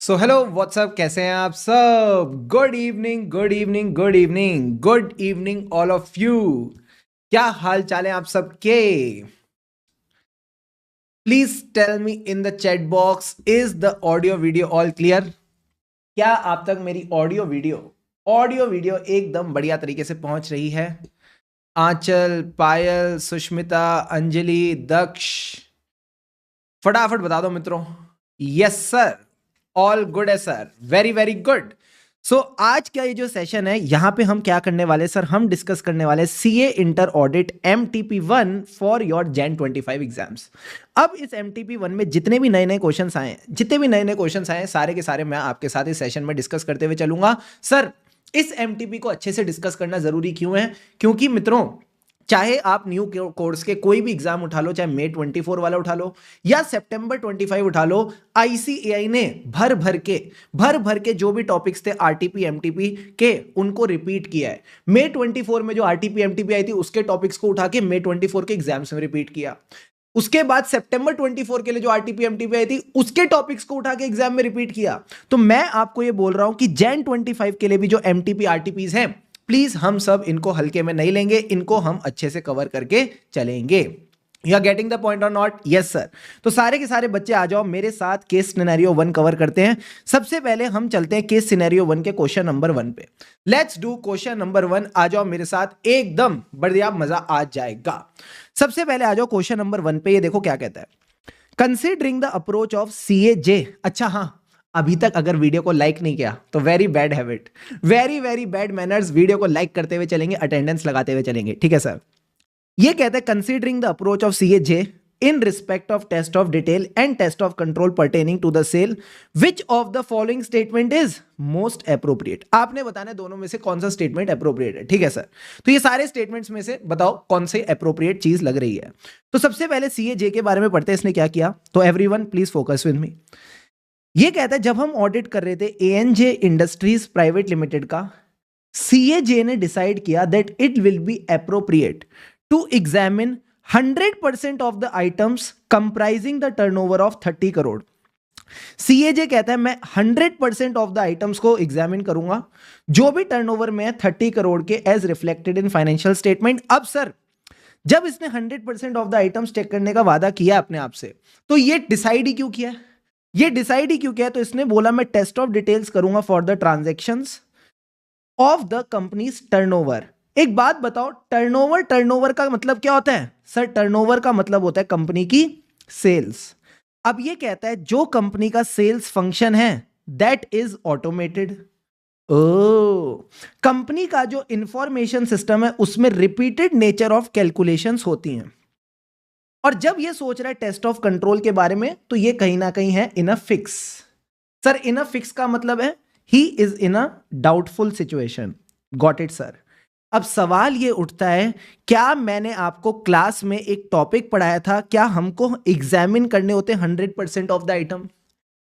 So hello what's up, कैसे हैं आप सब? Good evening, good evening, good evening, good evening all of you. क्या हाल चाल है आप सबके? Please tell me in the chat box, is the audio video all clear? क्या आप तक मेरी ऑडियो वीडियो एकदम बढ़िया तरीके से पहुंच रही है? आंचल, पायल, सुष्मिता, अंजलि, दक्ष, फटाफट बता दो मित्रों। यस सर, ऑल गुड है सर, वेरी वेरी गुड। सो आज का ये जो सेशन है, यहां पे हम क्या करने वाले सर, हम डिस्कस करने वाले CA inter audit MTP1 for your Jain 25 exams. अब इस MTP1 में जितने भी नए नए क्वेश्चंस आए, सारे के सारे मैं आपके साथ इस सेशन में डिस्कस करते हुए चलूंगा। सर, इस MTP को अच्छे से डिस्कस करना जरूरी क्यों है? क्योंकि मित्रों, चाहे आप न्यू कोर्स के कोई भी एग्जाम उठा लो, चाहे May 24 वाला उठा लो या September 25 उठा लो, ICAI ने भर भर के जो भी टॉपिक्स थे RTP MTP के, उनको रिपीट किया है। May 24 में जो RTP MTP आई थी, उसके टॉपिक्स को उठा के May 24 के एग्जाम्स में रिपीट किया। उसके बाद September 24 के लिए जो RTP MTP आई थी, उसके टॉपिक्स को उठा के एग्जाम में रिपीट किया। तो मैं आपको ये बोल रहा हूं कि जैन 25 के लिए भी जो MTP RTPs हैं, प्लीज हम सब इनको हल्के में नहीं लेंगे, इनको हम अच्छे से कवर करके चलेंगे। You are getting the point और नॉट? Yes sir. तो सारे के सारे बच्चे आ जाओ, मेरे साथ केस सिनेरियो 1 कवर करते हैं। सबसे पहले हम चलते हैं केस सिनेरियो 1 के क्वेश्चन नंबर 1 पे। Let's do question number 1। आ जाओ मेरे साथ, एकदम बढ़िया मजा आ जाएगा। सबसे पहले आ जाओ क्वेश्चन नंबर 1 पे। ये देखो क्या कहता है, considering the approach of CAJ। अच्छा हाँ, अभी तक अगर वीडियो को लाइक नहीं किया तो very bad habit, very very bad manners. Video को लाइक करते हुए चलेंगे, अटेंडेंस लगाते हुए चलेंगे, ठीक है सर? ये कहते हैं considering the approach of CAJ in respect of test of detail and test of control pertaining to the sale, which of the following statement is most appropriate. आपने बताना दोनों में से कौन सा स्टेटमेंट अप्रोप्रिएट है, ठीक है सर? तो ये सारे स्टेटमेंट्स में से बताओ कौन से अप्रोप्रिएट चीज लग रही है। तो सबसे पहले CAJ के बारे में पढ़ते हैं, इसने क्या किया। तो everyone please focus with me. ये कहता है, जब हम ऑडिट कर रहे थे ANJ इंडस्ट्रीज प्राइवेट लिमिटेड का, CAJ ने डिसाइड किया that it will be appropriate to examine 100% of the items comprising the turnover of 30 crore. CAJ कहता है मैं 100% ऑफ द आइटम्स को एग्जामिन करूंगा जो भी टर्नओवर में है 30 करोड़ के, as reflected in financial statement. अब सर, जब इसने 100% ऑफ द आइटम्स चेक करने का वादा किया अपने आप से, तो ये डिसाइड ही क्यों किया है? तो इसने बोला मैं टेस्ट ऑफ डिटेल्स करूंगा for the transactions of the companies turnover. एक बात बताओ, टर्नओवर का मतलब क्या होता है सर? टर्नओवर का मतलब होता है कंपनी की सेल्स। अब ये कहता है जो कंपनी का सेल्स फंक्शन है that is automated. Oh, company का जो इंफॉर्मेशन सिस्टम है उसमें रिपीटेड नेचर ऑफ कैलकुलेशंस होती हैं। और जब ये सोच रहा है टेस्ट ऑफ कंट्रोल के बारे में, तो ये कहीं ना कहीं है in a fix. Sir, in a fix का मतलब है he is in a doubtful situation. Got it sir? अब सवाल ये उठता है, क्या मैंने आपको क्लास में एक टॉपिक पढ़ाया था, क्या हमको एग्जामिन करने होते 100% ऑफ द आइटम?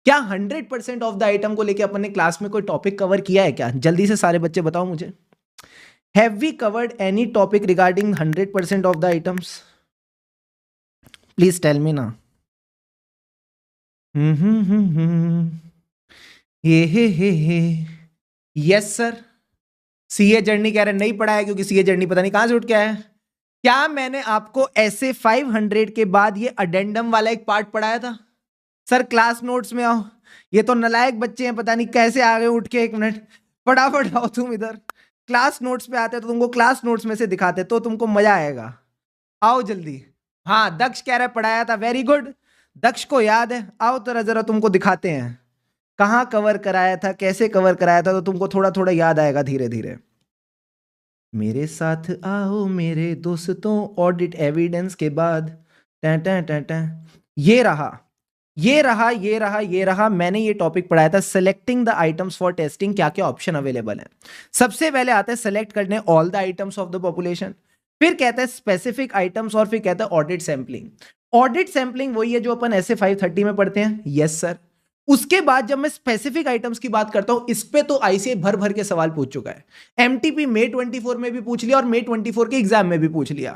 क्या 100% ऑफ द आइटम को लेके अपन ने क्लास में कोई टॉपिक कवर किया है क्या? जल्दी से सारे बच्चे बताओ मुझे, have we covered any topic regarding 100% of the items? Please tell me ना। Hey yes sir. CA journey कह रहे नहीं पढ़ा है, क्योंकि सीए जर्नी पता नहीं कहां से उठ के आया है। क्या मैंने आपको ऐसे 500 के बाद ये अडेंडम वाला एक पार्ट पढ़ाया था? सर क्लास नोट्स में आओ। ये तो नलायक बच्चे हैं, पता नहीं कैसे आ गए उठ के। 1 मिनट, फटाफट आओ तुम इधर। क्लास नोट्स पे आते तो तुमको क्लास नोट्स में से दिखाते तो तुमको मजा आएगा। आओ जल्दी। हाँ, दक्ष कह रहा है पढ़ाया था, वेरी गुड। दक्ष को याद है, आओ जरा जरा तुमको दिखाते हैं कहां कवर कराया था, कैसे कवर कराया था, तो तुमको थोड़ा थोड़ा याद आएगा धीरे धीरे। मेरे साथ आओ मेरे दोस्तों, ऑडिट एविडेंस के बाद टैं टैं टैं टैं। ये रहा। मैंने ये टॉपिक पढ़ाया था, selecting the items for testing. क्या क्या ऑप्शन अवेलेबल है? सबसे पहले आता है सेलेक्ट करने all the items of the population, फिर कहता है स्पेसिफिक आइटम्स, और फिर कहता है ऑडिट सैंपलिंग। ऑडिट सैंपलिंग वही है जो अपन ऐसे 530 में पढ़ते हैं। Yes sir. उसके बाद जब मैं स्पेसिफिक आइटम्स की बात करता हूं, इस पे तो आईसीआई भर भर के सवाल पूछ चुका है। एमटीपी May 24 में भी पूछ लिया और May 24 के एग्जाम में भी पूछ लिया।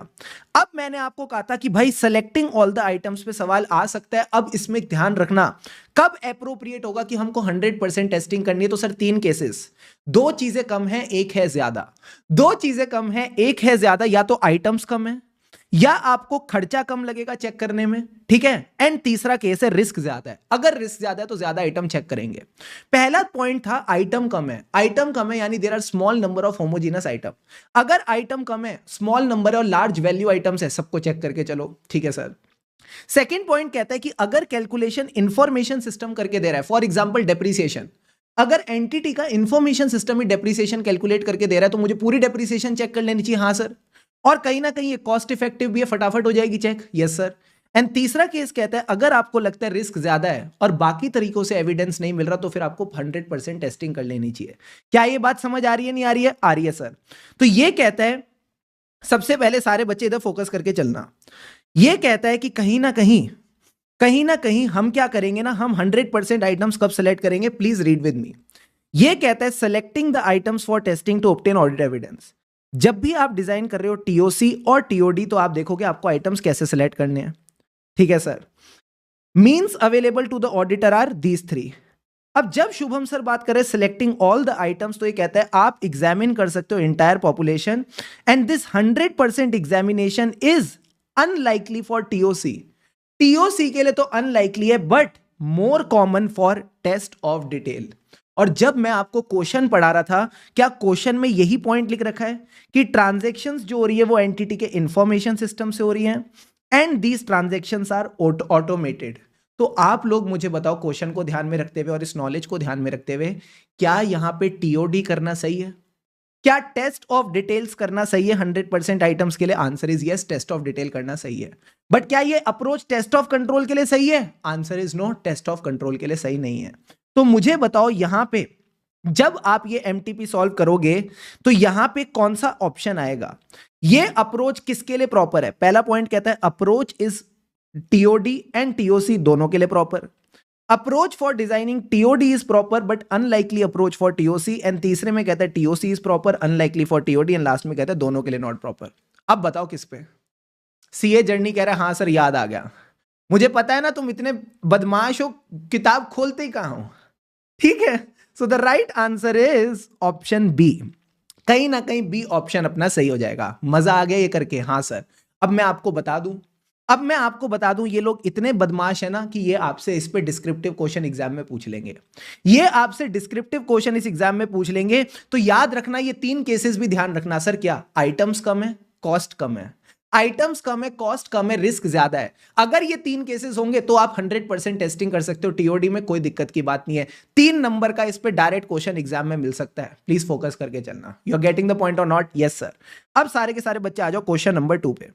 अब मैंने आपको कहा था कि भाई सेलेक्टिंग ऑल द आइटम्स पे सवाल आ सकता है। अब इसमें ध्यान रखना कब एप्रोप्रिएट होगा कि हमको 100% टेस्टिंग करनी है। तो सर 3 केसेस, 2 चीजें कम है, 1 है ज्यादा। 2 चीजें कम है, 1 है ज्यादा, या तो आइटम्स कम है या आपको खर्चा कम लगेगा चेक करने में, ठीक है। एंड तीसरा केस है रिस्क ज्यादा है। अगर रिस्क ज्यादा है तो ज्यादा आइटम चेक करेंगे। पहला पॉइंट था आइटम कम है। आइटम कम है यानी there are small number of homogeneous item. अगर आइटम कम है, स्मॉल नंबर है और लार्ज वैल्यू आइटम्स है, सबको चेक करके चलो, ठीक है सर। सेकेंड पॉइंट कहता है कि अगर कैलकुलेशन इंफॉर्मेशन सिस्टम करके दे रहा है, फॉर एग्जाम्पल डेप्रीसिएशन, अगर एंटिटी का इंफॉर्मेशन सिस्टम ही डेप्रीसिएशन कैलकुलेट करके दे रहा है तो मुझे पूरी डेप्रीसिएशन चेक कर लेनी चाहिए, हाँ सर। और कहीं ना कहीं ये कॉस्ट इफेक्टिव भी है, फटाफट हो जाएगी चेक, यस सर। एंड तीसरा केस कहता है अगर आपको लगता है रिस्क ज्यादा है और बाकी तरीकों से एविडेंस नहीं मिल रहा तो फिर आपको 100% टेस्टिंग कर लेनी चाहिए। क्या ये बात समझ आ रही है, नहीं आ रही है? आ रही है सर। तो ये कहता है, सबसे पहले सारे बच्चे इधर फोकस करके चलना, ये कहता है कि कहीं ना कहीं हम क्या करेंगे ना, हम 100% आइटम्स कब सेलेक्ट करेंगे, प्लीज रीड विद मी। ये कहता है selecting the items for testing to obtain audit evidence. जब भी आप डिजाइन कर रहे हो टीओसी और टीओडी तो आप देखोगे आपको आइटम्स कैसे सेलेक्ट करने हैं, ठीक है sir. Means available to the auditor are these 3। अब जब शुभम सर बात करें सिलेक्टिंग ऑल द आइटम्स तो ये कहता है आप एग्जामिन कर सकते हो entire population and this 100% examination is unlikely for TOC. TOC के लिए तो अनलाइकली है but more common for test of detail. और जब मैं आपको क्वेश्चन पढ़ा रहा था, क्या क्वेश्चन में यही पॉइंट लिख रखा है कि ट्रांजैक्शंस जो हो रही है वो एंटिटी के इंफॉर्मेशन सिस्टम से हो रही हैं and these transactions are automated. तो आप लोग मुझे बताओ क्वेश्चन को ध्यान में रखते हुए और इस नॉलेज को ध्यान में रखते हुए, क्या यहां पे टीओडी करना सही है? क्या टेस्ट ऑफ डिटेल्स करना सही है 100% आइटम्स के लिए? Answer is yes, test of detail करना सही है। बट क्या ये अप्रोच टेस्ट ऑफ कंट्रोल के लिए सही है? Answer is no, test of control के लिए सही नहीं है। तो मुझे बताओ यहां पे जब आप ये एमटीपी सॉल्व करोगे तो यहां पे कौन सा ऑप्शन आएगा? ये अप्रोच किसके लिए प्रॉपर है? पहला पॉइंट कहता है approach is TOD and TOC दोनों के लिए proper. Approach for designing TOD is proper but unlikely approach for TOC. And तीसरे में कहता है TOC is proper unlikely for TOD and last में कहता है दोनों के लिए नॉट प्रॉपर। अब बताओ किस पे? सीए जर्नी कह रहा है हाँ सर याद आ गया, मुझे पता है ना तुम इतने बदमाश हो, किताब खोलते ही कहां हो, ठीक है। So the right answer is option B. कहीं ना कहीं बी ऑप्शन अपना सही हो जाएगा। मजा आ गया ये करके? हाँ सर। अब मैं आपको बता दूं ये लोग इतने बदमाश है ना कि ये आपसे इस पे डिस्क्रिप्टिव क्वेश्चन एग्जाम में पूछ लेंगे। ये आपसे डिस्क्रिप्टिव क्वेश्चन इस एग्जाम में पूछ लेंगे। तो याद रखना ये 3 केसेस भी ध्यान रखना। सर क्या? आइटम्स कम है, कॉस्ट कम है। आइटम्स कम है, कॉस्ट कम है, रिस्क ज्यादा है। अगर ये 3 केसेस होंगे तो आप 100% टेस्टिंग कर सकते हो टीओडी में, कोई दिक्कत की बात नहीं है। 3 नंबर का इस पे डायरेक्ट क्वेश्चन एग्जाम में मिल सकता है। प्लीज फोकस करके चलना। You are getting the point और नॉट? Yes sir. अब सारे के सारे बच्चे आ जाओ क्वेश्चन नंबर 2 पे।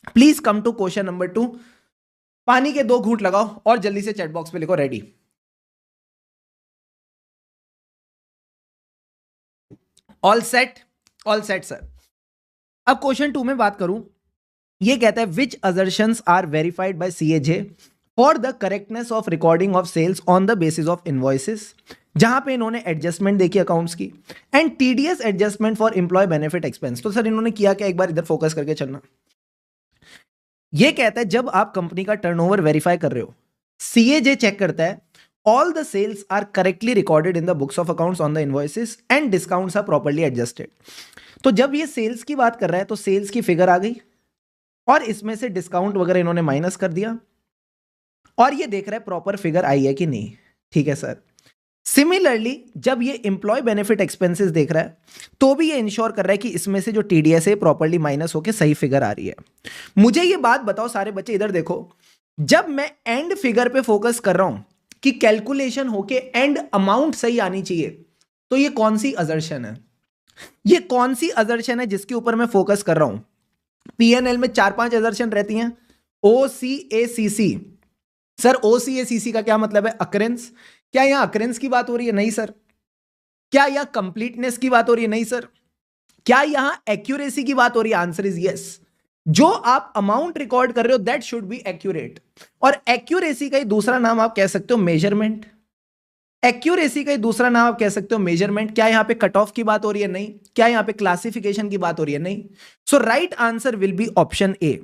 Please come to question number 2। पानी के 2 घूंट लगाओ और जल्दी से चैट बॉक्स पे लिखो ready. All set? All set sir. अब क्वेश्चन 2 में बात करूं, ये कहता है which assertions are verified by CAJ for the correctness of recording of sales on the basis of invoices. जहां पे इन्होंने एडजस्टमेंट देखी अकाउंट्स की and TDS adjustment for employee benefit expense. तो सर इन्होंने किया क्या? एक बार इधर फोकस करके चलना। ये कहता है जब आप कंपनी का टर्नओवर वेरीफाई कर रहे हो, सीएजे चेक करता है all the sales are correctly recorded in the books of accounts on the invoices and discounts are properly adjusted. तो जब ये सेल्स की बात कर रहा है तो सेल्स की फिगर आ गई और इसमें से डिस्काउंट वगैरह इन्होंने माइनस कर दिया और ये देख रहा है प्रॉपर फिगर आई है कि नहीं, ठीक है सर। सिमिलरली जब ये एम्प्लॉय बेनिफिट एक्सपेंसेस देख रहा है तो भी ये इंश्योर कर रहा है कि इसमें से जो टीडीएस है प्रॉपर्ली माइनस होकर सही फिगर आ रही है। मुझे ये बात बताओ सारे बच्चे इधर देखो, जब मैं एंड फिगर पे फोकस कर रहा हूं कि कैलकुलेशन होके एंड अमाउंट सही आनी चाहिए, तो ये कौन सी असर्शन है? ये कौन सी असर्शन है जिसके ऊपर मैं फोकस कर रहा हूं? पीएनएल में 4-5 असर्शन रहती हैं। ओसीएसीसी। सर ओसीएसीसी का क्या मतलब है? अकरेंस। क्या यहां अकरेंस की बात हो रही है? नहीं सर। क्या यहां कंप्लीटनेस की बात हो रही है? नहीं सर। क्या यहां एक्यूरेसी की बात हो रही है? Answer is yes. जो आप अमाउंट रिकॉर्ड कर रहे हो दैट शुड बी एक्यूरेट। और एक्यूरेसी का ही दूसरा नाम आप कह सकते हो मेजरमेंट। एक्यूरेसी का दूसरा नाम आप कह सकते हो मेजरमेंट। क्या यहां पे कट ऑफ की बात हो रही है? नहीं। क्या यहां पे क्लासिफिकेशन की बात हो रही है? नहीं। So right answer will be option A.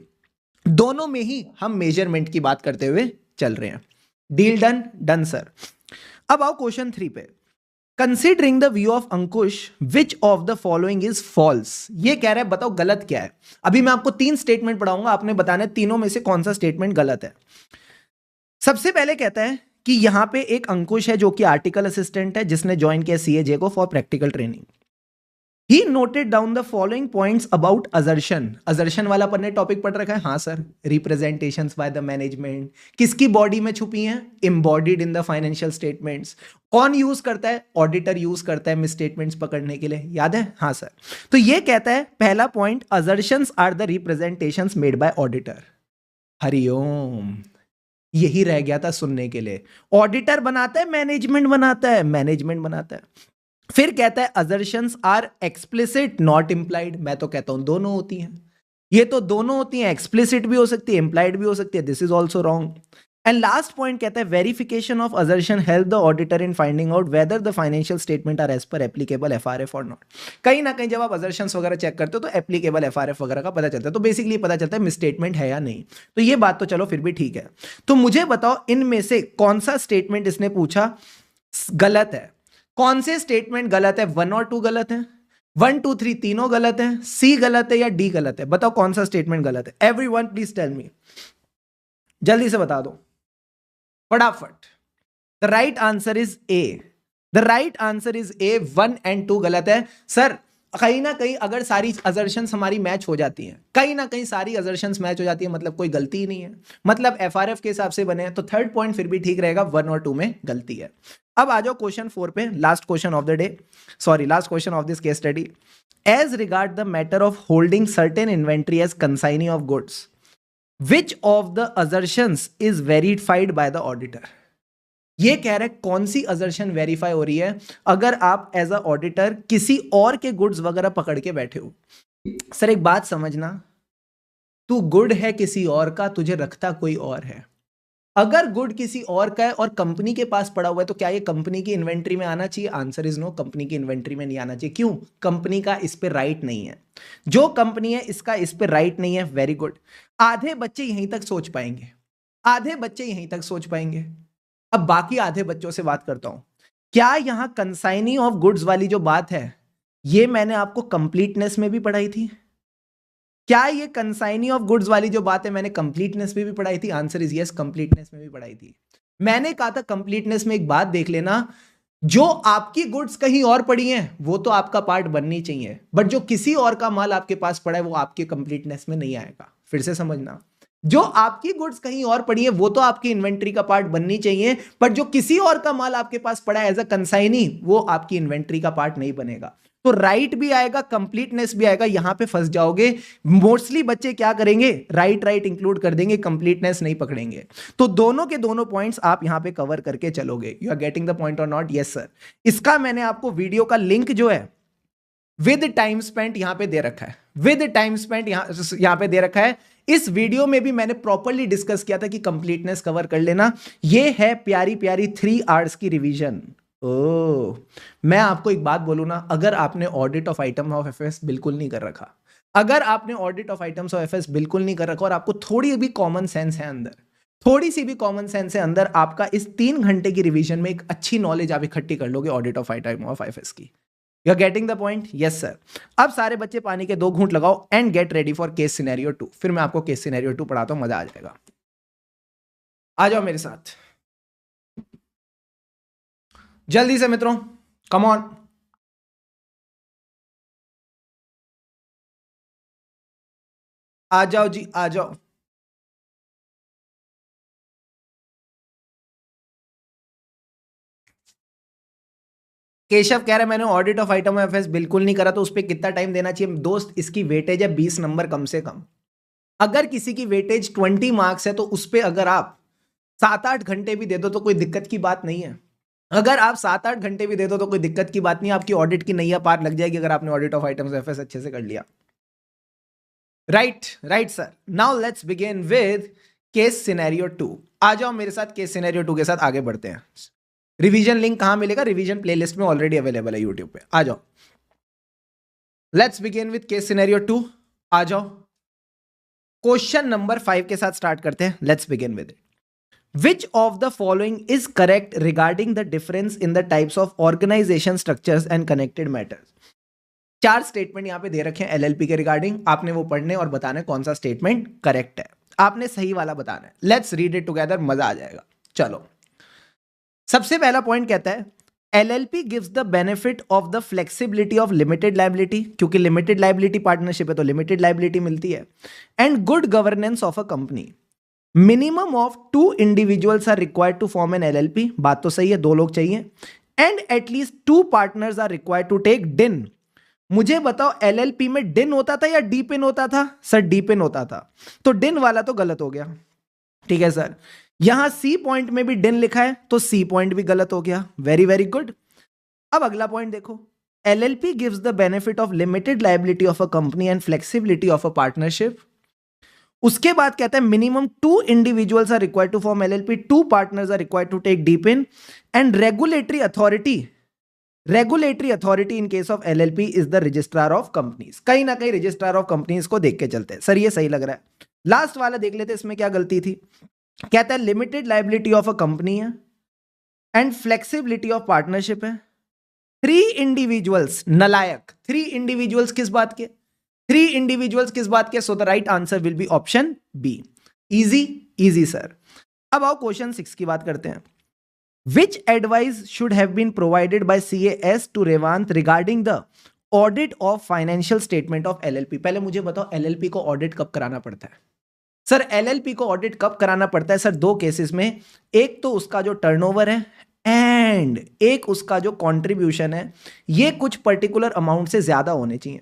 दोनों में ही हम मेजरमेंट की बात करते हुए चल रहे हैं। Deal done? Done sir. अब आओ क्वेश्चन 3 पे। Considering the view of Ankush which of the following is false. ये कह रहा है बताओ गलत क्या है। अभी मैं आपको 3 स्टेटमेंट पढ़ाऊंगा, आपने बताना है तीनों में से कौन सा स्टेटमेंट गलत है। सबसे पहले कहता है कि यहां पे एक अंकुश है जो कि आर्टिकल असिस्टेंट है, जिसने ज्वाइन किया सीएजे को for practical training. He noted down the following points about अजर्शन। अजर्शन वाला अपन ने टॉपिक पढ़ रखा है। हाँ sir. Representations by the management किसकी बॉडी में छुपी हैं? Embodied in the financial statements. कौन यूज करता है? ऑडिटर यूज करता है मिस स्टेटमेंट्स पकड़ने के लिए। याद है? हाँ सर। तो ये कहता है पहला point, assertions are the representations made by auditor. Hariom. यही रह गया था सुनने के लिए। ऑडिटर बनाता है, मैनेजमेंट बनाता है? मैनेजमेंट बनाता है। फिर कहता है अजर्शंस आर एक्सप्लिसिट नॉट इंप्लाइड। मैं तो कहता हूं दोनों होती हैं। ये तो दोनों होती हैं, एक्सप्लिसिट भी हो सकती है, इंप्लाइड भी हो सकती है। This is also wrong. And last point कहता है verification of assertion help the auditor in finding out whether the financial statement are as per applicable FRF or not. कहीं ना कहीं जब आप अजर्शंस वगैरह चेक करते हो तो एप्लीकेबल एफआरएफ वगैरह का पता चलता है। तो बेसिकली पता चलता है मिसस्टेटमेंट है या नहीं। तो ये बात तो चलो फिर भी ठीक है। तो मुझे बताओ इनमें से कौन सा स्टेटमेंट इसने पूछा गलत है। कौन से स्टेटमेंट गलत है? 1 और 2 गलत है, 1 2 3 तीनों गलत है, सी गलत है या डी गलत है? बताओ कौन सा स्टेटमेंट गलत है। एवरीवन प्लीज टेल मी, जल्दी से बता दो फटाफट। The right answer is a. The right answer is a. 1 और 2 गलत है सर। कहीं ना कहीं अगर सारी अजर्शंस हमारी मैच हो जाती हैं, कहीं ना कहीं सारी अजर्शंस मैच हो जाती है, मतलब कोई गलती ही नहीं है, मतलब एफआरएफ के हिसाब से बने हैं, तो थर्ड पॉइंट फिर भी ठीक रहेगा। 1 और 2 में गलती है। अब आ जाओ क्वेश्चन 4 पे, last question of the day, sorry last question of this case study. As regard the matter of holding certain inventory as consignee of goods, which of the assertions is verified by the auditor. ये कह रहा है कौन सी assertion verify हो रही है अगर आप एज अ ऑडिटर किसी और के गुड्स वगैरह पकड़ के बैठे हो। सर एक बात समझना, तू गुड है किसी और का, तुझे रखता कोई और है। अगर गुड किसी और का है और कंपनी के पास पड़ा हुआ है तो क्या ये कंपनी की इन्वेंट्री में आना चाहिए? आंसर इज नो, कंपनी की इन्वेंट्री में नहीं आना चाहिए। क्यों? कंपनी का इस पे राइट नहीं है। जो कंपनी है इसका इस पे राइट नहीं है। Very good. आधे बच्चे यहीं तक सोच पाएंगे, आधे बच्चे यहीं तक सोच पाएंगे। अब बाकी आधे बच्चों से बात करता हूं। क्या यहां कंसाइनी ऑफ गुड्स वाली जो बात है ये मैंने आपको कंप्लीटनेस में भी पढ़ाई थी? क्या ये कंसाइनी ऑफ गुड्स वाली जो बात है मैंने कंप्लीटनेस में भी पढ़ाई थी? आंसर इज यस, कंप्लीटनेस में भी पढ़ाई थी। मैंने कहा था कंप्लीटनेस में एक बात देख लेना, जो आपकी गुड्स कहीं और पड़ी हैं वो तो आपका पार्ट बननी चाहिए, बट जो किसी और का माल आपके पास पड़ा है वो आपके कंप्लीटनेस में नहीं आएगा। फिर से समझना, जो आपकी गुड्स कहीं और पड़ी है वो तो आपकी इन्वेंट्री का पार्ट बननी चाहिए, बट जो किसी और का माल आपके पास पड़ा है एज अ कंसाइनी वो आपकी इन्वेंट्री का पार्ट नहीं बनेगा। तो राइट भी आएगा, कंप्लीटनेस भी आएगा, यहां पे फंस जाओगे। मोस्टली बच्चे क्या करेंगे, राइट इंक्लूड कर देंगे, कंप्लीटनेस नहीं पकड़ेंगे। तो दोनों के दोनों पॉइंट्स आप यहां पे कवर करके चलोगे। You are getting the point और नॉट? Yes sir. इसका मैंने आपको वीडियो का लिंक जो है विद टाइम स्पेंट यहां पे दे रखा है, विद टाइम स्पेंट यहां पे दे रखा है। इस वीडियो में भी मैंने प्रॉपर्ली डिस्कस किया था कि कंप्लीटनेस कवर कर लेना। ये है प्यारी प्यारी 3 आवर्स की रिवीजन। ओह, मैं आपको एक बात बोलूं ना, अगर आपने audit of item of FS बिल्कुल नहीं कर रखा, अगर आपने audit of items of FS बिल्कुल नहीं कर रखा और आपको थोड़ी भी कॉमन सेंस है अंदर, थोड़ी सी भी कॉमन सेंस है अंदर, आपका इस 3 घंटे की रिवीजन में एक अच्छी नॉलेज आप इकट्ठी कर लोगे audit of item of FS की। You are getting the point? Yes sir. अब सारे बच्चे पानी के 2 घूंट लगाओ and get ready for case scenario 2। फिर मैं आपको केस सिनेरियो 2 पढ़ाता हूं, मजा आ जाएगा। आ जाओ मेरे साथ जल्दी से मित्रों, कम ऑन। आ जाओ जी, आ जाओ। केशव कह रहा है मैंने audit of item of FS बिल्कुल नहीं करा, तो उस पर कितना टाइम देना चाहिए? दोस्त इसकी वेटेज है 20 नंबर कम से कम। अगर किसी की वेटेज 20 मार्क्स है तो उस पर अगर आप 7-8 घंटे भी दे दो तो कोई दिक्कत की बात नहीं है। अगर आप 7-8 घंटे भी दे दो तो कोई दिक्कत की बात नहीं, आपकी ऑडिट की नैया पार लग जाएगी अगर आपने ऑडिट ऑफ आइटम्स एफएस अच्छे से कर लिया। Right sir. Now let's begin with case scenario 2। आ जाओ मेरे साथ, केस सिनेरियो 2 के साथ आगे बढ़ते हैं। रिवीजन लिंक कहां मिलेगा? रिवीजन प्लेलिस्ट में ऑलरेडी अवेलेबल है यूट्यूब पे। आ जाओ, let's begin with case scenario 2। आ जाओ, क्वेश्चन नंबर 5 के साथ स्टार्ट करते हैं। Let's begin with it. Which of the following is correct regarding the difference in the types of organization structures and connected matters? 4 statement यहां पे दे रखे हैं LLP के रिगार्डिंग। आपने वो पढ़ने और बताना है कौन सा स्टेटमेंट करेक्ट है। आपने सही वाला बताना है। लेट्स रीड इट टुगेदर, मजा आ जाएगा। चलो, सबसे पहला पॉइंट कहता है LLP gives the benefit of the flexibility of limited liability, क्योंकि लिमिटेड लायबिलिटी पार्टनरशिप है तो लिमिटेड लायबिलिटी मिलती है, and good governance of a company. Minimum of 2 individuals are required to form an LLP, बात तो सही है, 2 लोग चाहिए, and at least 2 partners are required to take DIN. मुझे बताओ एलएलपी में डिन होता था या डी पिन होता था? सर डी पिन होता था, तो डिन वाला तो गलत हो गया। ठीक है सर, यहां सी पॉइंट में भी डिन लिखा है तो सी पॉइंट भी गलत हो गया। Very very good. अब अगला पॉइंट देखो, LLP gives the benefit of limited liability of a company and flexibility of a partnership. उसके बाद कहता है minimum 2 individuals are required to form LLP, 2 partners are required to take deep in, and regulatory authority in case of LLP is the registrar of companies. कहीं ना कहीं registrar of companies को देख के चलते हैं। सर ये सही लग रहा है। लास्ट वाला देख लेते हैं, इसमें क्या गलती थी। कहता है limited liability of a company है एंड फ्लेक्सिबिलिटी ऑफ पार्टनरशिप है। 3 इंडिविजुअल्स, नलायक। 3 इंडिविजुअल्स किस बात के? 3 इंडिविजुअल्स किस बात के? So the right answer will be option B. Easy easy sir. अब आओ क्वेश्चन 6 की बात करते हैं। Which advice should have been provided by CAS to Revant regarding the audit of financial statement of LLP? पहले मुझे बताओ LLP को ऑडिट कब कराना पड़ता है? सर LLP को ऑडिट कब कराना पड़ता है? सर 2 केसेस में, एक तो उसका जो टर्नओवर है एंड एक उसका जो कंट्रीब्यूशन है, ये कुछ पर्टिकुलर अमाउंट से ज्यादा होने चाहिए।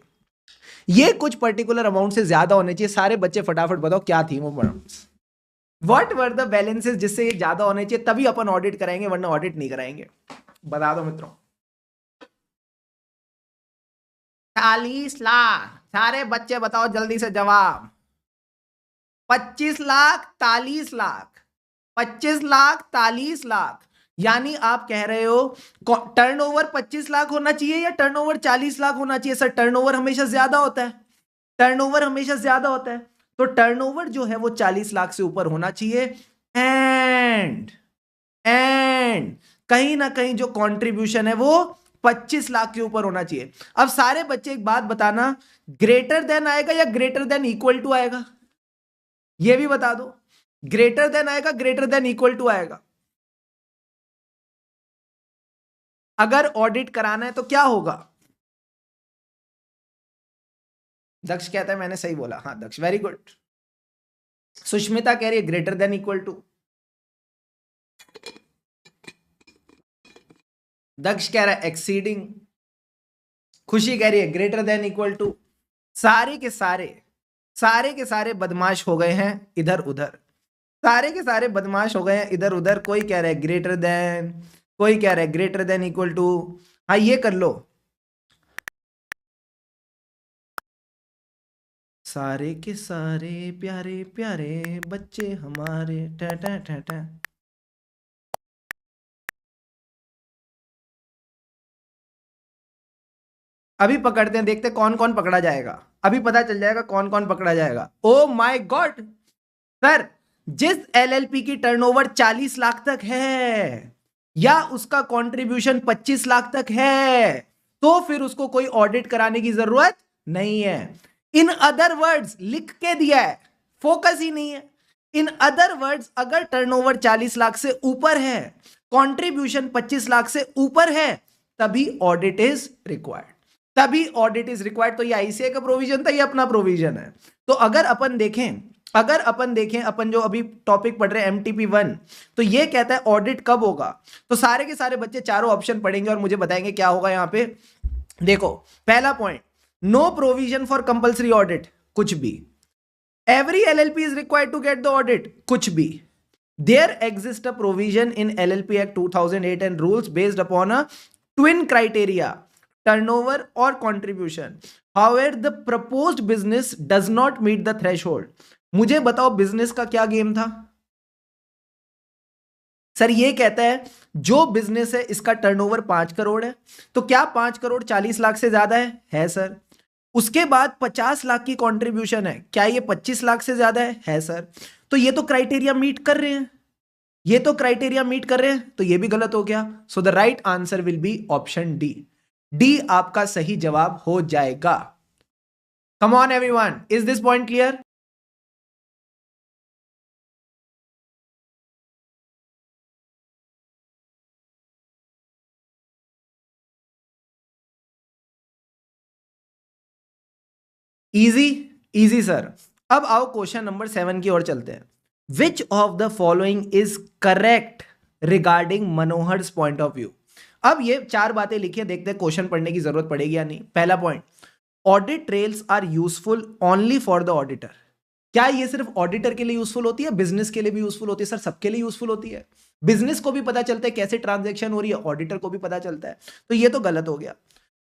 ये कुछ पर्टिकुलर अमाउंट से ज्यादा होने चाहिए। सारे बच्चे फटाफट बताओ क्या थी वो amounts. What were the balances जिससे ये ज्यादा होने चाहिए, तभी अपन ऑडिट कराएंगे, वरना ऑडिट नहीं कराएंगे। बता दो मित्रों। 40 लाख। सारे बच्चे बताओ जल्दी से जवाब। 25 लाख, 40 लाख, 25 लाख, 40 लाख। यानी आप कह रहे हो टर्नओवर 25 लाख होना चाहिए या टर्नओवर 40 लाख होना चाहिए? सर टर्नओवर हमेशा ज्यादा होता है, टर्नओवर हमेशा ज्यादा होता है, तो टर्नओवर जो है वो 40 लाख से ऊपर होना चाहिए। एंड कहीं ना कहीं जो कंट्रीब्यूशन है वो 25 लाख के ऊपर होना चाहिए। अब सारे बच्चे एक बात बताना, ग्रेटर देन आएगा या ग्रेटर देन इक्वल टू आएगा? ये भी बता दो। ग्रेटर देन आएगा, ग्रेटर देन इक्वल टू आएगा? अगर ऑडिट कराना है तो क्या होगा? दक्ष कहता है मैंने सही बोला। हाँ दक्ष, वेरी गुड। सुष्मिता कह रही है ग्रेटर देन इक्वल टू। दक्ष कह रहा है एक्सीडिंग। खुशी कह रही है ग्रेटर देन इक्वल टू। सारे के सारे बदमाश हो गए हैं इधर उधर। सारे के सारे बदमाश हो गए हैं इधर उधर। कोई कह रहा है ग्रेटर देन, कोई कह रहा है ग्रेटर देन इक्वल टू। हाँ ये कर लो। सारे के सारे प्यारे प्यारे बच्चे हमारे टा टा टा टा। अभी पकड़ते हैं, देखते कौन कौन पकड़ा जाएगा। अभी पता चल जाएगा कौन कौन पकड़ा जाएगा। ओ माय गॉड सर, जिस एलएलपी की टर्नओवर 40 लाख तक है या उसका कंट्रीब्यूशन 25 लाख तक है, तो फिर उसको कोई ऑडिट कराने की जरूरत नहीं है। इन अदर वर्ड्स लिख के दिया है, फोकस ही नहीं है। इन अदर वर्ड्स अगर टर्नओवर 40 लाख से ऊपर है, कंट्रीब्यूशन 25 लाख से ऊपर है, तभी ऑडिट इज रिक्वायर्ड। तभी ऑडिट इज रिक्वायर्ड। तो ये आईसीआई का प्रोविजन था, ये अपना प्रोविजन है। तो अगर अपन देखें अपन जो अभी टॉपिक पढ़ रहे हैं एमटीपी 1, तो ये कहता है ऑडिट कब होगा। तो सारे के सारे बच्चे चारों ऑप्शन पढ़ेंगे और मुझे बताएंगे क्या होगा यहां पे। देखो पहला point, no provision for compulsory audit, कुछ भी। Every LLP is required to get the audit, कुछ भी। There exist a provision in LLP act 2008 and rules based upon a twin criteria, turnover or contribution. However, the proposed business does not meet the threshold. मुझे बताओ business का क्या game था? Sir ये कहता है जो बिजनेस है इसका टर्नओवर 5 करोड़ है, तो क्या 5 करोड़ 40 लाख से ज्यादा है सर। उसके बाद 50 लाख की कंट्रीब्यूशन है, क्या ये 25 लाख से ज्यादा है सर। तो ये तो क्राइटेरिया मीट कर रहे हैं, ये तो क्राइटेरिया मीट कर रहे हैं, तो ये भी गलत हो गया। So the right answer will be option D. D आपका सही जवाब हो जाएगा। Come on everyone, is this point clear? Easy, easy sir. अब आओ क्वेश्चन नंबर 7 की ओर चलते हैं। Which of the following is correct regarding Manohar's point of view. अब ये 4 बातें लिखी है, देखते हैं क्वेश्चन पढ़ने की जरूरत पड़ेगी या नहीं। पहला point, audit trails are useful only for the auditor. क्या ये सिर्फ ऑडिटर के लिए यूजफुल होती है, बिजनेस के लिए भी यूजफुल होती है? सर सबके लिए यूजफुल होती है। बिजनेस को भी पता चलता है कैसे ट्रांजैक्शन हो रही है, ऑडिटर को भी पता चलता है, तो ये तो गलत हो गया।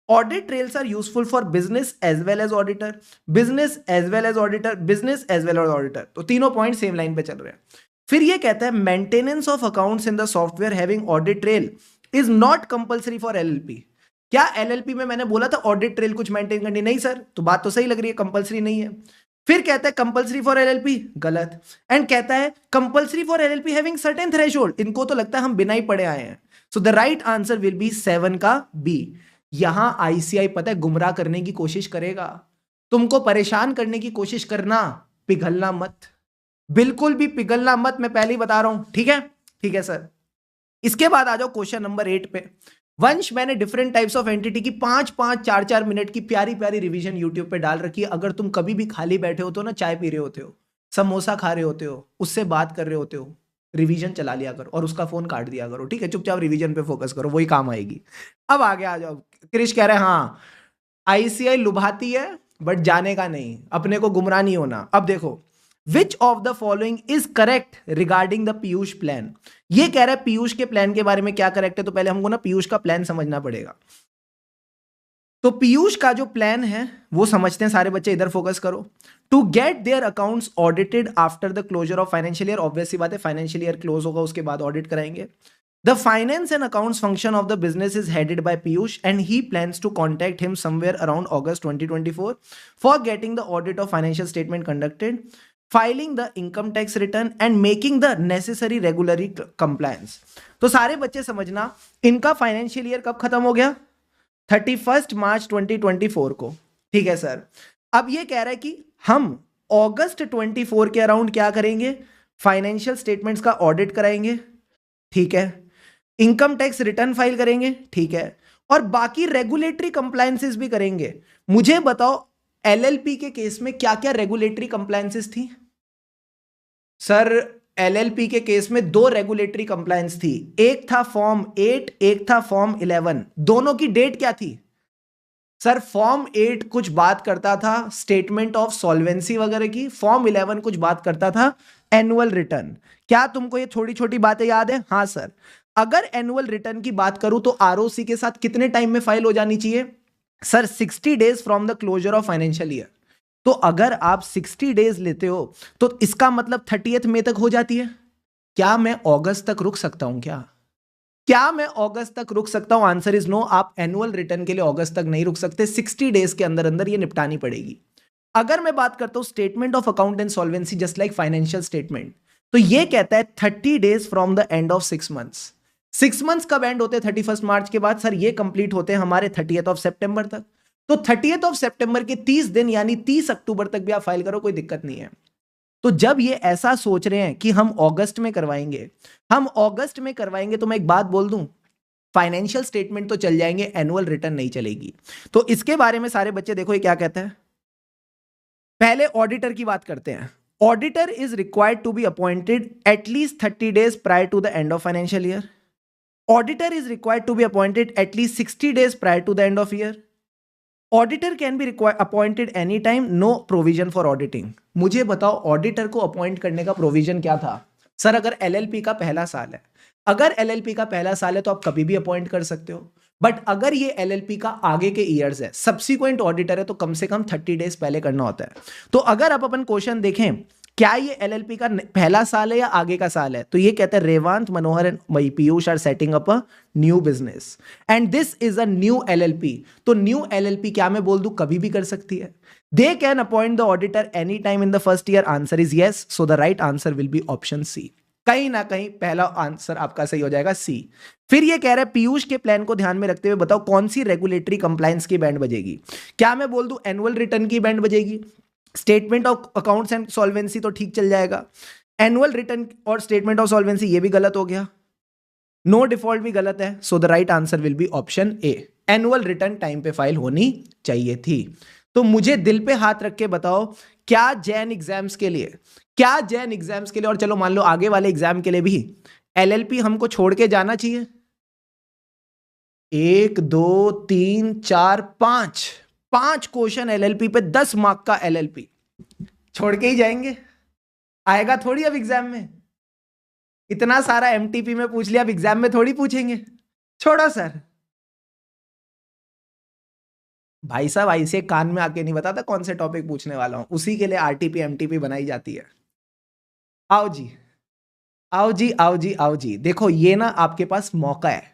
Audit trails are useful for business as well as auditor, business as well as auditor, business as well as auditor। तो तीनों पॉइंट सेम लाइन पे चल रहे हैं। फिर ये कहता है maintenance of accounts in the software having audit trail is not compulsory for LLP. क्या एलएलपी में मैंने बोला था ऑडिट ट्रेल कुछ मेंटेन करनी? नहीं सर, तो बात तो सही लग रही है, कंपलसरी नहीं है। फिर कहता है कंपलसरी फॉर एलएलपी, गलत। एंड कहता है compulsory for LLP having certain threshold. इनको तो लगता है हम बिना ही पढ़े आए हैं। सो the right answer will B 7 का बी। यहां आईसीआई पता है गुमराह करने की कोशिश करेगा, तुमको परेशान करने की कोशिश करना, पिघलना मत, बिल्कुल भी पिघलना मत, मैं पहले ही बता रहा हूं, ठीक है? ठीक है सर। इसके बाद आ जाओ क्वेश्चन नंबर 8 पे। वंश, मैंने डिफरेंट टाइप्स ऑफ एंटिटी की 5-5, 4-4 मिनट की प्यारी प्यारी रिवीजन यूट्यूब पे डाल रखी है। अगर तुम कभी भी खाली बैठे होते हो ना, चाय पी रहे होते हो, समोसा खा रहे होते हो, उससे बात कर रहे होते हो, रिवीजन चला लिया करो और उसका फोन काट दिया करो, ठीक है? चुपचाप रिवीजन पे फोकस करो, वही काम आएगी। अब आगे आ जाओ। क्रिश कह रहे हैं हाँ आईसीआई लुभाती है बट जाने का नहीं, अपने को गुमराह नहीं होना। अब देखो, विच of the following is correct regarding the Piyush plan. ये कह रहा है पीयूष के प्लान के बारे में क्या करेक्ट है, तो पहले हमको ना पीयूष का प्लान समझना पड़ेगा। तो पीयूष का जो प्लान है वो समझते हैं, सारे बच्चे इधर फोकस करो। To get their accounts audited after the closure of financial year, obviously बात है फाइनेंशियल ईयर क्लोज होगा उसके बाद ऑडिट कराएंगे। The finance and accounts function of the business is headed by Piyush and he plans to contact him somewhere around August 2024 for getting the audit of financial statement conducted, filing the income tax return and making the necessary regulatory compliance. तो सारे बच्चे समझना, इनका financial year कब खत्म हो गया? 31 मार्च 2024 को, ठीक है सर। अब ये कह रहा है कि हम अगस्त 24 के अराउंड क्या करेंगे? फाइनेंशियल स्टेटमेंट्स का ऑडिट कराएंगे, ठीक है? इनकम टैक्स रिटर्न फाइल करेंगे, ठीक है? और बाकी रेगुलेटरी कंप्लायंसेस भी करेंगे। मुझे बताओ एलएलपी के केस में क्या क्या रेगुलेटरी कंप्लायंसेस थी? सर एलएलपी के केस में 2 रेगुलेटरी कंप्लायंस थी, एक था फॉर्म 8, एक था फॉर्म 11। दोनों की डेट क्या थी? सर फॉर्म 8 कुछ बात करता था स्टेटमेंट ऑफ सॉल्वेंसी वगैरह की, फॉर्म 11 कुछ बात करता था एनुअल रिटर्न। क्या तुमको ये छोटी छोटी बातें याद है? हाँ सर। अगर एनुअल रिटर्न की बात करूं तो आरओसी के साथ कितने टाइम में फाइल हो जानी चाहिए? Sir 60 days from the closure of financial year. तो अगर आप 60 डेज लेते हो तो इसका मतलब 30th मई तक हो जाती है। क्या मैं अगस्त तक रुक सकता हूं? क्या मैं अगस्त तक रुक सकता हूं? Answer is no. आप एनुअल रिटर्न के लिए अगस्त तक नहीं रुक सकते, 60 डेज के अंदर अंदर ये निपटानी पड़ेगी। अगर मैं बात करता हूं statement of account and solvency just like financial statement, तो ये कहता है 30 days from the end of 6 months. 6 months कब एंड होते हैं? 31 मार्च के बाद। सर ये कंप्लीट होते हैं हमारे 30th ऑफ सितंबर तक। तो 30th ऑफ सितंबर के 30 दिन यानी 30 अक्टूबर तक भी आप फाइल करो, कोई दिक्कत नहीं है। तो जब ये ऐसा सोच रहे हैं कि हम अगस्त में करवाएंगे, तो मैं एक बात बोल दूं, फाइनेंशियल स्टेटमेंट तो चल जाएंगे, एनुअल रिटर्न नहीं चलेगी। तो इसके बारे में सारे बच्चे देखो ये क्या कहता है। पहले ऑडिटर की बात करते हैं। Auditor is required to be appointed at least 30 days prior to the end of financial year. Auditor is required to be appointed at least 60 days prior to the end of year. Auditor can be appointed any time, no provision for auditing. मुझे बताओ auditor को appoint करने का provision क्या था? Sir अगर LLP का पहला साल है, तो आप कभी भी अपॉइंट कर सकते हो। बट अगर ये एलएलपी का आगे के ईयर्स है, सब्सिक्वेंट ऑडिटर है, तो कम से कम 30 डेज पहले करना होता है। तो अगर आप अपन क्वेश्चन देखें, क्या ये एलएलपी का पहला साल है या आगे का साल है? तो ये कहते हैं Revant Manohar and Piyush are setting up a new business and this is a new LLP. तो न्यू एलएलपी क्या मैं बोल दूं कभी भी कर सकती है। They can appoint the auditor any time in the first year. Answer is yes, so the right answer will be option C. कहीं ना कहीं पहला आंसर आपका सही हो जाएगा, सी। फिर ये कह रहा है पीयूष के प्लान को ध्यान में रखते हुए बताओ कौन सी रेगुलेटरी कंप्लायंस की बैंड बजेगी। क्या मैं बोल दूं एनुअल रिटर्न की बैंड बजेगी? Statement of accounts and solvency तो ठीक चल जाएगा। एनुअल रिटर्न और स्टेटमेंट ऑफ सॉल्वेंसी ये भी गलत हो गया। नो डिफॉल्ट भी गलत है, so the right answer will be option A. Annual return time पे फाइल होनी चाहिए थी। तो मुझे दिल पे हाथ रख के बताओ क्या जैन एग्जाम्स के लिए, क्या जैन एग्जाम्स के लिए, और चलो मान लो आगे वाले एग्जाम के लिए भी एलएलपी हमको छोड़ के जाना चाहिए? 1 2 3 4 5 5 क्वेश्चन एलएलपी पे 10 मार्क का एलएलपी छोड़ के ही जाएंगे? आएगा थोड़ी अब एग्जाम में। इतना सारा एमटीपी में पूछ लिया, अब एग्जाम में थोड़ी पूछेंगे। छोड़ो सर। भाई साहब ऐसे कान में आके नहीं बताता कौन से टॉपिक पूछने वाला हूं, उसी के लिए आरटीपी एमटीपी बनाई जाती है। आओ जी, आओ जी, आओ जी, आओ जी। देखो ये ना आपके पास मौका है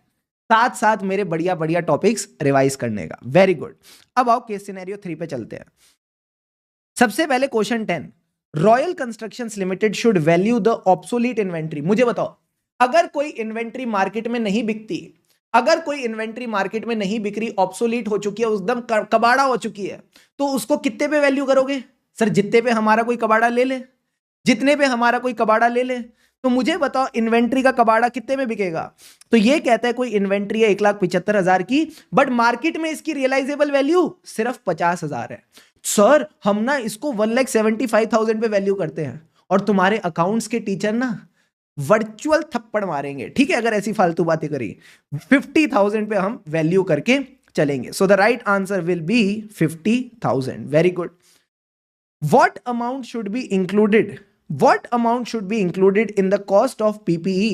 साथ साथ मेरे बढ़िया बढ़िया टॉपिक्स रिवाइज करने का। Very good. अब आओ केस सिनेरियो 3 पे चलते हैं। सबसे पहले question 10, royal constructions limited should value the obsolete inventory. मुझे बताओ अगर कोई इन्वेंट्री मार्केट में नहीं बिकती, अगर कोई इन्वेंट्री मार्केट में नहीं बिक रही, ऑब्सोलीट हो चुकी है, एकदम कबाड़ा हो चुकी है, तो उसको कितने पे वैल्यू करोगे? सर जितने पे हमारा कोई कबाड़ा ले ले, जितने पे हमारा कोई कबाड़ा ले ले। तो मुझे बताओ इन्वेंट्री का कबाड़ा कितने में बिकेगा? तो ये कहता है कोई इन्वेंट्री है 1,75,000 की, बट मार्केट में इसकी रियलाइजेबल वैल्यू सिर्फ 50,000 है। सर हम ना इसको 1,75,000 पे वैल्यू करते हैं, और तुम्हारे अकाउंट्स के टीचर ना वर्चुअल थप्पड़ मारेंगे, ठीक है, अगर ऐसी फालतू बातें करी। 50,000 पे हम वैल्यू करके चलेंगे। सो the right answer will B 50,000। Very good. What amount should be included? What amount should be included in the cost of PPE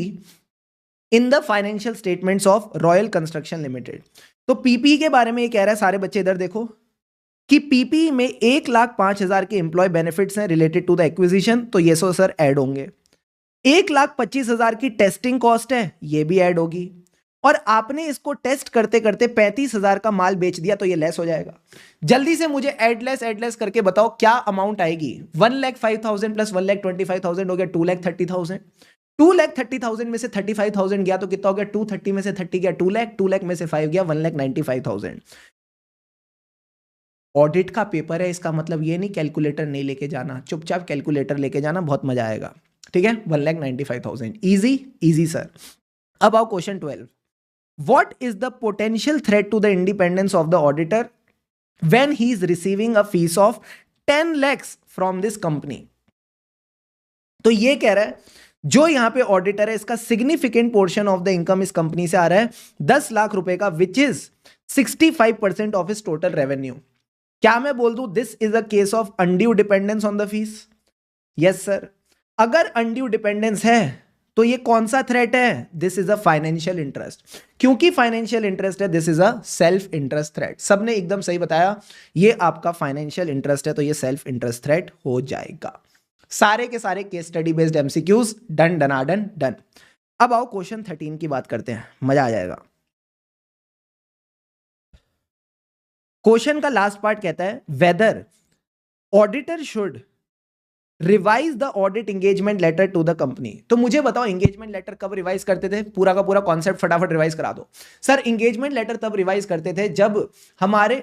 in the financial statements of Royal Construction Limited? तो PPE के बारे में ये कह रहा है, सारे बच्चे इधर देखो, कि PPE में 1,05,000 के एम्प्लॉय बेनिफिट्स हैं रिलेटेड टू द एक्विजिशन, तो ये सो सर ऐड होंगे। 1,25,000 की टेस्टिंग कॉस्ट है, ये भी ऐड होगी। और आपने इसको टेस्ट करते करते 35,000 का माल बेच दिया, तो ये लेस हो जाएगा। जल्दी से मुझे एडलेस करके बताओ क्या अमाउंट आएगी? 1,05,000 प्लस 1,25,000 हो गया 2,30,000। 2,30,000 में से 35,000 गया तो कितना हो गया? 230 में से 30 गया 2 लाख, 2 लाख में से 5 गया 1,95,000। ऑडिट का पेपर है, इसका मतलब ये नहीं कैलकुलेटर नहीं लेके जाना, चुपचाप कैलकुलेटर लेके जाना, बहुत मजा आएगा, ठीक है। 1,95,000 इजी इजी सर। अब आओ question 12, what is the potential threat to the independence of the auditor when he is receiving a fees of 10 lakhs from this company? तो ये कह रहा है जो यहां पे ऑडिटर है इसका significant portion of the income इस कंपनी से आ रहा है 10 लाख रुपए का, विच इज 65% ऑफ इस टोटल रेवेन्यू। क्या मैं बोल दूं this is a case of undue dependence on the fees? Yes sir. अगर अनड्यू डिपेंडेंस है तो ये कौन सा थ्रेट है? This is a financial interest. क्योंकि फाइनेंशियल इंटरेस्ट है, this is a self interest threat. सबने एकदम सही बताया, ये आपका फाइनेंशियल इंटरेस्ट है, तो ये सेल्फ इंटरेस्ट थ्रेट हो जाएगा। सारे के सारे case study based MCQs done डनाडन डन। अब आओ क्वेश्चन 13 की बात करते हैं, मजा आ जाएगा। क्वेश्चन का लास्ट पार्ट कहता है whether auditor should revise the audit engagement letter to the company. तो मुझे बताओ एंगेजमेंट लेटर कब रिवाइज करते थे? पूरा का पूरा कॉन्सेप्ट फटाफट रिवाइज करा दो। सर एंगेजमेंट लेटर तब रिवाइज करते थे जब हमारे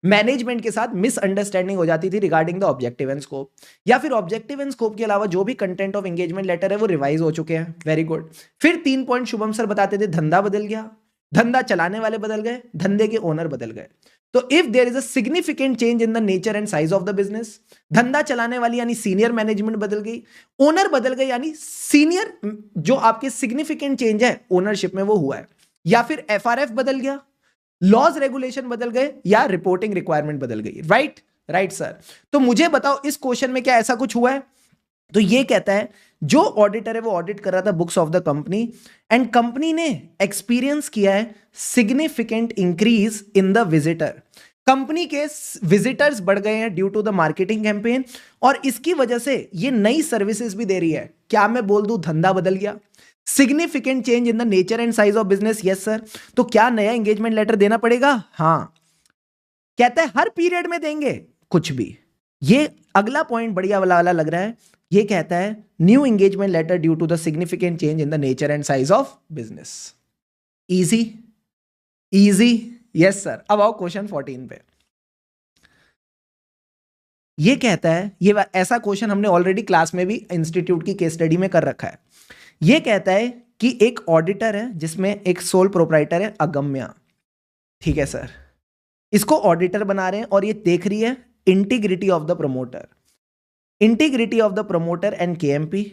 मैनेजमेंट के साथ मिसअंडरस्टैंडिंग हो जाती थी regarding the objective and scope, या फिर ऑब्जेक्टिव एंड स्कोप के अलावा जो भी कंटेंट ऑफ एंगेजमेंट लेटर है वो रिवाइज हो चुके हैं। Very good. फिर 3 पॉइंट शुभम सर बताते थे, धंधा बदल गया, धंधा चलाने वाले बदल गए, धंधे के ओनर बदल गए। तो if there is a significant change in the nature and size of the business, धंधा चलाने वाली यानी सीनियर मैनेजमेंट बदल गई, ओनर बदल गए यानी सीनियर जो आपके सिग्निफिकेंट चेंज है ओनरशिप में वो हुआ है, या फिर एफआरएफ बदल गया, लॉज रेगुलेशन बदल गए, या रिपोर्टिंग रिक्वायरमेंट बदल गई। Right right sir. तो मुझे बताओ इस क्वेश्चन में क्या ऐसा कुछ हुआ है? तो ये कहता है जो ऑडिटर है वो ऑडिट कर रहा था books of the company, and company ने एक्सपीरियंस किया है significant increase in the visitor. Company के विजिटर्स बढ़ गए हैं due to the marketing campaign, और इसकी वजह से ये नई सर्विसेज भी दे रही है। क्या मैं बोल दूं धंधा बदल गया? Significant change in the nature and size of business, yes sir. तो क्या नया एंगेजमेंट लेटर देना पड़ेगा? हाँ। कहता है हर पीरियड में देंगे? कुछ भी। ये अगला पॉइंट बढ़िया वाला लग रहा है। ये कहता है new engagement letter due to the significant change in the nature and size of business. Easy easy, yes sir. अब आओ क्वेश्चन 14 पे। ये कहता है, ये ऐसा क्वेश्चन हमने ऑलरेडी क्लास में भी इंस्टीट्यूट की केस स्टडी में कर रखा है। ये कहता है कि एक ऑडिटर है जिसमें एक सोल प्रोप्राइटर है अगम्या, ठीक है सर। इसको ऑडिटर बना रहे हैं और ये देख रही है integrity of the promoter, integrity of the promoter and KMP,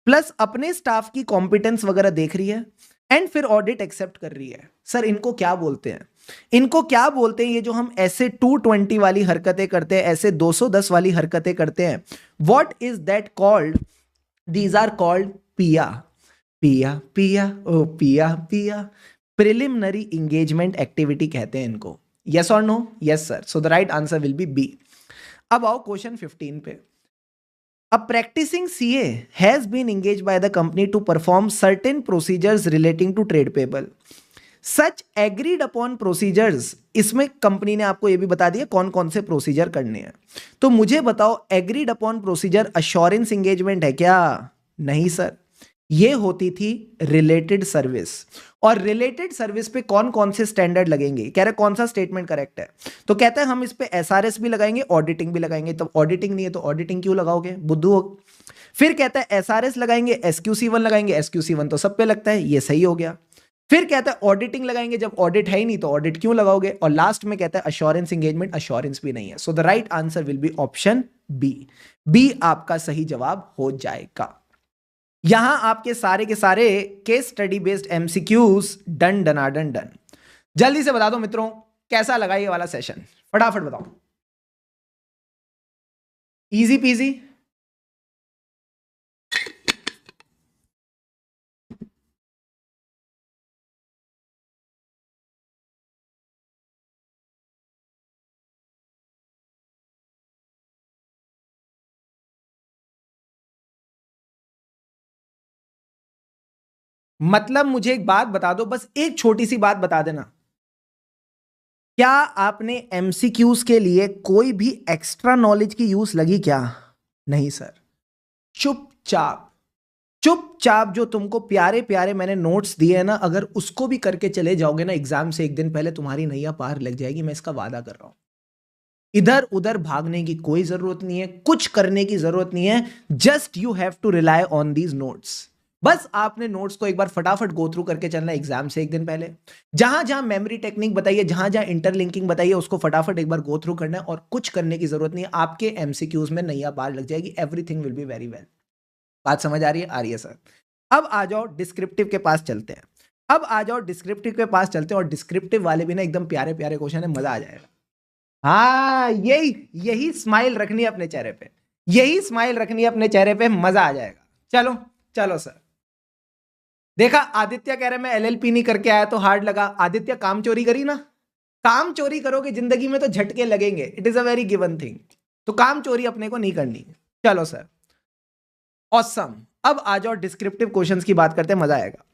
plus अपने स्टाफ की कॉम्पिटेंस वगैरह देख रही है, एंड फिर ऑडिट एक्सेप्ट कर रही है। सर इनको क्या बोलते हैं? इनको क्या बोलते हैं? ये जो हम ऐसे 220 वाली हरकतें करते हैं, ऐसे 210 वाली हरकतें करते हैं, what is that called? These are called पिया पिया पिया, ओ पिया पिया, प्रिलिमिनरी एंगेजमेंट एक्टिविटी कहते हैं इनको। यस और no? Yes sir. So the right answer will be B. अब आओ क्वेश्चन 15 पे। A practicing CA has been engaged by the company to perform certain procedures relating to trade payable. Such agreed upon procedures, इसमें company ने आपको ये भी बता दिया कौन कौन से प्रोसीजर करने हैं। तो मुझे बताओ agreed upon procedure assurance engagement है क्या? नहीं सर, ये होती थी रिलेटेड सर्विस। और रिलेटेड सर्विस पे कौन कौन से स्टैंडर्ड लगेंगे? कह रहे कौन सा स्टेटमेंट करेक्ट है? तो कहता है हम इस पे एसआरएस भी लगाएंगे, ऑडिटिंग भी लगाएंगे। तो ऑडिटिंग नहीं है तो ऑडिटिंग क्यों लगाओगे, बुद्धू हो। फिर कहता है एसआरएस लगाएंगे, एसक्यूसी1 लगाएंगे, एसक्यूसी1 तो सब पे लगता है, ये सही हो गया। फिर कहता है ऑडिटिंग लगाएंगे, जब ऑडिट है ही नहीं तो ऑडिट क्यों लगाओगे। और लास्ट में कहता है अश्योरेंस एंगेजमेंट, अश्योरेंस भी नहीं है। So the right answer will be option B. B आपका सही जवाब हो जाएगा। यहां आपके सारे के सारे case study based MCQs done डनाडन डन। जल्दी से बता दो मित्रों कैसा लगा ये वाला सेशन, फटाफट बताओ। Easy PG? मतलब मुझे एक बात बता दो, बस एक छोटी सी बात बता देना, क्या आपने एमसीक्यूज के लिए कोई भी एक्स्ट्रा नॉलेज की यूज लगी क्या? नहीं सर। चुपचाप चुपचाप जो तुमको प्यारे प्यारे मैंने नोट्स दिए हैं ना, अगर उसको भी करके चले जाओगे ना एग्जाम से एक दिन पहले, तुम्हारी नैया पार लग जाएगी, मैं इसका वादा कर रहा हूं। इधर उधर भागने की कोई जरूरत नहीं है, कुछ करने की जरूरत नहीं है। Just you have to rely on these notes. बस आपने नोट्स को एक बार फटाफट गो थ्रू करके चलना एग्जाम से एक दिन पहले। जहां जहां मेमोरी टेक्निक बताइए, जहां जहां इंटरलिंकिंग बताइए, उसको फटाफट एक बार गो थ्रू करना है, और कुछ करने की जरूरत नहीं है। आपके एमसीक्यूज में नैया पार लग जाएगी, everything will be very well. बात समझ आ रही है? आ रही है सर। अब आ जाओ डिस्क्रिप्टिव के पास चलते हैं। अब आ जाओ डिस्क्रिप्टिव के पास चलते हैं, और डिस्क्रिप्टिव वाले भी ना एकदम प्यारे प्यारे क्वेश्चन है, मजा आ जाएगा। हाँ, यही यही स्माइल रखनी है अपने चेहरे पे, यही स्माइल रखनी है अपने चेहरे पे, मजा आ जाएगा। चलो चलो सर। देखा, आदित्य कह रहे मैं एलएलपी नहीं करके आया तो हार्ड लगा। आदित्य काम चोरी करी ना, काम चोरी करोगे जिंदगी में तो झटके लगेंगे, it is a very given thing. तो काम चोरी अपने को नहीं करनी। चलो सर, ऑसम। अब आ जाओ डिस्क्रिप्टिव क्वेश्चंस की बात करते हैं, मजा आएगा।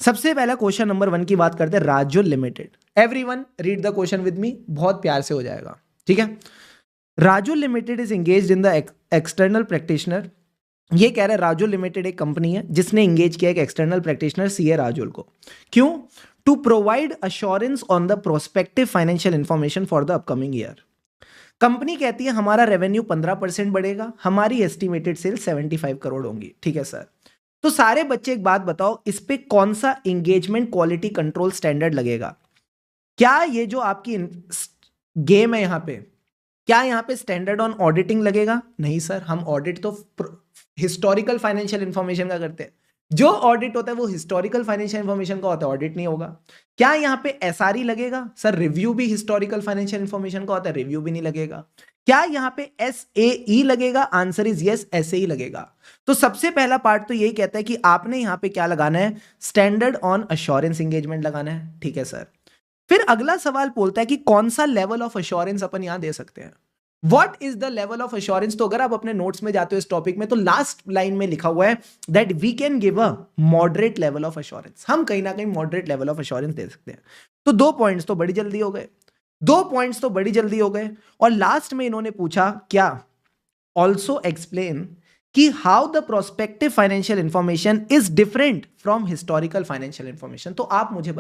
सबसे पहला क्वेश्चन नंबर 1 की बात करते हैं, राजो limited. Everyone read the question with me, बहुत प्यार से हो जाएगा, ठीक है। राजो limited is engaged in the external practitioner. ये कह रहे हैं राजो लिमिटेड एक कंपनी है जिसने एंगेज किया एक एक्सटर्नल प्रैक्टिशनर सीए राजुल को। क्यों? To provide assurance on the prospective financial information for the upcoming year. Company कहती है हमारा रेवेन्यू 15% बढ़ेगा, हमारी एस्टिमेटेड सेल 75 करोड़ होंगी, ठीक है सर। तो सारे बच्चे एक बात बताओ, इस पे कौन सा एंगेजमेंट क्वालिटी कंट्रोल स्टैंडर्ड लगेगा? क्या ये जो आपकी गेम है यहां पे, क्या यहां पे स्टैंडर्ड ऑन ऑडिटिंग लगेगा? नहीं सर, हम ऑडिट तो हिस्टोरिकल फाइनेंशियल इंफॉर्मेशन का करते हैं। जो ऑडिट होता है वो हिस्टोरिकल फाइनेंशियल इंफॉर्मेशन का होता है, ऑडिट नहीं होगा। क्या यहां पे एसआरई लगेगा? सर रिव्यू भी हिस्टोरिकल फाइनेंशियल इंफॉर्मेशन का होता है, रिव्यू भी नहीं लगेगा। क्या यहां पे एसएई लगेगा? आंसर इज यस, एसएई लगेगा। तो सबसे पहला पार्ट तो यही कहता है कि आपने यहां पे क्या लगाना है, स्टैंडर्ड ऑन अश्योरेंस एंगेजमेंट लगाना है, ठीक है सर। फिर अगला सवाल बोलता है कि कौन सा लेवल ऑफ अश्योरेंस अपन यहां दे सकते हैं। What is the level of assurance? तो अगर आप अपने नोट्स में जाते हो इस टॉपिक में, तो लास्ट लाइन में लिखा हुआ है that we can give a moderate level of assurance. हम कहीं ना कहीं मॉडरेट लेवल ऑफ अश्योरेंस दे सकते हैं। तो 2 पॉइंट्स तो बड़ी जल्दी हो गए, 2 पॉइंट्स तो बड़ी जल्दी हो गए। और लास्ट में इन्होंने पूछा क्या, ऑल्सो एक्सप्लेन कि how the prospective financial information is different from historical financial information. तो आप मुझे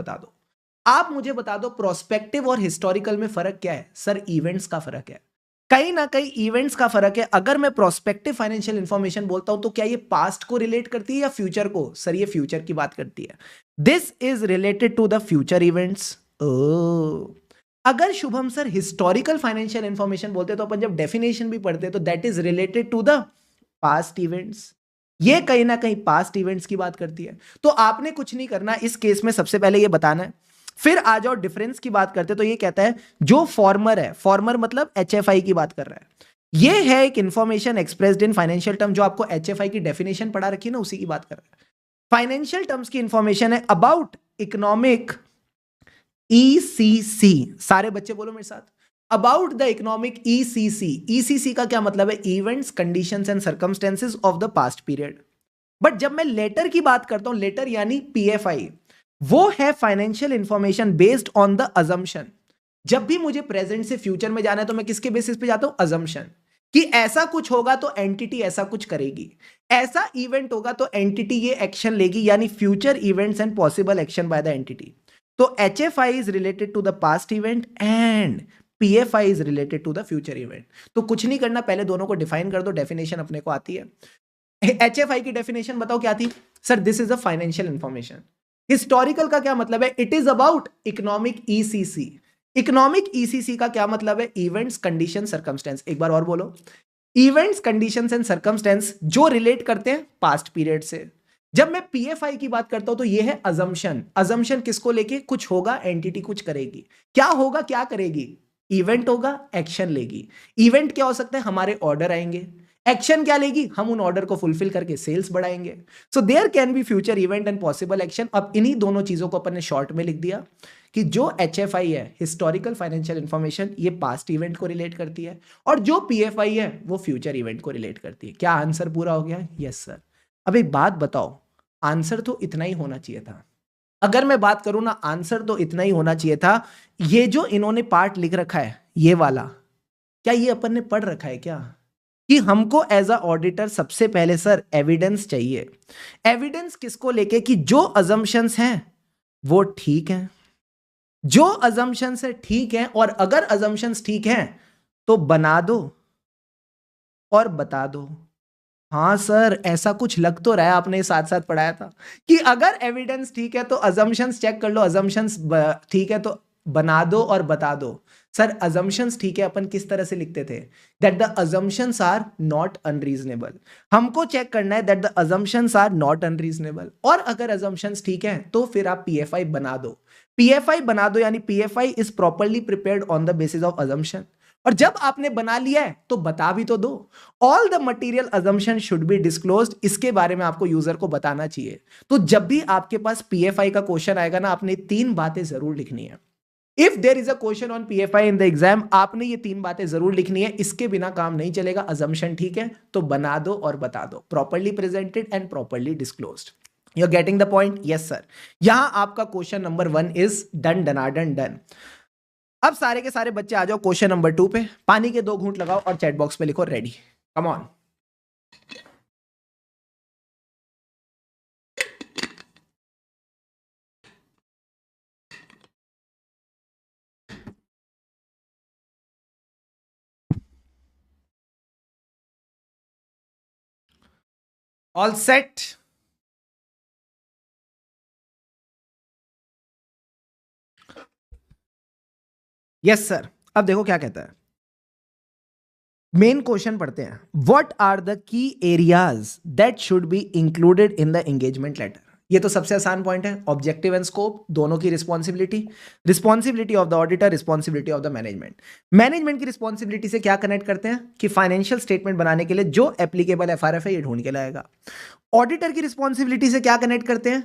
बता दो प्रोस्पेक्टिव और हिस्टोरिकल में फर्क क्या है। सर इवेंट्स का फर्क है, कहीं ना कहीं इवेंट्स का फर्क है। अगर मैं प्रोस्पेक्टिव फाइनेंशियल इंफॉर्मेशन बोलता हूं तो क्या ये पास्ट को रिलेट करती है या फ्यूचर को? सर ये फ्यूचर की बात करती है। This is related to the future events. अगर Shubham sir historical financial information बोलते तो अपन जब डेफिनेशन भी पढ़ते तो that is related to the past events. ये कहीं ना कहीं पास्ट इवेंट्स की बात करती है। तो आपने कुछ नहीं करना इस केस में, सबसे पहले ये बताना है। फिर आ जाओ डिफरेंस की बात करते तो ये कहता है जो फॉर्मर है, फॉर्मर मतलब एचएफआई की बात कर रहा है। ये है एक information expressed in financial term, जो आपको एचएफआई की डेफिनेशन पढ़ा रखी है ना, उसी की बात कर रहा है। फाइनेंशियल टर्म्स की इंफॉर्मेशन है अबाउट इकोनॉमिक ईसीसी। सारे बच्चे बोलो मेरे साथ, about the economic ECC. ECC का क्या मतलब है? Events, conditions and circumstances of the past period. But जब मैं लेटर की बात करता हूं, लेटर यानी पीएफआई, वो है financial information based on the assumption. जब भी मुझे प्रेजेंट से फ्यूचर में जाना है तो मैं किसके बेसिस पे जाता हूं? अजम्पशन, कि ऐसा कुछ होगा तो एंटिटी ऐसा कुछ करेगी, ऐसा इवेंट होगा तो एंटिटी ये एक्शन लेगी, यानी future events and possible action by the entity. तो HFI is related to the past event and PFI is related to the future event. तो कुछ नहीं करना, पहले दोनों को डिफाइन कर दो, डेफिनेशन अपने को आती है। एचएफआई की डेफिनेशन बताओ क्या थी? Sir this is a financial information. Historical का क्या मतलब है? It is about economic ECC. Economic ECC का क्या मतलब है? Events, condition, circumstance. एक बार और बोलो, इवेंट्स, कंडीशंस एंड सर्कमस्टेंस जो रिलेट करते हैं पास्ट पीरियड से। जब मैं पीएफआई की बात करता हूं तो ये है अजम्पशन। अजम्पशन किसको लेके? कुछ होगा, एंटिटी कुछ करेगी। क्या होगा, क्या करेगी? इवेंट होगा, एक्शन लेगी। इवेंट क्या हो सकता है? हमारे ऑर्डर आएंगे। एक्शन क्या लेगी? हम उन ऑर्डर को फुलफिल करके सेल्स बढ़ाएंगे। So there can be future event and possible action. अब इन्हीं दोनों चीजों को अपन ने शॉर्ट में लिख दिया कि जो एचएफआई है, हिस्टोरिकल फाइनेंशियल इंफॉर्मेशन, ये पास्ट इवेंट को रिलेट करती है, और जो पीएफआई है वो फ्यूचर इवेंट को रिलेट करती है। क्या आंसर पूरा हो गया? Yes sir. अब एक बात बताओ, आंसर तो इतना ही होना चाहिए था। अगर मैं बात करूं ना, आंसर तो इतना ही होना चाहिए था। ये जो इन्होंने पार्ट लिख रखा है, ये वाला, क्या ये अपन ने पढ़ रखा है क्या? कि हमको एज अ ऑडिटर सबसे पहले सर एविडेंस चाहिए। एविडेंस किसको लेके? कि जो अजम्पशंस हैं वो ठीक हैं, जो अजम्पशंस है ठीक है, और अगर अजम्पशंस ठीक हैं तो बना दो और बता दो। हाँ सर, ऐसा कुछ लग तो रहा है, आपने साथ साथ पढ़ाया था कि अगर एविडेंस ठीक है तो अजम्पशंस चेक कर लो, अजम्पशंस ठीक है तो बना दो और बता दो। सर अजम्पशंस ठीक है, अपन किस तरह से लिखते थे? That the assumptions are not unreasonable. हमको चेक करना है that the assumptions are not unreasonable, और अगर अजम्पशंस ठीक है तो फिर आप पीएफआई बना दो। पीएफआई बना दो यानी PFI is properly prepared on the basis of assumption. और जब आपने बना लिया है तो बता भी तो दो। All the material assumption should be disclosed. इसके बारे में आपको यूजर को बताना चाहिए। तो जब भी आपके पास पीएफआई का क्वेश्चन आएगा ना, आपने 3 बातें जरूर लिखनी है। If there is a question on PFI in the exam, आपने ये 3 बातें जरूर लिखनी है। इसके बिना काम नहीं चलेगा। अजम्पशन ठीक है तो बना दो और बता दो, properly presented and properly disclosed. You are getting the point? Yes sir. यहां आपका क्वेश्चन नंबर 1 इज डन, डनाडन, डन। अब सारे के सारे बच्चे आ जाओ क्वेश्चन नंबर 2 पे। पानी के 2 घूंट लगाओ और चैट बॉक्स में लिखो ready. Come on. All set? Yes sir. अब देखो क्या कहता है, मेन क्वेश्चन पढ़ते हैं। What are the key areas that should be included in the engagement letter? ये तो सबसे आसान पॉइंट है। ऑब्जेक्टिव एंड स्कोप दोनों की responsibility, responsibility of the auditor, responsibility of the management. Management की रिस्पॉन्सिबिलिटी से क्या कनेक्ट करते हैं कि फाइनेंशियल स्टेटमेंट बनाने के लिए जो एप्लीकेबल एफआरएफ है ये ढूंढ के लाएगा। ऑडिटर की रिस्पॉन्सिबिलिटी से क्या कनेक्ट करते हैं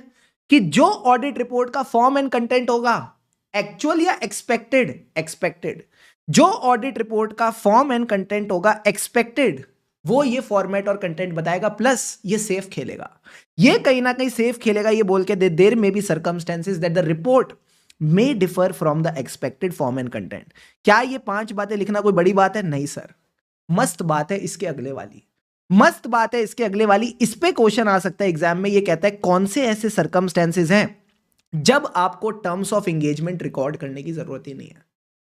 कि जो ऑडिट रिपोर्ट का फॉर्म एंड कंटेंट होगा एक्चुअल या एक्सपेक्टेड? एक्सपेक्टेड। जो ऑडिट रिपोर्ट का फॉर्म एंड कंटेंट होगा एक्सपेक्टेड, वो ये फॉर्मेट और कंटेंट बताएगा, प्लस ये सेफ खेलेगा। ये कहीं ना कहीं सेफ खेलेगा, ये बोल के there may be circumstances that the report may differ from the expected form and content. क्या ये 5 बातें लिखना कोई बड़ी बात है? नहीं सर, मस्त बात है इसके अगले वाली, मस्त बात है इसके अगले वाली। इस पे क्वेश्चन आ सकता है एग्जाम में। ये कहता है कौन से ऐसे सर्कमस्टेंसेस हैं जब आपको टर्म्स ऑफ एंगेजमेंट रिकॉर्ड करने की जरूरत ही नहीं है।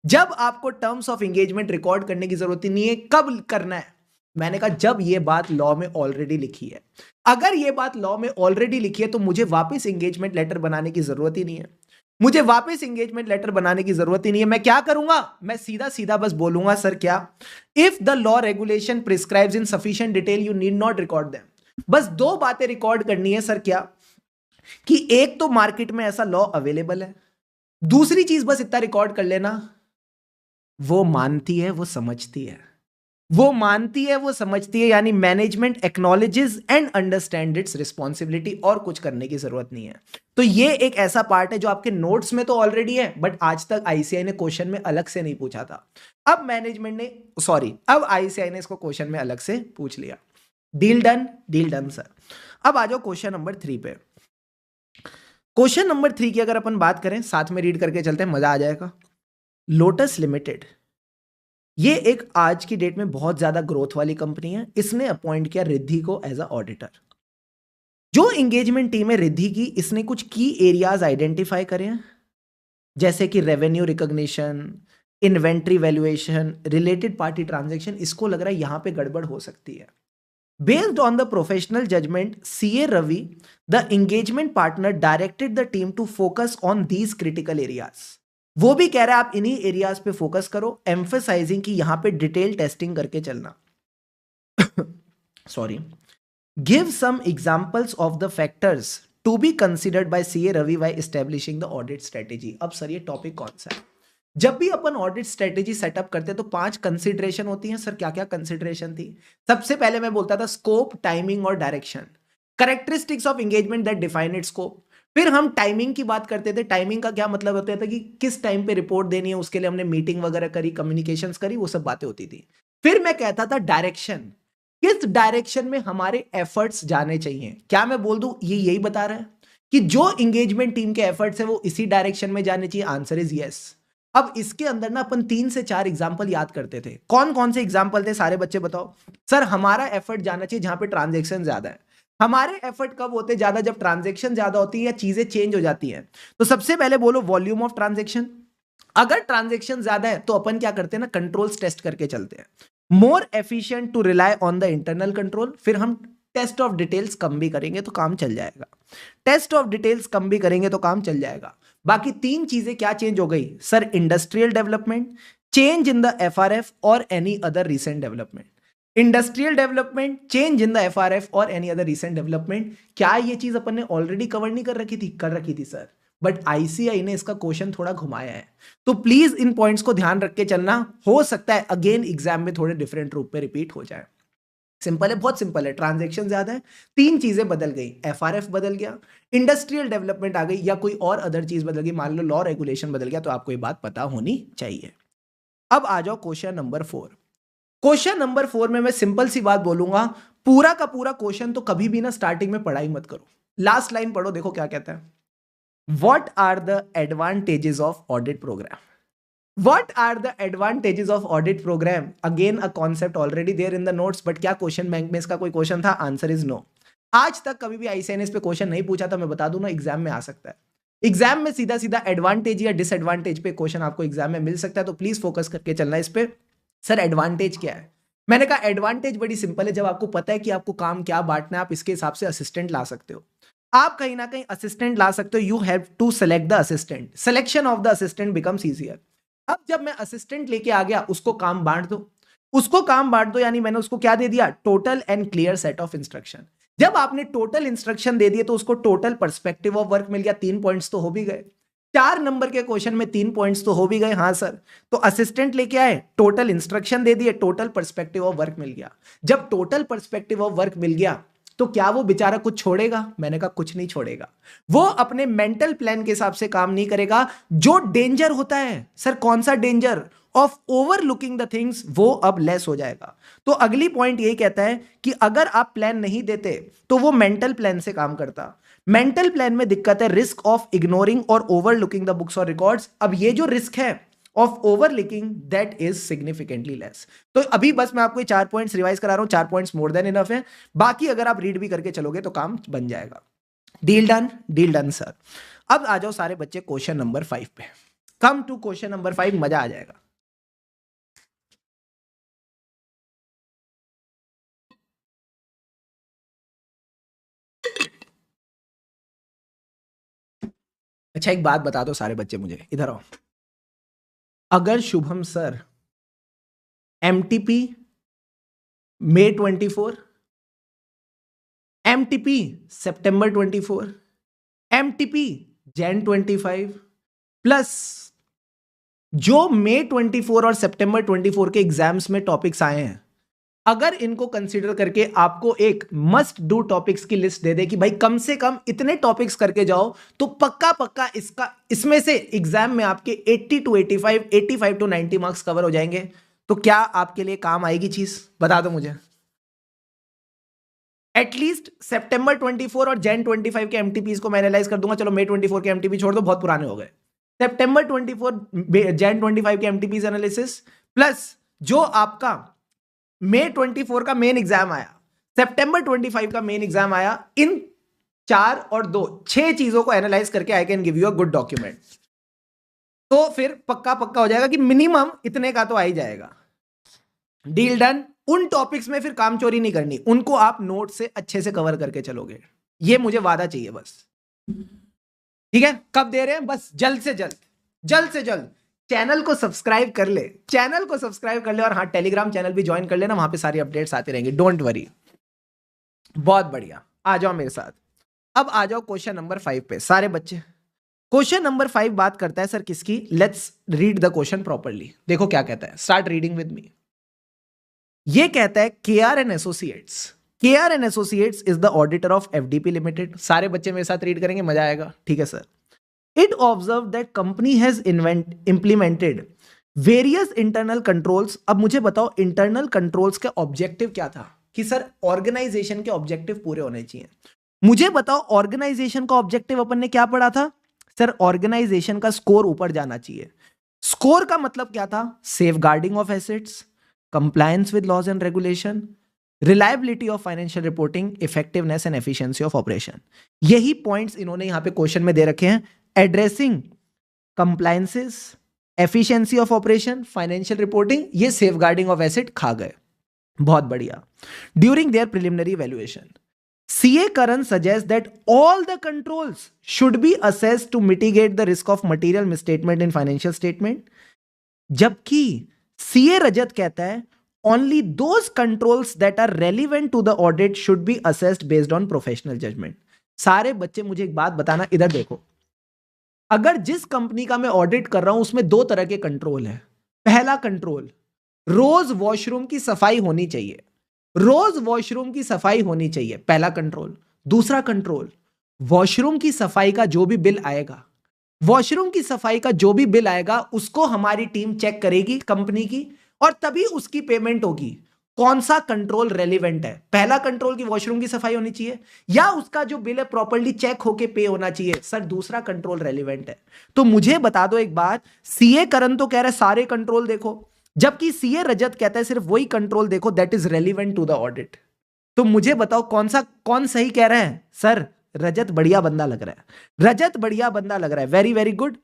जब आपको टर्म्स ऑफ एंगेजमेंट रिकॉर्ड करने की जरूरत ही नहीं है, कब करना है? मैंने कहा जब ये बात लॉ में ऑलरेडी लिखी है। अगर ये बात लॉ में ऑलरेडी लिखी है तो मुझे वापस एंगेजमेंट लेटर बनाने की जरूरत ही नहीं है। मुझे वापस एंगेजमेंट लेटर बनाने की जरूरत ही नहीं है। मैं क्या करूंगा? मैं सीधा सीधा बस बोलूंगा सर क्या, if the law regulation prescribes in sufficient detail you need not record them. बस 2 बातें रिकॉर्ड करनी है सर, क्या कि एक तो मार्केट में ऐसा लॉ अवेलेबल है, दूसरी चीज बस इतना रिकॉर्ड कर लेना, वो मानती है, वो समझती है, वो मानती है, वो समझती है, यानी management acknowledges and understand it's responsibility. और कुछ करने की जरूरत नहीं है। तो ये एक ऐसा पार्ट है जो आपके नोट्स में तो ऑलरेडी है, बट आज तक आईसीआई ने क्वेश्चन में अलग से नहीं पूछा था। अब मैनेजमेंट ने अब आईसीआई ने इसको क्वेश्चन में अलग से पूछ लिया। Deal done? Deal done sir. अब आ जाओ क्वेश्चन नंबर 3 पे। क्वेश्चन नंबर 3 की अगर अपन बात करें, साथ में रीड करके चलते हैं, मजा आ जाएगा। लोटस लिमिटेड, ये एक आज की डेट में बहुत ज्यादा ग्रोथ वाली कंपनी है। इसने अपॉइंट किया रिद्धि को एज अ ऑडिटर। जो एंगेजमेंट टीम है रिद्धि की, इसने कुछ की एरियाज आइडेंटिफाई करे हैं, जैसे कि revenue recognition, inventory valuation, related party transaction. इसको लग रहा है यहां पे गड़बड़ हो सकती है। Based on the professional judgement CA Ravi, the engagement partner directed the team to focus on these critical areas. वो भी कह रहा है आप इन्हीं एरियाज पे फोकस करो, एम्फसाइजिंग कि यहां पे डिटेल टेस्टिंग करके चलना। Sorry. Give some examples of the factors to be considered by CA Ravi while establishing the audit strategy. अब सर ये टॉपिक कौन सा है? जब भी अपन ऑडिट स्ट्रेटेजी सेटअप करते हैं तो 5 कंसिडरेशन होती हैं सर। क्या क्या कंसिडरेशन थी? सबसे पहले मैं बोलता था स्कोप, टाइमिंग और direction. Characteristics of engagement that define it's scope. फिर हम टाइमिंग की बात करते थे। टाइमिंग का क्या मतलब होता था कि किस टाइम पे रिपोर्ट देनी है, उसके लिए हमने मीटिंग वगैरह करी, कम्युनिकेशंस करी, वो सब बातें होती थी। फिर मैं कहता था डायरेक्शन, किस डायरेक्शन में हमारे एफर्ट्स जाने चाहिए। क्या मैं बोल दूं ये यही बता रहा है कि जो एंगेजमेंट टीम के एफर्ट्स है वो इसी डायरेक्शन में जाने चाहिए? Answer is yes. अब इसके अंदर ना अपन 3 से 4 एग्जाम्पल याद करते थे। कौन कौन से एग्जाम्पल थे सारे बच्चे बताओ। सर हमारा एफर्ट जाना चाहिए जहां पे ट्रांजेक्शन ज्यादा है। हमारे एफर्ट कब होते ज्यादा? जब ट्रांजेक्शन ज्यादा होती है या चीजें चेंज हो जाती हैं। तो सबसे पहले बोलो वॉल्यूम ऑफ ट्रांजेक्शन। अगर ट्रांजेक्शन ज्यादा है तो अपन क्या करते हैं ना, कंट्रोल्स टेस्ट करके चलते हैं। More efficient to rely on the internal control. फिर हम टेस्ट ऑफ डिटेल्स कम भी करेंगे तो काम चल जाएगा। टेस्ट ऑफ डिटेल्स कम भी करेंगे तो काम चल जाएगा। बाकी 3 चीजें क्या चेंज हो गई sir? Industrial development, change in the FRF और any other recent development. Industrial development, change in the FRF और एनी अदर रीसेंट डेवलपमेंट। क्या ये चीज अपन ने ऑलरेडी कवर नहीं कर रखी थी? कर रखी थी सर, बट आईसीआई ने इसका क्वेश्चन थोड़ा घुमाया है। तो प्लीज इन पॉइंट्स को ध्यान रख के चलना। हो सकता है अगेन एग्जाम में थोड़े डिफरेंट रूप में रिपीट हो जाए। सिंपल है, बहुत सिंपल है। ट्रांजैक्शन ज्यादा है, 3 चीजें बदल गई। एफआरएफ बदल गया, इंडस्ट्रियल डेवलपमेंट आ गई, या कोई और अदर चीज बदल गई, मान लो लॉ रेगुलेशन बदल गया। तो आपको ये बात पता होनी चाहिए। अब आ जाओ क्वेश्चन नंबर 4। क्वेश्चन नंबर 4 में मैं सिंपल सी बात बोलूंगा, पूरा का पूरा क्वेश्चन तो कभी भी ना स्टार्टिंग में पढ़ाई मत करो। लास्ट लाइन पढ़ो, देखो क्या कहता है। What are the advantages of audit programme? What are the advantages of audit program? Again, a concept already there in the notes, but क्या क्वेश्चन बैंक में इसका कोई क्वेश्चन था? Answer is no. आज तक कभी भी आईसीआई ने इस पे क्वेश्चन नहीं पूछा था। मैं बता दूं ना, एग्जाम में आ सकता है। एग्जाम में सीधा सीधा एडवांटेज या डिसएडवांटेज पे क्वेश्चन आपको एग्जाम में मिल सकता है। तो प्लीज फोकस करके चलना इस पे। सर एडवांटेज क्या है? मैंने कहा एडवांटेज बड़ी सिंपल है। जब आपको पता है कि आपको काम क्या बांटना है, आप इसके हिसाब से असिस्टेंट ला सकते हो। आप कहीं ना कहीं असिस्टेंट ला सकते हो। You have to select the assistant. Selection of the assistant becomes easier. अब जब मैं असिस्टेंट लेके आ गया, उसको काम बांट दो, उसको काम बांट दो, यानी मैंने उसको क्या दे दिया? Total and clear set of instruction. जब आपने टोटल इंस्ट्रक्शन दे दिए तो उसको टोटल पर्सपेक्टिव ऑफ वर्क मिल गया। 3 पॉइंट्स तो हो भी गए। 4 नंबर के क्वेश्चन में 3 पॉइंट्स तो हो भी गए। हाँ सर, तो असिस्टेंट लेके आए, टोटल इंस्ट्रक्शन दे दिए, टोटल पर्सपेक्टिव ऑफ वर्क मिल गया। जब टोटल पर्सपेक्टिव ऑफ वर्क मिल गया तो क्या वो बेचारा कुछ छोड़ेगा? मैंने कहा कुछ नहीं छोड़ेगा। वो अपने मेंटल प्लान के हिसाब से काम नहीं करेगा। जो डेंजर होता है सर, कौन सा danger? Of overlooking the things, वो अब लेस हो जाएगा। तो अगली पॉइंट ये कहता है कि अगर आप प्लान नहीं देते तो वो मेंटल प्लान से काम करता। मेंटल प्लान में दिक्कत है रिस्क ऑफ इग्नोरिंग और ओवरलुकिंग द बुक्स और रिकॉर्ड्स। अब ये जो रिस्क है of overlooking, that is significantly less. तो अभी बस मैं आपको 4 पॉइंट्स रिवाइज करा रहा हूं, 4 पॉइंट्स मोर देन इनफ है। बाकी अगर आप रीड भी करके चलोगे तो काम बन जाएगा। Deal done? Deal done sir. अब आ जाओ सारे बच्चे क्वेश्चन नंबर 5 पे। कम टू क्वेश्चन नंबर 5, मजा आ जाएगा। अच्छा एक बात बता दो सारे बच्चे मुझे, इधर आओ। अगर शुभम सर एमटीपी मई 24, एमटीपी सितंबर 24, एमटीपी जैन 25 प्लस जो मई 24 और सितंबर 24 के एग्जाम्स में टॉपिक्स आए हैं, अगर इनको कंसीडर करके आपको एक मस्ट डू टॉपिक्स की लिस्ट दे दे कि भाई कम से कम इतने टॉपिक्स करके जाओ, तो पक्का पक्का इसमें से एग्जाम में आपके 80 टू 85, 85 टू 90 मार्क्स कवर हो जाएंगे। तो क्या आपके लिए काम आएगी चीज? बता दो मुझे। एटलीस्ट सितंबर 24 और जैन 25 के एमटीपीज को मैं एनालाइज कर दूंगा। चलो मई 24 के एमटीपी छोड़ दो, बहुत पुराने हो गए। सितंबर 24 जैन 25 के एमटीपीज एनालिसिस प्लस जो आपका मई 24 का मेन एग्जाम आया, सितंबर 25 का मेन एग्जाम आया, इन 4 और 2 6 चीजों को एनालाइज करके I can give you a good document. तो फिर पक्का पक्का हो जाएगा कि मिनिमम इतने का तो आ ही जाएगा। Deal done? उन टॉपिक्स में फिर काम चोरी नहीं करनी, उनको आप नोट से अच्छे से कवर करके चलोगे। ये मुझे वादा चाहिए बस। ठीक है? कब दे रहे हैं? बस जल्द से जल्द, जल्द से जल्द चैनल को सब्सक्राइब कर ले, चैनल को सब्सक्राइब कर ले, और हाँ टेलीग्राम चैनल भी ज्वाइन कर लेना, वहां पे सारी अपडेट्स आती रहेंगी, डोंट वरी। बहुत बढ़िया, आ जाओ मेरे साथ। अब आ जाओ क्वेश्चन नंबर 5 पे सारे बच्चे। क्वेश्चन नंबर 5 बात करता है सर किसकी? Let's read the question properly. देखो क्या कहता है, स्टार्ट रीडिंग विद मी। ये कहता है KR & Associates, KR & Associates is the auditor of FDP limited. सारे बच्चे मेरे साथ रीड करेंगे, मजा आएगा। ठीक है sir. It observed that company has implemented various internal controls। अब मुझे बताओ इंटरनल कंट्रोल्स का ऑब्जेक्टिव क्या था? कि सर ऑर्गेनाइजेशन के ऑब्जेक्टिव पूरे होने चाहिए। मुझे बताओ ऑर्गेनाइजेशन का ऑब्जेक्टिव अपन ने क्या पढ़ा था? सर ऑर्गेनाइजेशन का स्कोर ऊपर जाना चाहिए। स्कोर का मतलब क्या था? Safeguarding of assets, compliance with laws and regulation, reliability of financial reporting, effectiveness and efficiency of operation. यही पॉइंट्स इन्होंने यहां पे क्वेश्चन में दे रखे हैं। Addressing compliances, efficiency of operation, financial reporting, ये सेफगार्डिंग ऑफ एसेट खा गए। बहुत बढ़िया। During their preliminary valuation, CA Karan suggests that all the controls should be assessed to mitigate the risk of material misstatement in financial statement, जबकि CA Rajat कहता है only those controls that are relevant to the audit should be assessed based on professional judgment। सारे बच्चे मुझे एक बात बताना, इधर देखो। अगर जिस कंपनी का मैं ऑडिट कर रहा हूं उसमें 2 तरह के कंट्रोल है। पहला कंट्रोल, रोज वॉशरूम की सफाई होनी चाहिए, रोज वॉशरूम की सफाई होनी चाहिए, पहला कंट्रोल। दूसरा कंट्रोल, वॉशरूम की सफाई का जो भी बिल आएगा, वॉशरूम की सफाई का जो भी बिल आएगा उसको हमारी टीम चेक करेगी कंपनी की, और तभी उसकी पेमेंट होगी। कौन सा कंट्रोल रेलिवेंट है? पहला कंट्रोल की वॉशरूम की सफाई होनी चाहिए, या उसका जो बिल है प्रॉपर्ली चेक होके पे होना चाहिए? सर दूसरा कंट्रोल रेलिवेंट है। तो मुझे बता दो एक बात, CA करण तो कह रहा है सारे कंट्रोल देखो, जबकि CA रजत कहता है सिर्फ वही कंट्रोल देखो that is relevant to the audit. तो मुझे बताओ कौन सही कह रहा है? सर रजत बढ़िया बंदा लग रहा है, रजत बढ़िया बंदा लग रहा है, वेरी वेरी गुड।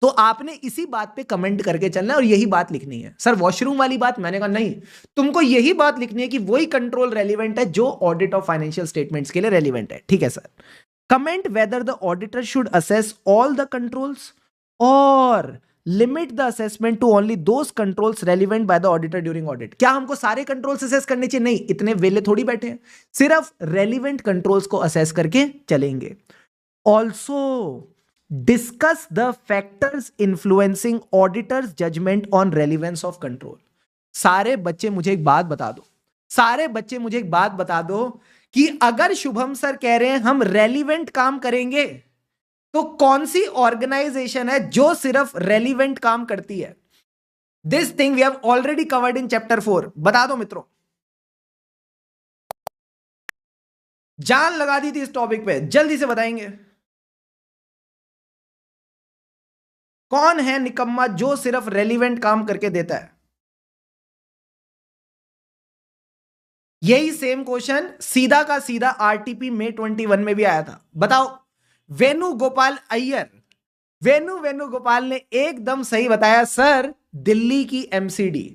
तो आपने इसी बात पे कमेंट करके चलना है और यही बात लिखनी है। सर वॉशरूम वाली बात, मैंने कहा नहीं, तुमको यही बात लिखनी है कि वही कंट्रोल रेलिवेंट है जो ऑडिट ऑफ फाइनेंशियल स्टेटमेंट्स के लिए रेलिवेंट है। ठीक है sir. Comment whether the auditor should assess all the controls और limit the assessment to only those controls relevant by the auditor during audit. क्या हमको सारे कंट्रोल्स असेस करने चाहिए? नहीं, इतने वेले थोड़ी बैठे हैं, सिर्फ रेलिवेंट कंट्रोल्स को असेस करके चलेंगे। Also discuss the factors influencing auditors judgement on relevance of control. सारे बच्चे मुझे एक बात बता दो, सारे बच्चे मुझे एक बात बता दो कि अगर शुभम सर कह रहे हैं हम रेलिवेंट काम करेंगे, तो कौन सी ऑर्गेनाइजेशन है जो सिर्फ रेलिवेंट काम करती है? This thing we have already covered in chapter 4। बता दो मित्रों, जान लगा दी थी इस टॉपिक पे, जल्दी से बताएंगे कौन है निकम्मा जो सिर्फ रेलिवेंट काम करके देता है? यही सेम क्वेश्चन सीधा का सीधा आरटीपी में 21 में भी आया था। बताओ, वेणुगोपाल अय्यर, वेणुगोपाल ने एकदम सही बताया सर, दिल्ली की एमसीडी,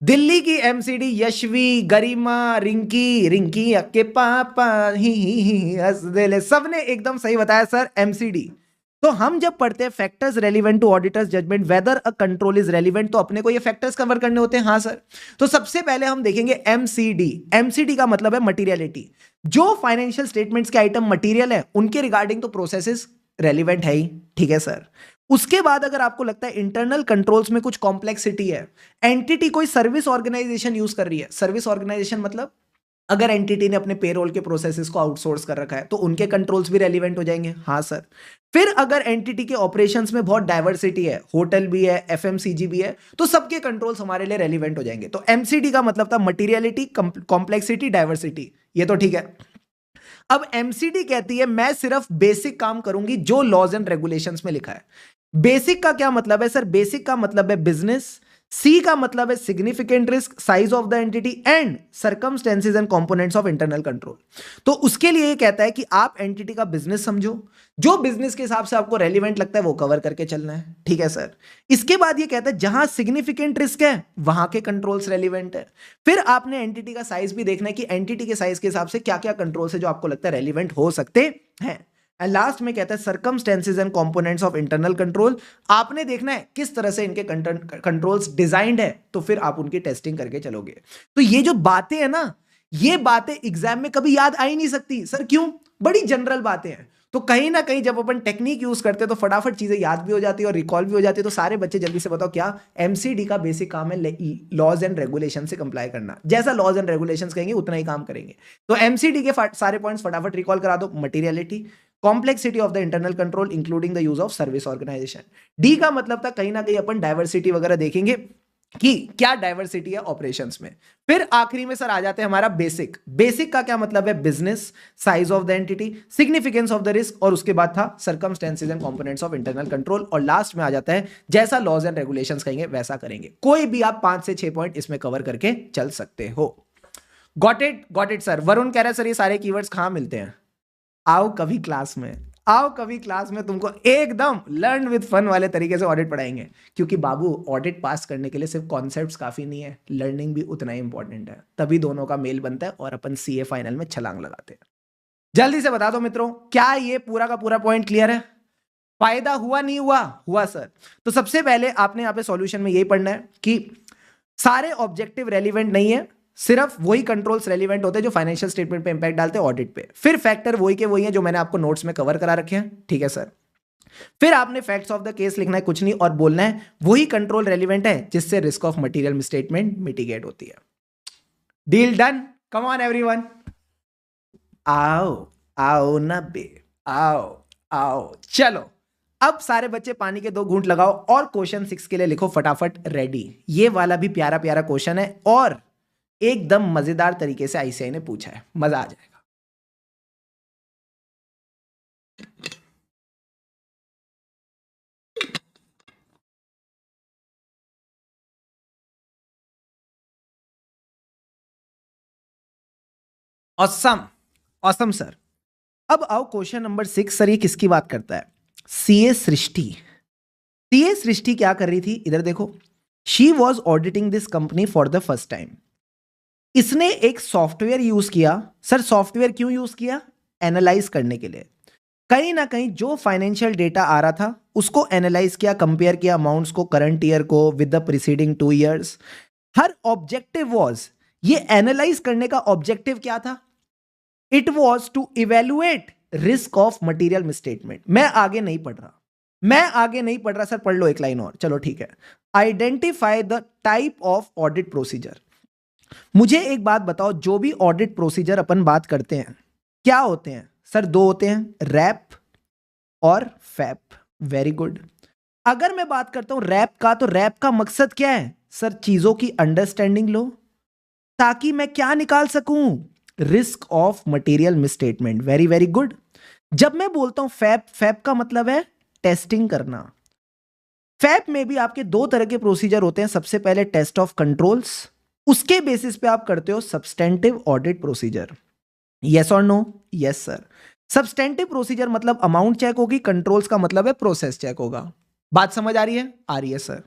दिल्ली की एमसीडी यशवी, गरिमा, रिंकी, रिंकी अक्के पापा ही हंस दिले, सबने एकदम सही बताया सर, एमसीडी। तो हम जब पढ़ते हैं factors relevant to auditors judgement whether a control is relevant, तो अपने को ये फैक्टर्स कवर करने होते हैं। हाँ सर। तो सबसे पहले हम देखेंगे एमसीडी। एमसीडी का मतलब है मटीरियलिटी। जो फाइनेंशियल स्टेटमेंट्स के आइटम मटीरियल है उनके रिगार्डिंग तो प्रोसेसेस रेलिवेंट है ही, ठीक है सर। उसके बाद अगर आपको लगता है इंटरनल कंट्रोल्स में कुछ कॉम्प्लेक्सिटी है, एंटिटी कोई सर्विस ऑर्गेनाइजेशन यूज कर रही है, सर्विस ऑर्गेनाइजेशन मतलब अगर एंटिटी ने अपने पेरोल के प्रोसेसेस को आउटसोर्स कर रखा है तो उनके कंट्रोल्स भी रेलिवेंट हो जाएंगे। हाँ सर। फिर अगर एंटिटी के ऑपरेशंस में बहुत डाइवर्सिटी है, होटल भी है, एफएमसीजी भी है, तो सबके कंट्रोल्स हमारे लिए रेलिवेंट हो जाएंगे। तो एमसीडी का मतलब था मटीरियलिटी, कॉम्प्लेक्सिटी, डाइवर्सिटी, ये तो ठीक है। अब एमसीडी कहती है मैं सिर्फ बेसिक काम करूंगी जो लॉज एंड रेगुलेशंस में लिखा है। बेसिक का क्या मतलब है सर? बेसिक का मतलब है बिजनेस, सी का मतलब है significant risk, size of the entity and circumstances and components of internal control. तो उसके लिए ये कहता है कि आप एंटिटी का बिजनेस समझो, जो बिजनेस के हिसाब से आपको रेलिवेंट लगता है वो कवर करके चलना है, ठीक है सर। इसके बाद ये कहता है जहां सिग्निफिकेंट रिस्क है वहां के कंट्रोल्स रेलिवेंट है। फिर आपने एंटिटी का साइज भी देखना है कि एंटिटी के साइज के हिसाब से क्या क्या कंट्रोल्स है जो आपको लगता है रेलिवेंट हो सकते हैं। एंड लास्ट में कहता है circumstances and components of internal control. आपने देखना है किस तरह से इनके कंट्रोल्स डिजाइंड है, तो फिर आप उनकी टेस्टिंग करके चलोगे। तो ये जो बातें हैं ना, ये बातें एग्जाम में कभी याद आ ही नहीं सकती सर। क्यों? बड़ी जनरल बातें हैं। तो कहीं ना कहीं जब अपन टेक्निक यूज करते हैं तो फटाफट चीजें याद भी हो जाती है और रिकॉल भी हो जाती है। तो सारे बच्चे जल्दी से बताओ, क्या एमसीडी का बेसिक काम है लॉज एंड रेगुलेशन से कंप्लाई करना। जैसा लॉज एंड रेगुलेशंस कहेंगे उतना ही काम करेंगे। तो एमसीडी के सारे पॉइंट्स फटाफट रिकॉल करा दो। Materiality, complexity of the internal control including the use of service organisation. D का मतलब था कहीं ना कहीं अपन डाइवर्सिटी वगैरह देखेंगे कि क्या डाइवर्सिटी है ऑपरेशंस में। फिर आखिरी में सर आ जाते हैं हमारा बेसिक। बेसिक का क्या मतलब है? Business, size of the entity, significance of the risk, और उसके बाद था circumstances and components of internal control, और लास्ट में आ जाता है जैसा लॉज एंड रेगुलेशंस कहेंगे वैसा करेंगे। कोई भी आप 5 से 6 पॉइंट इसमें कवर करके चल सकते हो। Got it sir. वरुण कह रहा है सर ये सारे कीवर्ड्स कहां मिलते हैं? आओ कभी क्लास में, आओ कभी क्लास में, तुमको एकदम लर्न विद फन वाले तरीके से ऑडिट पढ़ाएंगे। क्योंकि बाबू ऑडिट पास करने के लिए सिर्फ कॉन्सेप्ट्स काफी नहीं है, लर्निंग भी उतना ही इंपॉर्टेंट है। तभी दोनों का मेल बनता है और अपन सीए फाइनल में छलांग लगाते हैं। जल्दी से बता दो मित्रों, क्या ये पूरा का पूरा पॉइंट क्लियर है? फायदा हुआ नहीं हुआ? हुआ सर। तो सबसे पहले आपने यहाँ पे सॉल्यूशन में यही पढ़ना है कि सारे ऑब्जेक्टिव रेलिवेंट नहीं है, सिर्फ वही कंट्रोल्स रेलिवेंट होते हैं जो फाइनेंशियल स्टेटमेंट पे इंपैक्ट डालते हैं ऑडिट पे। फिर फैक्टर वही के वही हैं जो मैंने आपको नोट्स में कवर करा रखे हैं, ठीक है सर। फिर आपने फैक्ट्स ऑफ द केस लिखना है, कुछ नहीं, और बोलना है वही कंट्रोल रेलिवेंट है जिससे risk of material misstatement mitigate होती है। Deal done. Come on everyone, आओ आओ ना बे, आओ आओ। चलो अब सारे बच्चे पानी के 2 घूंट लगाओ और क्वेश्चन 6 के लिए लिखो फटाफट रेडी। ये वाला भी प्यारा प्यारा क्वेश्चन है और एकदम मजेदार तरीके से आईसीआई ने पूछा है, मजा आ जाएगा। Awesome, awesome sir. अब आओ क्वेश्चन नंबर 6 सर, ये किसकी बात करता है? सीए सृष्टि। सीए सृष्टि क्या कर रही थी? इधर देखो, she was auditing this company for the first time. इसने एक सॉफ्टवेयर यूज किया। सर सॉफ्टवेयर क्यों यूज किया? एनालाइज करने के लिए। कहीं ना कहीं जो फाइनेंशियल डेटा आ रहा था उसको एनालाइज किया, कंपेयर किया अमाउंट्स को करंट ईयर को विद द प्रीसीडिंग 2 years। हर ऑब्जेक्टिव वाज, ये एनालाइज करने का ऑब्जेक्टिव क्या था? It was to evaluate risk of material misstatement. मैं आगे नहीं पढ़ रहा सर, पढ़ लो एक लाइन और, चलो ठीक है। Identify the type of audit procedure. मुझे एक बात बताओ, जो भी ऑडिट प्रोसीजर अपन बात करते हैं क्या होते हैं सर? दो होते हैं, रैप और फैप। Very good. अगर मैं बात करता हूं रैप का, तो रैप का मकसद क्या है सर? चीजों की अंडरस्टैंडिंग लो, ताकि मैं क्या निकाल सकूं? Risk of material misstatement. Very very good. जब मैं बोलता हूं फैप, फैप का मतलब है टेस्टिंग करना। फैप में भी आपके दो तरह के प्रोसीजर होते हैं। सबसे पहले टेस्ट ऑफ कंट्रोल्स, उसके बेसिस पे आप करते हो सब्सटेंटिव ऑडिट प्रोसीजर। यस और no? Yes sir. Substantive procedure मतलब अमाउंट चेक होगी, कंट्रोल्स का मतलब है प्रोसेस चेक होगा। बात समझ आ रही है? आ रही है सर।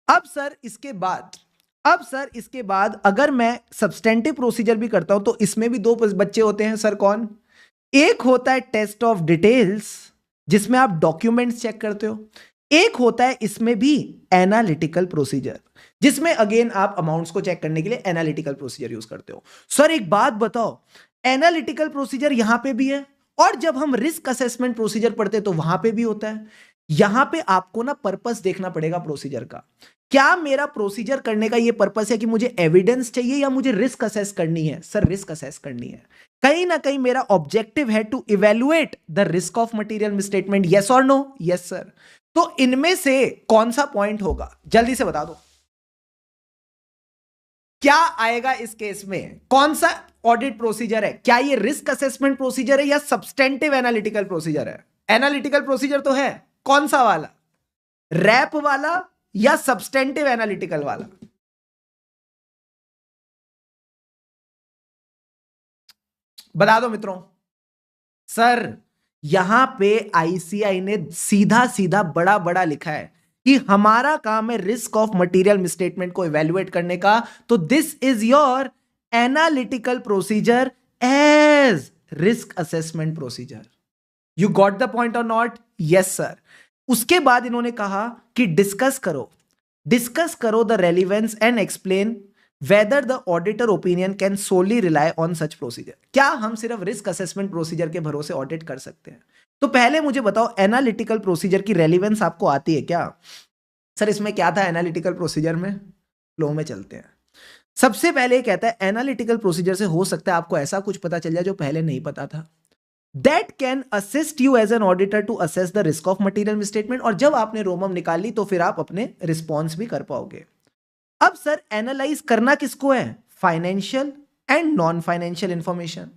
अब सर इसके बाद अगर मैं सब्सटेंटिव प्रोसीजर भी करता हूं तो इसमें भी दो बच्चे होते हैं सर। कौन? एक होता है टेस्ट ऑफ डिटेल्स, जिसमें आप डॉक्यूमेंट्स चेक करते हो। एक होता है इसमें भी एनालिटिकल प्रोसीजर, जिसमें अगेन आप अमाउंट्स को चेक करने के लिए एनालिटिकल प्रोसीजर यूज करते हो। सर एक बात बताओ, एनालिटिकल प्रोसीजर यहां पे भी है, और जब हम रिस्क असेसमेंट प्रोसीजर पढ़ते हैं तो वहां पे भी होता है। यहां पे आपको ना पर्पस देखना पड़ेगा प्रोसीजर का। क्या मेरा प्रोसीजर करने का ये पर्पस है कि मुझे एविडेंस चाहिए या मुझे रिस्क असेस करनी है? सर रिस्क असेस करनी है। कहीं ना कहीं मेरा ऑब्जेक्टिव है to evaluate the risk of material misstatement. Yes और नो? Yes sir. तो इनमें से कौन सा पॉइंट होगा, जल्दी से बता दो। क्या आएगा इस केस में? कौन सा ऑडिट प्रोसीजर है? क्या ये रिस्क असेसमेंट प्रोसीजर है या सब्सटेंटिव एनालिटिकल प्रोसीजर है? एनालिटिकल प्रोसीजर तो है, कौन सा वाला? रैप वाला या सब्सटेंटिव एनालिटिकल वाला? बता दो मित्रों। सर यहां पे आईसीआई ने सीधा सीधा बड़ा बड़ा लिखा है कि हमारा काम है रिस्क ऑफ मटेरियल मिसस्टेटमेंट को इवेल्युएट करने का। तो this is your analytical procedure as risk assessment procedure. You got the point और नॉट? Yes sir. उसके बाद इन्होंने कहा कि डिस्कस करो the relevance and explain whether the auditor opinion can solely rely on such procedure. क्या हम सिर्फ रिस्क असेसमेंट प्रोसीजर के भरोसे ऑडिट कर सकते हैं? तो पहले मुझे बताओ, एनालिटिकल प्रोसीजर की रेलिवेंस आपको आती है क्या? सर इसमें क्या था एनालिटिकल प्रोसीजर में? फ्लो में चलते हैं। सबसे पहले कहता है एनालिटिकल प्रोसीजर से हो सकता है आपको ऐसा कुछ पता चल जाए जो पहले नहीं पता था। That can assist you as an auditor to assess the risk of material misstatement। और जब आपने रोमम निकाल ली तो फिर आप अपने रिस्पॉन्स भी कर पाओगे। अब सर एनालाइज करना किसको है? Financial and non financial information.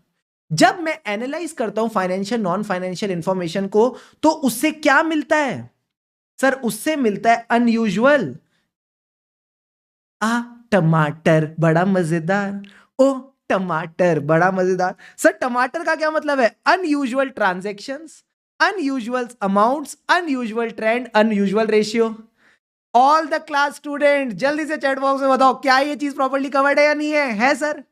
जब मैं एनालाइज करता हूं फाइनेंशियल नॉन फाइनेंशियल इंफॉर्मेशन को, तो उससे क्या मिलता है? सर उससे मिलता है अनयूजुअल। टमाटर बड़ा मजेदार, ओ टमाटर बड़ा मजेदार। सर टमाटर का क्या मतलब है? Unusual transactions, unusual amounts, unusual trend, unusual ratio. All the class student जल्दी से चैट बॉक्स में बताओ, क्या ये चीज प्रॉपर्ली कवर्ड है या नहीं है? है सर।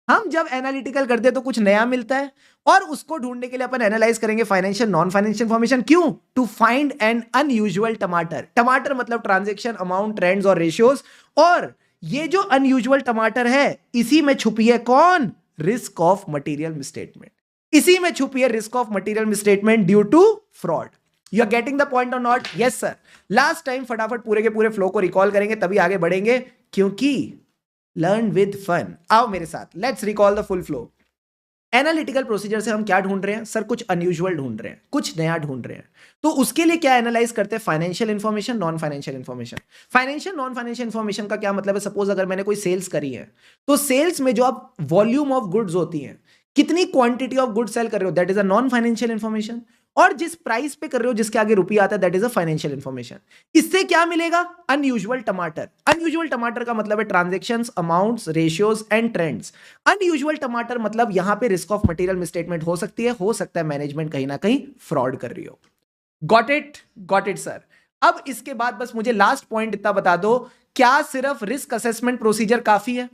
हम जब एनालिटिकल करते हैं तो कुछ नया मिलता है, और उसको ढूंढने के लिए अपन एनालाइज करेंगे फाइनेंशियल नॉन फाइनेंशियल इंफॉर्मेशन। क्यों? टू फाइंड एन अनयूजुअल टमाटर। टमाटर मतलब ट्रांजैक्शन, अमाउंट, ट्रेंड्स और रेशियोज। और ये जो अनयूजुअल टमाटर है, इसी में छुपी है कौन? Risk of material misstatement. इसी में छुपी है risk of material misstatement due to fraud. You are getting the point और not? Yes sir. Last time फटाफट पूरे के पूरे फ्लो को रिकॉल करेंगे, तभी आगे बढ़ेंगे, क्योंकि लर्न विद फन। आओ मेरे साथ, let's recall the full flow. Analytical procedure से हम क्या ढूंढ रहे हैं? सर कुछ अनयूजुअल ढूंढ रहे हैं, कुछ नया ढूंढ रहे हैं। तो उसके लिए क्या एनालाइज करते हैं? Financial information, non financial information. Financial non financial information का क्या मतलब है? सपोज अगर मैंने कोई सेल्स करी है, तो सेल्स में जो आप वॉल्यूम ऑफ गुड्स होती हैं, कितनी क्वांटिटी ऑफ गुड्स सेल कर रहे हो, that is a non financial information. और जिस प्राइस पे कर रहे हो, जिसके आगे रुपया आता है, that is a financial information. इससे क्या मिलेगा? अनयूजुअल टमाटर। अनयूजुअल टमाटर का मतलब है transactions, amounts, ratios and trends. Unusual टमाटर मतलब यहां पे रिस्क ऑफ मटेरियल मिसस्टेटमेंट हो सकती है, हो सकता है मैनेजमेंट कहीं ना कहीं फ्रॉड कर रही हो। Got it? Got it sir. अब इसके बाद बस मुझे लास्ट पॉइंट इतना बता दो, क्या सिर्फ रिस्क असेसमेंट प्रोसीजर काफी है?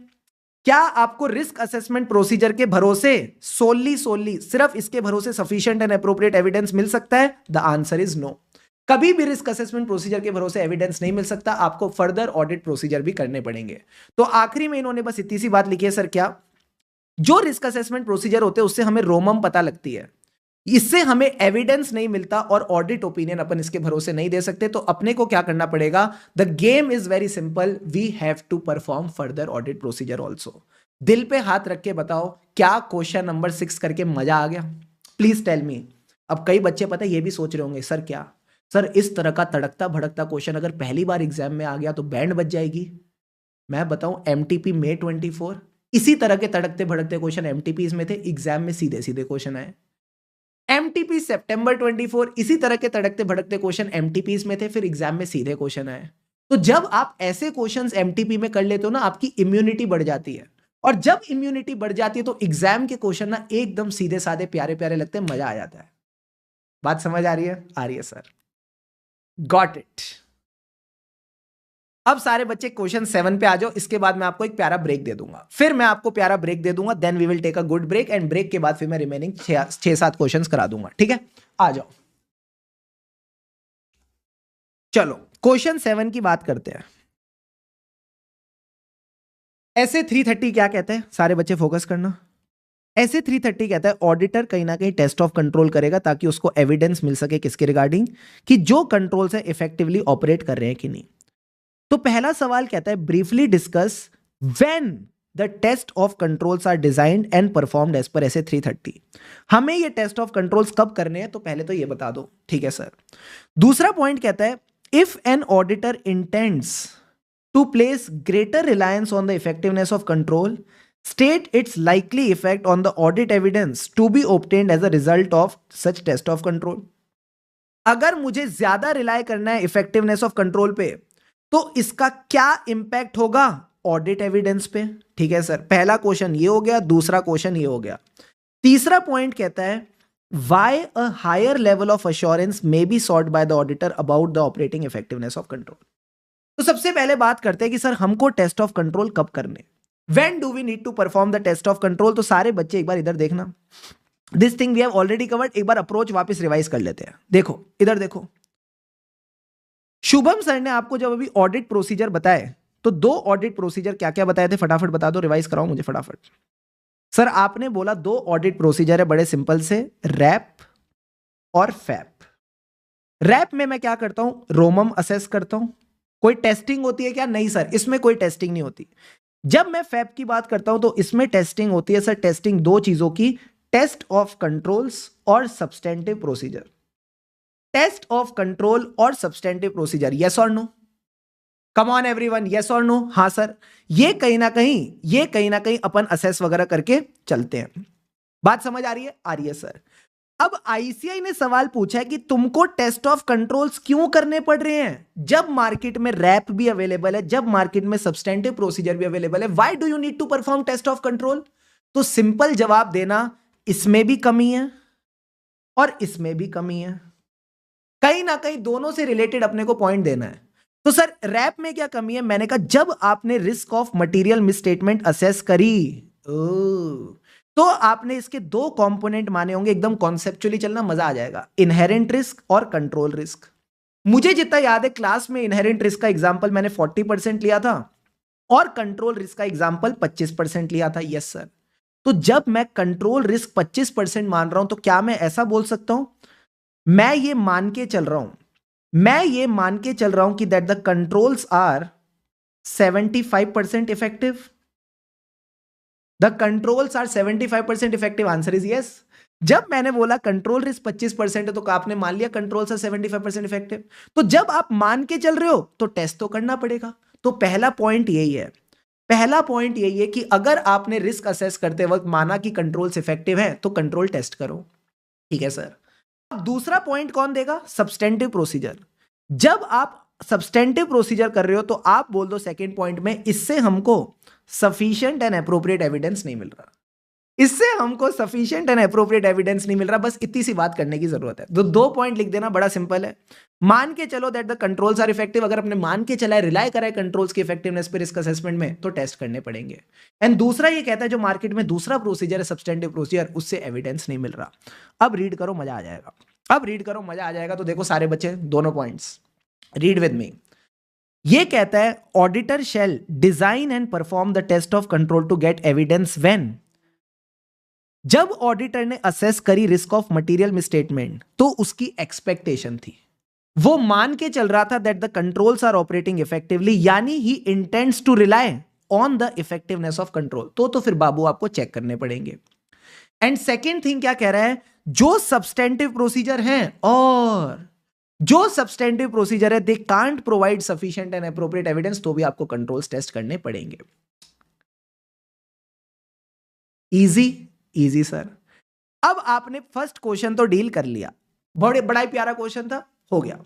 क्या आपको रिस्क असेसमेंट प्रोसीजर के भरोसे सोली सिर्फ इसके भरोसे सफिशिएंट एंड अप्रोप्रिएट एविडेंस मिल सकता है? The answer is no. कभी भी रिस्क असेसमेंट प्रोसीजर के भरोसे एविडेंस नहीं मिल सकता, आपको फर्दर ऑडिट प्रोसीजर भी करने पड़ेंगे। तो आखिरी में इन्होंने बस इतनी सी बात लिखी है सर, क्या? जो रिस्क असेसमेंट प्रोसीजर होते हैं उससे हमें रोमम पता लगती है, इससे हमें एविडेंस नहीं मिलता और ऑडिट ओपिनियन अपन इसके भरोसे नहीं दे सकते। तो अपने को क्या करना पड़ेगा? The game is very simple, we have to perform further audit procedure also. दिल पे हाथ रख के बताओ, क्या क्वेश्चन नंबर 6 करके मजा आ गया? Please tell me. अब कई बच्चे पता है ये भी सोच रहे होंगे, सर क्या, सर इस तरह का तड़कता भड़कता क्वेश्चन अगर पहली बार एग्जाम में आ गया तो बैंड बज जाएगी। मैं बताऊं, एमटीपी May 24 इसी तरह के तड़कते भड़कते क्वेश्चन एमटीपी में थे, एग्जाम में सीधे सीधे क्वेश्चन आए। एमटीपी September 24 इसी तरह के तड़कते भड़कते क्वेश्चन एमटीपी में थे, फिर एग्जाम में सीधे क्वेश्चन आए। तो जब आप ऐसे क्वेश्चंस एमटीपी में कर लेते हो ना, आपकी इम्यूनिटी बढ़ जाती है, और जब इम्यूनिटी बढ़ जाती है तो एग्जाम के क्वेश्चन ना एकदम सीधे साधे प्यारे प्यारे लगते हैं, मजा आ जाता है। बात समझ आ रही है? आ रही है सर, गॉट इट। अब सारे बच्चे क्वेश्चन 7 पे आ जाओ, इसके बाद मैं आपको एक प्यारा ब्रेक दे दूंगा, फिर मैं आपको प्यारा ब्रेक दे दूंगा, then we will take a good break, and break के बाद फिर मैं रिमेनिंग 6-7 क्वेश्चंस करा दूंगा, ठीक है? आ जाओ, चलो क्वेश्चन 7 की बात करते हैं। ऐसे 330 क्या कहते हैं, सारे बच्चे फोकस करना। ऐसे 330 कहता है ऑडिटर कहीं ना कहीं टेस्ट ऑफ कंट्रोल करेगा ताकि उसको एविडेंस मिल सके किसके रिगार्डिंग, कि जो कंट्रोल्स है इफेक्टिवली ऑपरेट कर रहे हैं कि नहीं। तो पहला सवाल कहता है briefly discuss when the test of controls are designed and performed as per SA 330। हमें ये टेस्ट ऑफ कंट्रोल्स कब करने हैं, तो पहले तो ये बता दो, ठीक है सर। दूसरा पॉइंट कहता है if an auditor intends to place greater reliance on the effectiveness of control, state its likely effect on the audit evidence to be obtained as a result of such test of control। अगर मुझे ज्यादा rely करना है effectiveness of control पे, तो इसका क्या impact होगा ऑडिट एविडेंस पे, ठीक है सर। पहला क्वेश्चन ये हो गया, दूसरा क्वेश्चन ये हो गया। तीसरा पॉइंट कहता है why a higher level of assurance may be sought by the auditor about the operating effectiveness of control। तो सबसे पहले बात करते हैं कि सर हमको टेस्ट ऑफ कंट्रोल कब करने, When do we need to perform the test of control। तो सारे बच्चे एक बार इधर देखना, this thing we have already covered. एक बार अप्रोच वापस रिवाइज कर लेते हैं। देखो इधर देखो, शुभम सर ने आपको जब अभी ऑडिट प्रोसीजर बताए तो 2 ऑडिट प्रोसीजर क्या क्या बताए थे, फटाफट बता दो, रिवाइज कराओ मुझे फटाफट। सर आपने बोला 2 ऑडिट प्रोसीजर है बड़े सिंपल से, रैप और फैप। रैप में मैं क्या करता हूं, रोमम असेस करता हूं। कोई टेस्टिंग होती है क्या? नहीं सर, इसमें कोई टेस्टिंग नहीं होती। जब मैं फैप की बात करता हूं तो इसमें टेस्टिंग होती है सर। टेस्टिंग 2 चीजों की, टेस्ट ऑफ कंट्रोल्स और substantive procedure. Test of control और सब्सटेंटिव प्रोसीजर, यस और no? Come on everyone, yes और नो? हाँ सर, ये कहीं ना कहीं अपन असेस वगैरह करके चलते हैं। बात समझ आ रही है? आ रही है सर। अब आईसीआई ने सवाल पूछा है कि तुमको टेस्ट ऑफ कंट्रोल्स क्यों करने पड़ रहे हैं जब मार्केट में रैप भी अवेलेबल है, जब मार्केट में सब्सटेंटिव प्रोसीजर भी अवेलेबल है। Why do you need to perform test of control? तो सिंपल जवाब देना, इसमें भी कमी है और इसमें भी कमी है, कहीं ना कहीं दोनों से रिलेटेड अपने को पॉइंट देना है। तो सर रैप में क्या कमी है? मैंने कहा जब आपने risk of material misstatement assess करी, तो आपने इसके 2 कंपोनेंट माने होंगे। एकदम कॉन्सेप्चुअली चलना, मजा आ जाएगा। इनहेरेंट रिस्क और कंट्रोल रिस्क। मुझे जितना याद है क्लास में इनहेरेंट रिस्क का एग्जांपल मैंने 40% लिया था और कंट्रोल रिस्क का एग्जांपल 25% लिया था। Yes sir. तो जब मैं कंट्रोल रिस्क 25% मान रहा हूं तो क्या मैं ऐसा बोल सकता हूं, मैं ये मान के चल रहा हूं कि that the controls are 75% effective. The controls are 75% effective, answer is yes। जब मैंने बोला कंट्रोल रिस्क 25% है तो आपने मान लिया कंट्रोल्स आर 75% इफेक्टिव। तो जब आप मान के चल रहे हो तो टेस्ट तो करना पड़ेगा। तो पहला पॉइंट यही है कि अगर आपने रिस्क असेस करते वक्त माना कि कंट्रोल्स इफेक्टिव है तो कंट्रोल टेस्ट करो, ठीक है सर। अब दूसरा पॉइंट कौन देगा? Substantive procedure. जब आप सब्सटेंटिव प्रोसीजर कर रहे हो तो आप बोल दो सेकेंड पॉइंट में, इससे हमको सफिशिएंट एंड एप्रोप्रिएट एविडेंस नहीं मिल रहा, इससे हमको सफिशिएंट एंड एप्रोप्रिएट एविडेंस नहीं मिल रहा। बस इतनी सी बात करने की जरूरत है। तो 2 पॉइंट लिख देना, बड़ा सिंपल है। मान के चलो that the controls are effective. अगर अपने मान के चला है, रिलाय करा है कंट्रोल्स की इफेक्टिवनेस पे रिस्क असेसमेंट में, तो टेस्ट करने पड़ेंगे। एंड दूसरा ये कहता है जो मार्केट में दूसरा प्रोसीजर है सब्सटेंटिव प्रोसीजर, उससे एविडेंस नहीं मिल रहा। अब रीड करो, मजा आ जाएगा। तो देखो सारे बच्चे, दोनों पॉइंट्स रीड विद मी। ये कहता है auditor shall design and perform the test of control to get evidence when. जब ऑडिटर ने असेस करी रिस्क ऑफ मटेरियल मिसस्टेटमेंट तो उसकी एक्सपेक्टेशन थी, वो मान के चल रहा था that the controls are operating effectively, यानी he intends to rely on the effectiveness of control, तो फिर बाबू आपको चेक करने पड़ेंगे। एंड सेकेंड थिंग क्या कह रहा है, जो सब्सटेंटिव प्रोसीजर हैं और जो सब्सटेंटिव प्रोसीजर है they can't provide sufficient and appropriate evidence, तो भी आपको कंट्रोल्स टेस्ट करने पड़ेंगे। Easy easy sir. अब आपने फर्स्ट क्वेश्चन तो डील कर लिया, बड़ा ही प्यारा क्वेश्चन था, हो गया।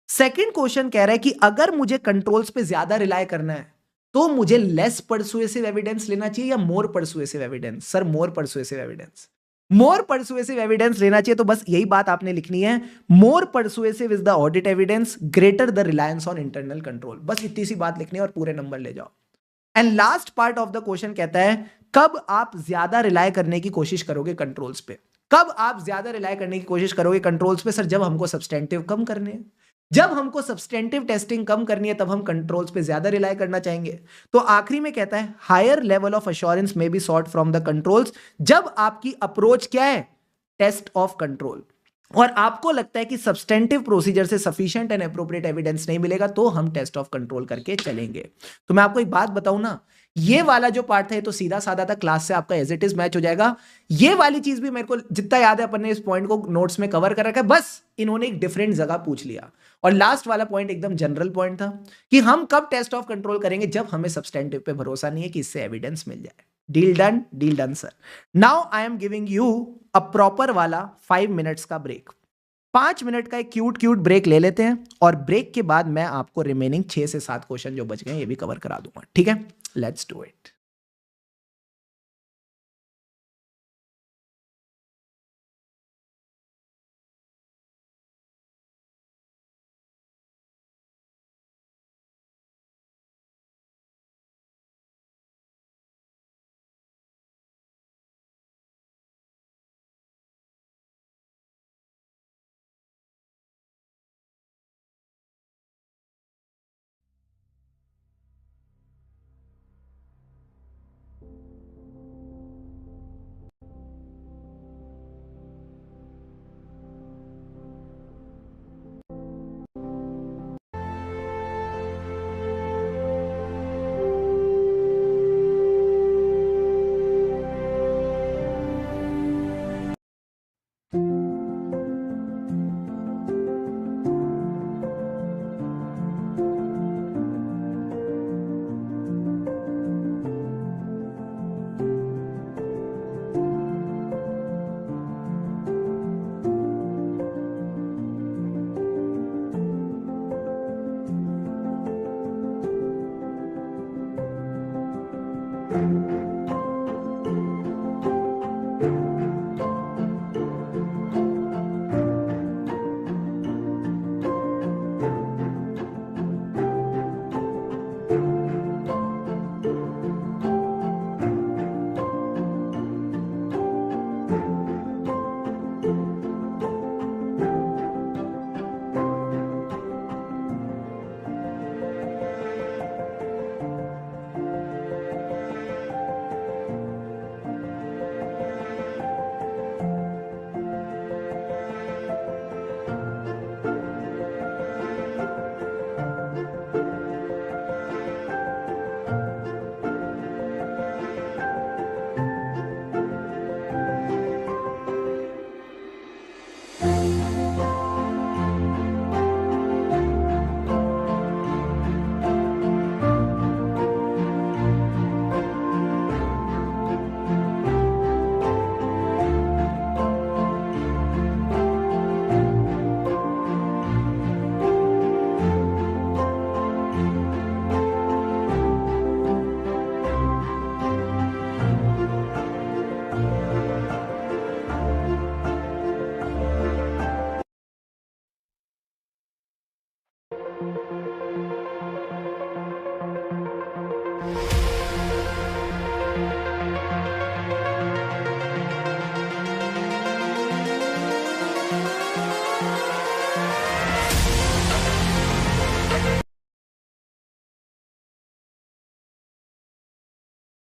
सेकंड क्वेश्चन कह रहा है कि अगर मुझे कंट्रोल्स पे ज्यादा रिलाय करना है तो मुझे लेस परसुएसिव एविडेंस लेना चाहिए या more persuasive evidence? Sir more persuasive evidence. More persuasive evidence लेना चाहिए, तो बस यही बात आपने लिखनी है, more persuasive is the audit evidence greater the reliance on internal control. बस इतनी सी बात लिखनी है और पूरे नंबर ले जाओ। And last part of the question कहता है कब आप ज्यादा रिलाय करने की कोशिश करोगे कंट्रोल्स पे? कब आप ज्यादा रिलाय करने की कोशिश करोगे कंट्रोल्स पे? सर जब हमको सब्सटेंटिव कम करने हैं, जब हमको सब्सटेंटिव टेस्टिंग कम करनी है तब हम कंट्रोल्स पे ज्यादा रिलाय करना चाहेंगे। तो आखिरी में कहता है हायर लेवल ऑफ अश्योरेंस में be sought from the controls, जब आपकी अप्रोच क्या है, टेस्ट ऑफ कंट्रोल, और आपको लगता है कि सब्सटेंटिव प्रोसीजर से सफिशिएंट एंड एप्रोप्रिएट एविडेंस नहीं मिलेगा तो हम टेस्ट ऑफ कंट्रोल करके चलेंगे। तो मैं आपको एक बात बताऊं ना, ये वाला जो पार्ट था ये तो सीधा साधा था, क्लास से आपका एज इट इज मैच हो जाएगा। ये वाली चीज भी मेरे को जितना याद है अपन ने इस पॉइंट को नोट्स में कवर कर रखा है, बस इन्होंने एक डिफरेंट जगह पूछ लिया। और लास्ट वाला पॉइंट एकदम जनरल पॉइंट था कि हम कब टेस्ट ऑफ कंट्रोल करेंगे, जब हमें सब्सटेंटिव पे भरोसा नहीं है कि इससे एविडेंस मिल जाए। Deal done sir. Now I am giving you a proper वाला 5 मिनट्स का ब्रेक। 5 मिनट का एक क्यूट ब्रेक ले लेते हैं और ब्रेक के बाद मैं आपको रिमेनिंग 6 से 7 क्वेश्चन जो बच गए ये भी कवर करा दूंगा, ठीक है? Let's do it.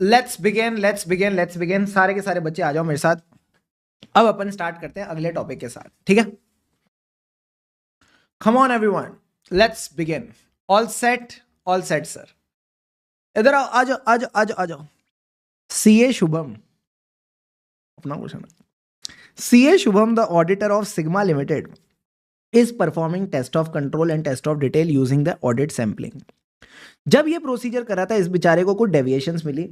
Let's begin. सारे के सारे बच्चे आ जाओ मेरे साथ। अब अपन स्टार्ट करते हैं अगले टॉपिक के साथ, ठीक है? कम on everyone, let's begin. All set sir. इधर आओ, आ जाओ आ जाओ आ जाओ आ जाओ। सीए शुभम, अपना question. CA Shubham the auditor of sigma limited is performing test of control and test of detail using the audit sampling. जब ये प्रोसीजर करा था इस बेचारे को कुछ डेविएशंस मिली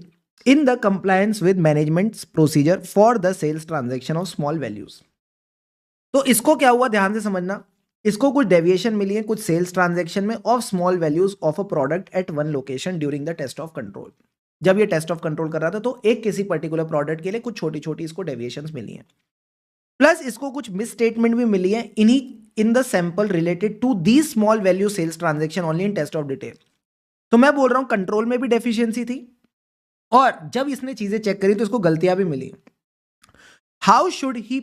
in the compliance with management procedure for the sales transaction of small values. तो इसको क्या हुआ ध्यान से समझना, इसको कुछ डेविएशन मिली है कुछ सेल्स ट्रांजैक्शन में of small values of a product at one location during the test of control. जब ये टेस्ट ऑफ कंट्रोल कर रहा था तो एक किसी पर्टिकुलर प्रोडक्ट के लिए कुछ छोटी छोटी इसको डेविएशंस मिली हैं, प्लस इसको कुछ मिस स्टेटमेंट भी मिली है इन्हीं in the sample related to the small value sales transaction only in test of detail. तो मैं बोल रहा हूं कंट्रोल में भी डेफिशिएंसी थी और जब इसने चीजें चेक करी तो इसको गलतियां भी मिली। How should he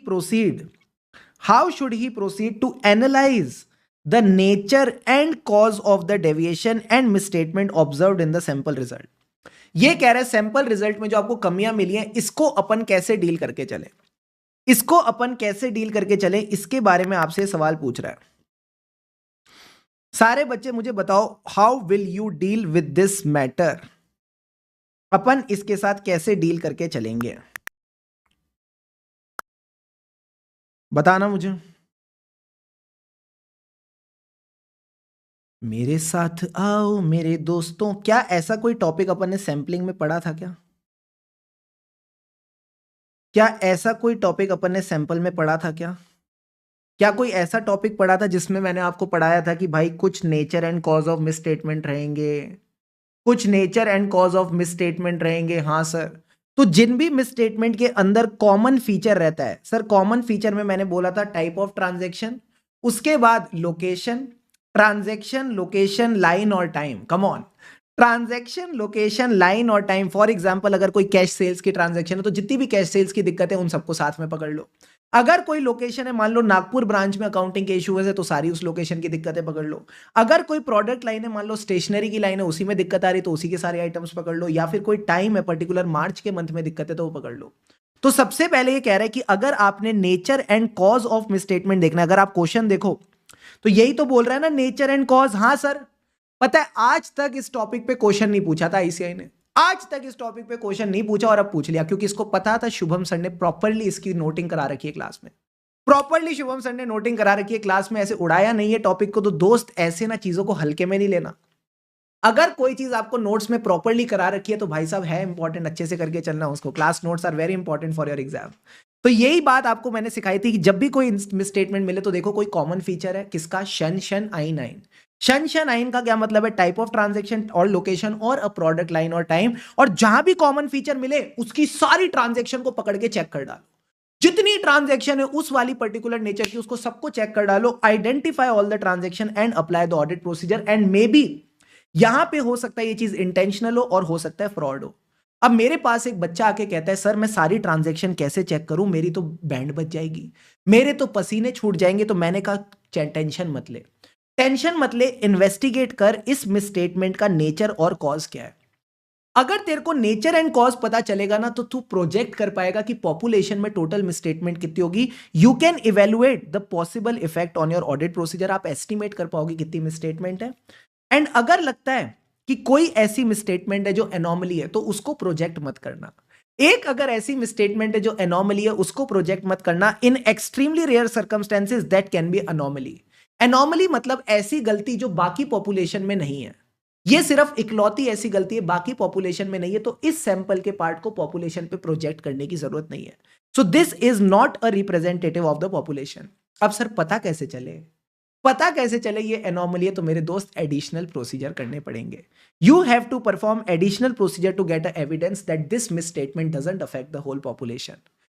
proceed to analyse the nature and cause of the deviation and misstatement observed in the sample result. ये कह रहे हैं सैंपल रिजल्ट में जो आपको कमियां मिली हैं इसको अपन कैसे डील करके चले, इसको अपन कैसे डील करके चले, इसके बारे में आपसे सवाल पूछ रहा है। सारे बच्चे मुझे बताओ, how will you deal with this matter, अपन इसके साथ कैसे डील करके चलेंगे, बताना मुझे। मेरे साथ आओ मेरे दोस्तों, क्या ऐसा कोई टॉपिक अपन ने सैंपलिंग में पढ़ा था क्या? क्या ऐसा कोई टॉपिक अपन ने सैंपल में पढ़ा था क्या? क्या कोई ऐसा टॉपिक पढ़ा था जिसमें मैंने आपको पढ़ाया था कि भाई कुछ nature and cause of misstatement रहेंगे, कुछ nature and cause of misstatement रहेंगे? हाँ सर। तो जिन भी मिसस्टेटमेंट के अंदर कॉमन फीचर रहता है सर, कॉमन फीचर में मैंने बोला था टाइप ऑफ ट्रांजैक्शन, उसके बाद लोकेशन, ट्रांजैक्शन, लोकेशन, लाइन और time. Come on, transaction, location, line और टाइम। फॉर एग्जांपल अगर कोई कैश सेल्स की ट्रांजैक्शन है तो जितनी भी कैश सेल्स की दिक्कत है उन सबको साथ में पकड़ लो। अगर कोई लोकेशन है, मान लो नागपुर ब्रांच में अकाउंटिंग के इश्यूज है तो सारी उस लोकेशन की दिक्कतें पकड़ लो। अगर कोई प्रोडक्ट लाइन है, मान लो स्टेशनरी की लाइन है, उसी में दिक्कत आ रही तो उसी के सारे आइटम्स पकड़ लो। या फिर कोई टाइम है पर्टिकुलर मार्च के मंथ में दिक्कत है तो वो पकड़ लो। तो सबसे पहले ये कह रहा है कि अगर आपने nature and cause of misstatement देखना, अगर आप क्वेश्चन देखो तो यही तो बोल रहा है ना, नेचर एंड कॉज। हाँ सर, पता है आज तक इस टॉपिक पे क्वेश्चन नहीं पूछा था आईसीआई ने, आज तक इस टॉपिक पे क्वेश्चन नहीं पूछा और अब पूछ लिया, क्योंकि इसको पता था शुभम सर ने प्रॉपर्ली इसकी नोटिंग करा रखी है क्लास में। प्रॉपर्ली शुभम सर ने नोटिंग करा रखी है क्लास में, ऐसे उड़ाया नहीं है टॉपिक को। तो दोस्त ऐसे ना चीजों को हल्के में नहीं लेना। अगर कोई चीज आपको नोट्स में प्रॉपर्ली करा रखी है तो भाई साहब है इंपॉर्टेंट, अच्छे से करके चलना उसको। Class notes are very important for your exam. तो यही बात आपको मैंने सिखाई थी कि जब भी कोई मिसस्टेटमेंट मिले तो देखो कोई कॉमन फीचर है किसका, शन शन आई नाइन। शन शन आइन का क्या मतलब है, टाइप ऑफ ट्रांजैक्शन और लोकेशन और अ प्रोडक्ट लाइन और टाइम। और जहां भी कॉमन फीचर मिले उसकी सारी ट्रांजैक्शन को पकड़ के चेक कर डालो। जितनी ट्रांजैक्शन है उस वाली पर्टिकुलर नेचर की उसको सबको चेक कर डालो। Identify all the transaction and apply the audit procedure. And may be यहां पे हो सकता है ये चीज इंटेंशनल हो और हो सकता है फ्रॉड हो। अब मेरे पास एक बच्चा आके कहता है सर मैं सारी ट्रांजैक्शन कैसे चेक करूं, मेरी तो बैंड बच जाएगी, मेरे तो पसीने छूट जाएंगे। तो मैंने कहा टेंशन मत ले, टेंशन मत ले, इन्वेस्टिगेट कर इस मिसस्टेटमेंट का नेचर और कॉज क्या है। अगर तेरे को नेचर एंड कॉज पता चलेगा ना तो तू प्रोजेक्ट कर पाएगा कि पॉपुलेशन में टोटल मिसस्टेटमेंट कितनी होगी। You can evaluate the possible effect on your audit procedure. आप एस्टिमेट कर पाओगे कितनी मिसस्टेटमेंट है। एंड अगर लगता है कि कोई ऐसी मिसस्टेटमेंट है जो एनॉमली है तो उसको प्रोजेक्ट मत करना। एक अगर ऐसी मिसस्टेटमेंट है जो एनॉमली है उसको प्रोजेक्ट मत करना। In extremely rare circumstances that can be anomaly. Anomaly मतलब ऐसी गलती जो बाकी पॉपुलेशन में नहीं है, ये सिर्फ इकलौती ऐसी गलती है, बाकी पॉपुलेशन में नहीं है। तो इस सैंपल के पार्ट को पॉपुलेशन पे प्रोजेक्ट करने की जरूरत नहीं है। So this is not a representative of the population. अब सर पता कैसे चले, पता कैसे चले ये एनॉमली है? तो मेरे दोस्त एडिशनल प्रोसीजर करने पड़ेंगे। You have to perform additional procedure to get a evidence that this misstatement doesn't affect the whole population.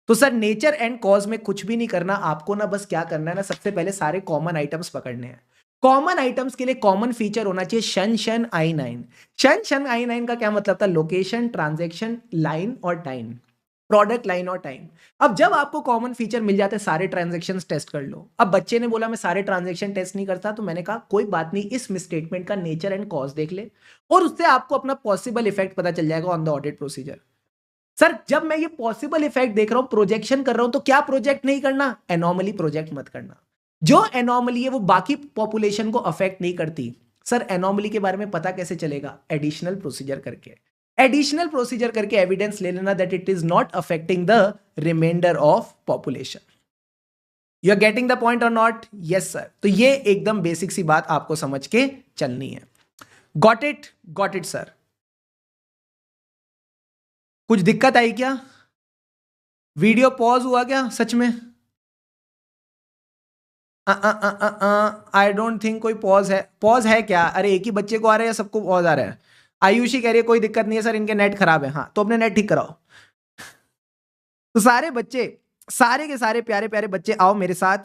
तो सर नेचर एंड कॉज में कुछ भी नहीं करना आपको ना, बस क्या करना है ना, सबसे पहले सारे कॉमन आइटम्स पकड़ने हैं। कॉमन आइटम्स के लिए कॉमन फीचर होना चाहिए शन शन आई नाइन। शन शन आई नाइन का क्या मतलब था, लोकेशन, ट्रांजैक्शन, लाइन और टाइम, प्रोडक्ट लाइन और टाइम। अब जब आपको कॉमन फीचर मिल जाते हैं सारे ट्रांजैक्शन टेस्ट कर लो। अब बच्चे ने बोला मैं सारे ट्रांजैक्शन टेस्ट नहीं करता, तो मैंने कहा कोई बात नहीं, इस मिसस्टेटमेंट का नेचर एंड कॉज देख ले और उससे आपको अपना पॉसिबल इफेक्ट पता चल जाएगा on the audit procedure. Sir जब मैं ये पॉसिबल इफेक्ट देख रहा हूं, प्रोजेक्शन कर रहा हूं, तो क्या प्रोजेक्ट नहीं करना, एनॉमली प्रोजेक्ट मत करना। जो एनॉमली है वो बाकी पॉपुलेशन को अफेक्ट नहीं करती, सर एनोमली के बारे में पता कैसे चलेगा? एडिशनल प्रोसीजर करके, एडिशनल प्रोसीजर करके एविडेंस ले लेना that it is not affecting the reminder of population. You are getting the point और नॉट? Yes sir. तो ये एकदम बेसिक सी बात आपको समझ के चलनी है। Got it? Got it sir. कुछ दिक्कत आई क्या? वीडियो पॉज हुआ क्या सच में? आई डोंट थिंक कोई पॉज है। पॉज है क्या? अरे एक ही बच्चे को आ रहा है या सबको पॉज आ रहा है? आयुषी कह रही है कोई दिक्कत नहीं है सर, इनके नेट खराब है। हाँ तो अपने नेट ठीक कराओ। तो सारे बच्चे, सारे के सारे प्यारे प्यारे बच्चे आओ मेरे साथ।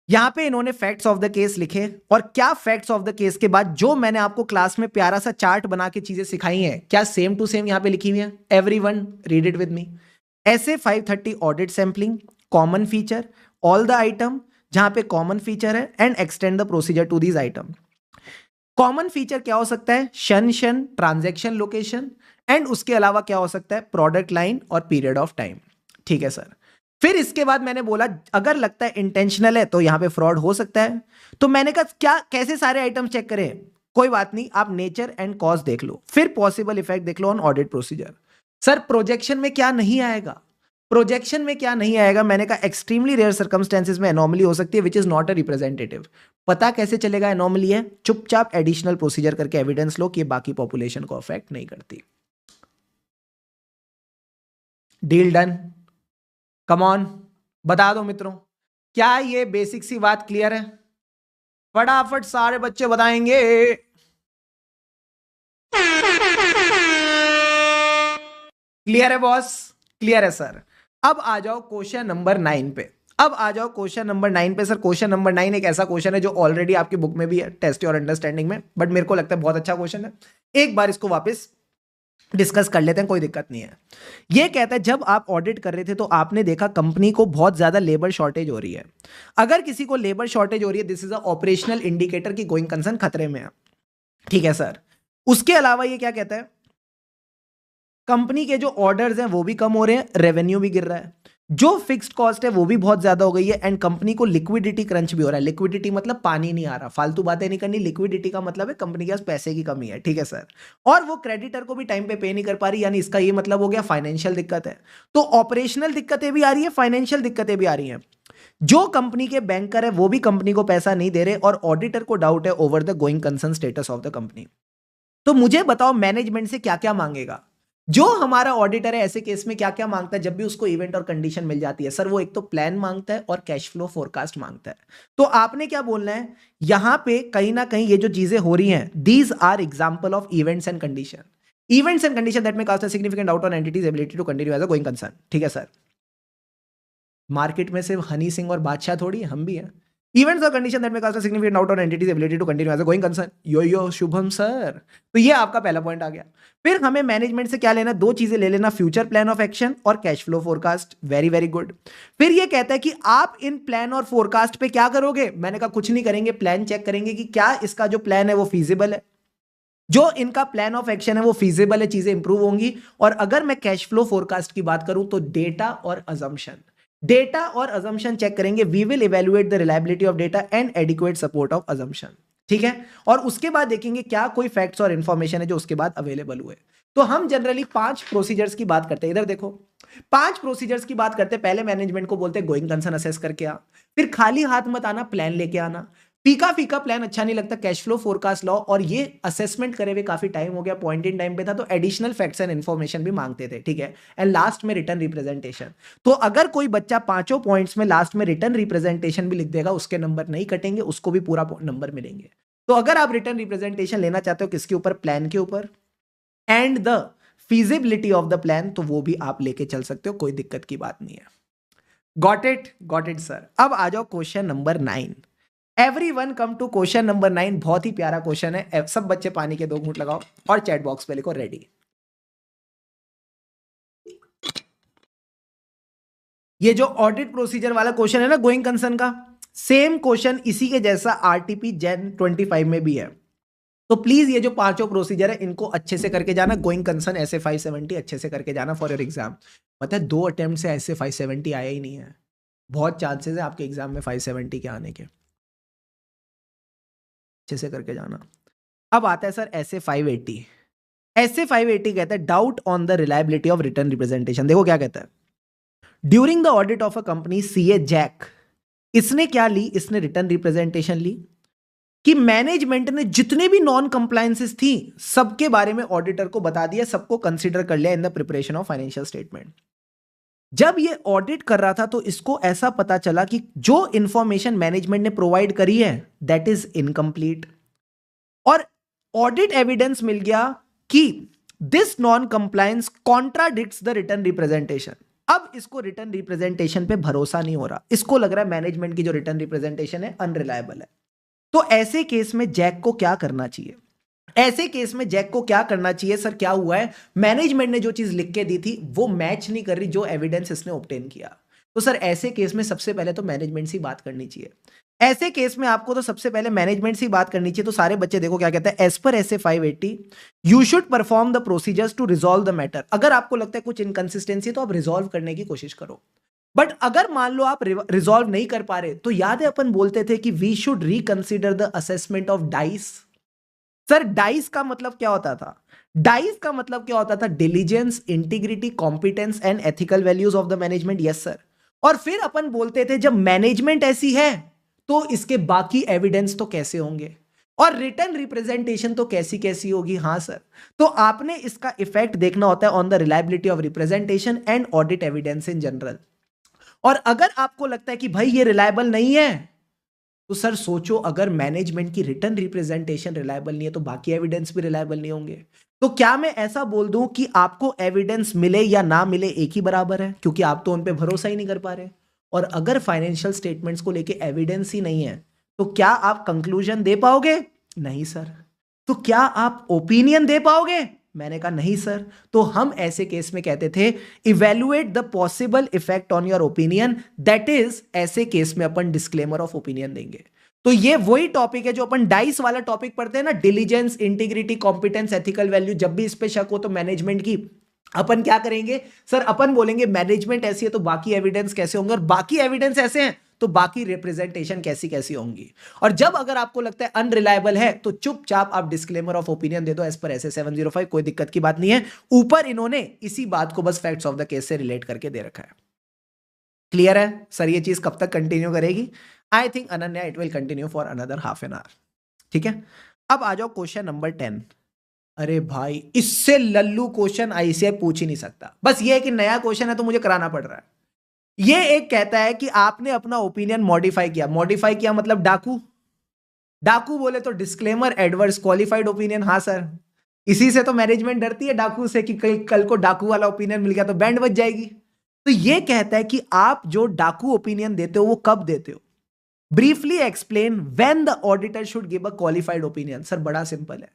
यहां पे इन्होंने फैक्ट्स ऑफ द केस लिखे, और क्या फैक्ट्स ऑफ द केस के बाद जो मैंने आपको क्लास में प्यारा सा चार्ट बना के चीजें सिखाई हैं, क्या सेम टू सेम यहां पे लिखी हुई है? Everyone read it with me. SA 530 audit sampling, common feature, all the item जहां पे कॉमन फीचर है, and extend the procedure to these item. Common feature क्या हो सकता है? शन, ट्रांजैक्शन लोकेशन, एंड उसके अलावा क्या हो सकता है? प्रोडक्ट लाइन और पीरियड ऑफ टाइम। ठीक है सर। फिर इसके बाद मैंने बोला अगर लगता है इंटेंशनल है तो यहां पे फ्रॉड हो सकता है। तो मैंने कहा क्या कैसे सारे आइटम चेक करें? कोई बात नहीं, आप नेचर एंड कॉज देख लो, फिर पॉसिबल इफेक्ट देख लो on audit procedure. Sir projection में क्या नहीं आएगा? प्रोजेक्शन में क्या नहीं आएगा? मैंने कहा एक्सट्रीमली रेयर सर्कमस्टेंसेज में एनोमली हो सकती है which is not a representative. पता कैसे चलेगा एनोमली है? चुपचाप एडिशनल प्रोसीजर करके एविडेंस लो कि बाकी पॉपुलेशन को अफेक्ट नहीं करती। Deal done? कम ऑन, बता दो मित्रों, क्या ये बेसिक सी बात क्लियर है? फटाफट सारे बच्चे बताएंगे। क्लियर है बॉस? क्लियर है सर। अब आ जाओ क्वेश्चन नंबर 9 पे। अब आ जाओ क्वेश्चन नंबर 9 पे। सर क्वेश्चन नंबर 9 एक ऐसा क्वेश्चन है जो ऑलरेडी आपकी बुक में भी है, टेस्ट योर अंडरस्टैंडिंग में, बट मेरे को लगता है बहुत अच्छा क्वेश्चन है। एक बार इसको वापस डिस्कस कर लेते हैं, कोई दिक्कत नहीं है। ये कहता है जब आप ऑडिट कर रहे थे तो आपने देखा कंपनी को बहुत ज्यादा लेबर शॉर्टेज हो रही है। अगर किसी को लेबर शॉर्टेज हो रही है, this is a operational indicator की गोइंग कंसर्न खतरे में है। ठीक है सर। उसके अलावा ये क्या कहता है? कंपनी के जो ऑर्डर्स हैं वो भी कम हो रहे हैं, रेवेन्यू भी गिर रहा है, जो फिक्स्ड कॉस्ट है वो भी बहुत ज्यादा हो गई है, एंड कंपनी को लिक्विडिटी क्रंच भी हो रहा है। लिक्विडिटी मतलब पानी नहीं आ रहा, फालतू बातें नहीं करनी। लिक्विडिटी का मतलब है कंपनी के पास पैसे की कमी है। ठीक है सर। और वो क्रेडिटर को भी टाइम पे नहीं कर पा रही, यानी इसका ये मतलब हो गया फाइनेंशियल दिक्कत है। तो ऑपरेशनल दिक्कतें भी आ रही है, फाइनेंशियल दिक्कतें भी आ रही हैं। जो कंपनी के बैंकर है वो भी कंपनी को पैसा नहीं दे रहे, और ऑडिटर को डाउट है over the going concern status of the company. तो मुझे बताओ मैनेजमेंट से क्या क्या मांगेगा? जो हमारा ऑडिटर है ऐसे केस में क्या क्या मांगता है जब भी उसको इवेंट और कंडीशन मिल जाती है? सर वो एक तो प्लान मांगता है और कैश फ्लो फोरकास्ट मांगता है। तो आपने क्या बोलना है यहां पे? कहीं ना कहीं ये जो चीजें हो रही हैं, these are example of events and condition. Events and condition that may cast a significant doubt on entities ability to continue as a going concern. ठीक है सर। मार्केट में सिर्फ हनी सिंह और बादशाह थोड़ी, हम भी हैं। इवेंट्स और condition that may cast a significant doubt on entities ability to continue as a going concern. Yo Shubham sir. तो ये आपका पहला पॉइंट आ गया। फिर हमें मैनेजमेंट से क्या लेना? दो चीजें ले लेना, फ्यूचर प्लान ऑफ एक्शन और cash flow forecast. Very very good. फिर ये कहता है कि आप इन प्लान और फोरकास्ट पे क्या करोगे? मैंने कहा कुछ नहीं करेंगे, प्लान चेक करेंगे कि क्या इसका जो प्लान है वो फीजिबल है, जो इनका प्लान ऑफ एक्शन है वो फीजिबल है, चीजें इंप्रूव होंगी। और अगर मैं कैश फ्लो फोरकास्ट की बात करूं तो डेटा और अजम्पशन, डेटा और अजम्पशन चेक करेंगे। We will evaluate the reliability of data and adequate support of assumption. ठीक है। और उसके बाद देखेंगे क्या कोई फैक्ट्स और इंफॉर्मेशन है जो उसके बाद अवेलेबल हुए। तो हम जनरली 5 प्रोसीजर्स की बात करते हैं। इधर देखो, 5 प्रोसीजर्स की बात करते हैं। पहले मैनेजमेंट को बोलते हैं गोइंग कंसर्न असेस करके आ। फिर खाली हाथ मत आना, प्लान लेके आना। फीका फीका प्लान अच्छा नहीं लगता, कैश फ्लो फोरकास्ट लाओ। और ये असेसमेंट करे हुए काफी टाइम हो गया, पॉइंट इन टाइम पे था, तो एडिशनल फैक्ट्स एंड इन्फॉर्मेशन भी मांगते थे। ठीक है। एंड लास्ट में रिटर्न रिप्रेजेंटेशन। तो अगर कोई बच्चा 5 पॉइंट्स में लास्ट में रिटर्न रिप्रेजेंटेशन भी लिख देगा, उसके नंबर नहीं कटेंगे, उसको भी पूरा नंबर मिलेंगे। तो अगर आप रिटर्न रिप्रेजेंटेशन लेना चाहते हो किसके ऊपर? प्लान के ऊपर, and the feasibility of the plan, तो वो भी आप लेके चल सकते हो, कोई दिक्कत की बात नहीं है। Got it? Got it sir. अब आ जाओ question number 9। Everyone come to question number 9। बहुत ही प्यारा क्वेश्चन है। सब बच्चे पानी के 2 घूंट लगाओ और चैट बॉक्स पे लिखो रेडी। ये जो ऑडिट प्रोसीजर वाला क्वेश्चन है ना गोइंग कंसर्न का, सेम क्वेश्चन इसी के जैसा आरटीपी जेन 25 में भी है। तो प्लीज ये जो 5 प्रोसीजर है इनको अच्छे से करके जाना। गोइंग कंसर्न ऐसे 570 अच्छे से करके जाना फॉर योर एग्जाम। पता है 2 अटेम्प्ट से ऐसे 570 आया ही नहीं है। बहुत चांसेस है आपके एग्जाम में 570 के आने के। अच्छे से करके जाना। अब आता है सर SA 580। SA 580 कहता है doubt on the reliability of return representation. देखो क्या कहता है, during the audit of a company CA Jack, इसने क्या ली, इसने रिटर्न रिप्रेजेंटेशन ली कि मैनेजमेंट ने जितने भी नॉन कंप्लायंसेस थी सबके बारे में ऑडिटर को बता दिया, सबको कंसीडर कर लिया in the preparation of financial statement. जब ये ऑडिट कर रहा था तो इसको ऐसा पता चला कि जो इंफॉर्मेशन मैनेजमेंट ने प्रोवाइड करी है दैट इज इनकम्प्लीट, और ऑडिट एविडेंस मिल गया कि this non compliance contradicts the written representation. अब इसको रिटर्न रिप्रेजेंटेशन पे भरोसा नहीं हो रहा, इसको लग रहा है मैनेजमेंट की जो रिटर्न रिप्रेजेंटेशन है अनरिलायबल है। तो ऐसे केस में जैक को क्या करना चाहिए? ऐसे केस में जैक को क्या करना चाहिए? सर क्या हुआ है, मैनेजमेंट ने जो चीज लिख के दी थी वो मैच नहीं कर रही जो एविडेंस इसने ऑब्टेन किया। तो सर ऐसे केस में सबसे पहले तो मैनेजमेंट से बात करनी चाहिए। ऐसे केस में आपको तो सबसे पहले मैनेजमेंट से बात करनी चाहिए। तो सारे बच्चे देखो क्या कहते हैं, as per SA 580 you should perform the procedures to resolve the matter. अगर आपको लगता है कुछ इनकंसिस्टेंसी तो आप रिजॉल्व करने की कोशिश करो, बट अगर मान लो आप रिजॉल्व नहीं कर पा रहे तो याद है अपन बोलते थे कि we should reconsider the assessment of dice. Sir dice का मतलब क्या होता था? डाइस का मतलब क्या होता था? Diligence, integrity, competence and ethical values of the management. Yes sir. और फिर अपन बोलते थे जब मैनेजमेंट ऐसी है तो इसके बाकी एविडेंस तो कैसे होंगे, और रिटर्न रिप्रेजेंटेशन तो कैसी कैसी होगी। हाँ सर। तो आपने इसका इफेक्ट देखना होता है on the reliability of representation and audit evidence in general. और अगर आपको लगता है कि भाई ये रिलायबल नहीं है तो सर सोचो, अगर मैनेजमेंट की रिटर्न रिप्रेजेंटेशन रिलायबल नहीं है तो बाकी एविडेंस भी रिलायबल नहीं होंगे। तो क्या मैं ऐसा बोल दूं कि आपको एविडेंस मिले या ना मिले एक ही बराबर है, क्योंकि आप तो उन पे भरोसा ही नहीं कर पा रहे। और अगर फाइनेंशियल स्टेटमेंट्स को लेके एविडेंस ही नहीं है तो क्या आप कंक्लूजन दे पाओगे? नहीं सर। तो क्या आप ओपिनियन दे पाओगे? मैंने कहा नहीं सर। तो हम ऐसे केस में कहते थे evaluate the possible effect on your opinion, that is ऐसे केस में अपन डिस्क्लेमर ऑफ ओपिनियन देंगे। तो ये वही टॉपिक है जो अपन डाइस वाला टॉपिक पढ़ते हैं ना, diligence, integrity, competence, ethical value. जब भी इस पे शक हो तो मैनेजमेंट की अपन क्या करेंगे सर, अपन बोलेंगे मैनेजमेंट ऐसी है तो बाकी एविडेंस कैसे होंगे, और बाकी एविडेंस ऐसे हैं तो बाकी रिप्रेजेंटेशन कैसी कैसी होंगी। और जब अगर आपको लगता है अनरिलायबल है तो चुपचाप आप डिस्क्लेमर ऑफ ओपिनियन दे दो एज पर SA 705, कोई दिक्कत की बात नहीं है। ऊपर इन्होंने इसी बात को बस फैक्ट्स ऑफ द केस से रिलेट करके दे रखा है। क्लियर है सर? ये चीज कब तक कंटिन्यू करेगी? I think Ananya it will continue for another half an hour. ठीक है, अब आ जाओ क्वेश्चन नंबर 10। अरे भाई इससे लल्लू क्वेश्चन ICAI पूछ ही नहीं सकता। बस ये है कि नया क्वेश्चन है तो मुझे कराना पड़ रहा है। ये एक कहता है कि आपने अपना ओपिनियन मॉडिफाई किया। मॉडिफाई किया मतलब डाकू, डाकू बोले तो डिस्क्लेमर, एडवर्स, क्वालिफाइड ओपिनियन। हाँ सर, इसी से तो मैनेजमेंट डरती है डाकू से कि कल को डाकू वाला ओपिनियन मिल गया तो बैंड बज जाएगी। तो ये कहता है कि आप जो डाकू ओपिनियन देते हो वो कब देते हो? Briefly explain when the auditor should give a qualified opinion. Sir बड़ा सिंपल है,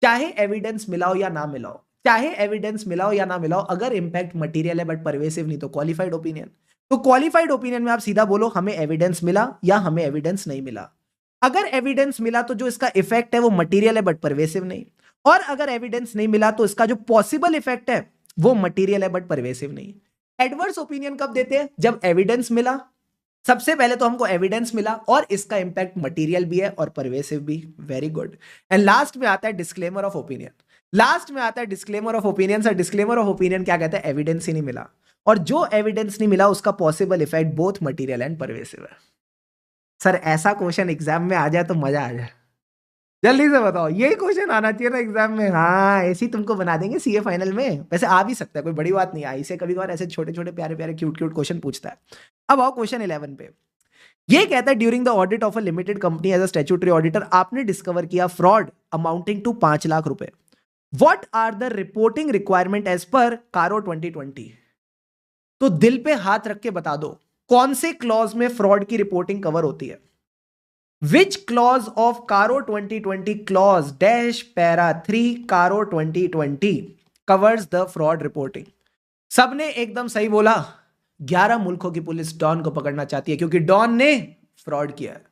चाहे एविडेंस मिलाओ या ना मिलाओ, चाहे एविडेंस मिलाओ या ना मिलाओ, अगर इंपैक्ट मटेरियल है बट परवेसिव नहीं तो क्वालिफाइड ओपिनियन। तो क्वालिफाइड ओपिनियन में आप सीधा बोलो हमें एविडेंस मिला या हमें एविडेंस नहीं मिला। अगर एविडेंस मिला तो जो इसका इफेक्ट है वो मटेरियल है बट परवेसिव नहीं, और अगर एविडेंस नहीं मिला तो इसका जो पॉसिबल इफेक्ट है वो मटेरियल है बट परवेसिव नहीं। एडवर्स ओपिनियन कब देते हैं? जब एविडेंस मिला। सबसे पहले तो हमको एविडेंस मिला और इसका इंपैक्ट मटेरियल भी है और परवेसिव भी। Very good. एंड लास्ट में आता है डिस्क्लेमर ऑफ ओपिनियन। लास्ट में आता है disclaimer of opinion. Sir disclaimer of opinion क्या कहता है? एविडेंस ही नहीं मिला, और जो एविडेंस नहीं मिला उसका possible effect both material and pervasive है। सर ऐसा क्वेश्चन एग्जाम में आ जाए तो मजा आ जाए। जल्दी से बताओ, यही क्वेश्चन आना चाहिए ना एग्जाम में। हाँ ऐसे ही तुमको बना देंगे CA फाइनल में। वैसे आ भी सकता है, कोई बड़ी बात नहीं आई से, कभी कभार ऐसे छोटे छोटे प्यारे प्यारे क्यूट क्यूट क्वेश्चन पूछता है। अब आओ क्वेश्चन 11 पे। ये कहता है during the audit of a limited company as a statutory auditor आपने डिस्कवर किया फ्रॉड अमाउंटिंग टू 5 लाख रुपए। What are the reporting requirement as per CARO 2020? तो दिल पे हाथ रख के बता दो कौन से क्लॉज में फ्रॉड की रिपोर्टिंग कवर होती है। Which clause of Caro 2020 clause dash para 3 Caro 2020 covers the fraud reporting? सबने एकदम सही बोला। 11 मुल्कों की पुलिस डॉन को पकड़ना चाहती है क्योंकि डॉन ने फ्रॉड किया है।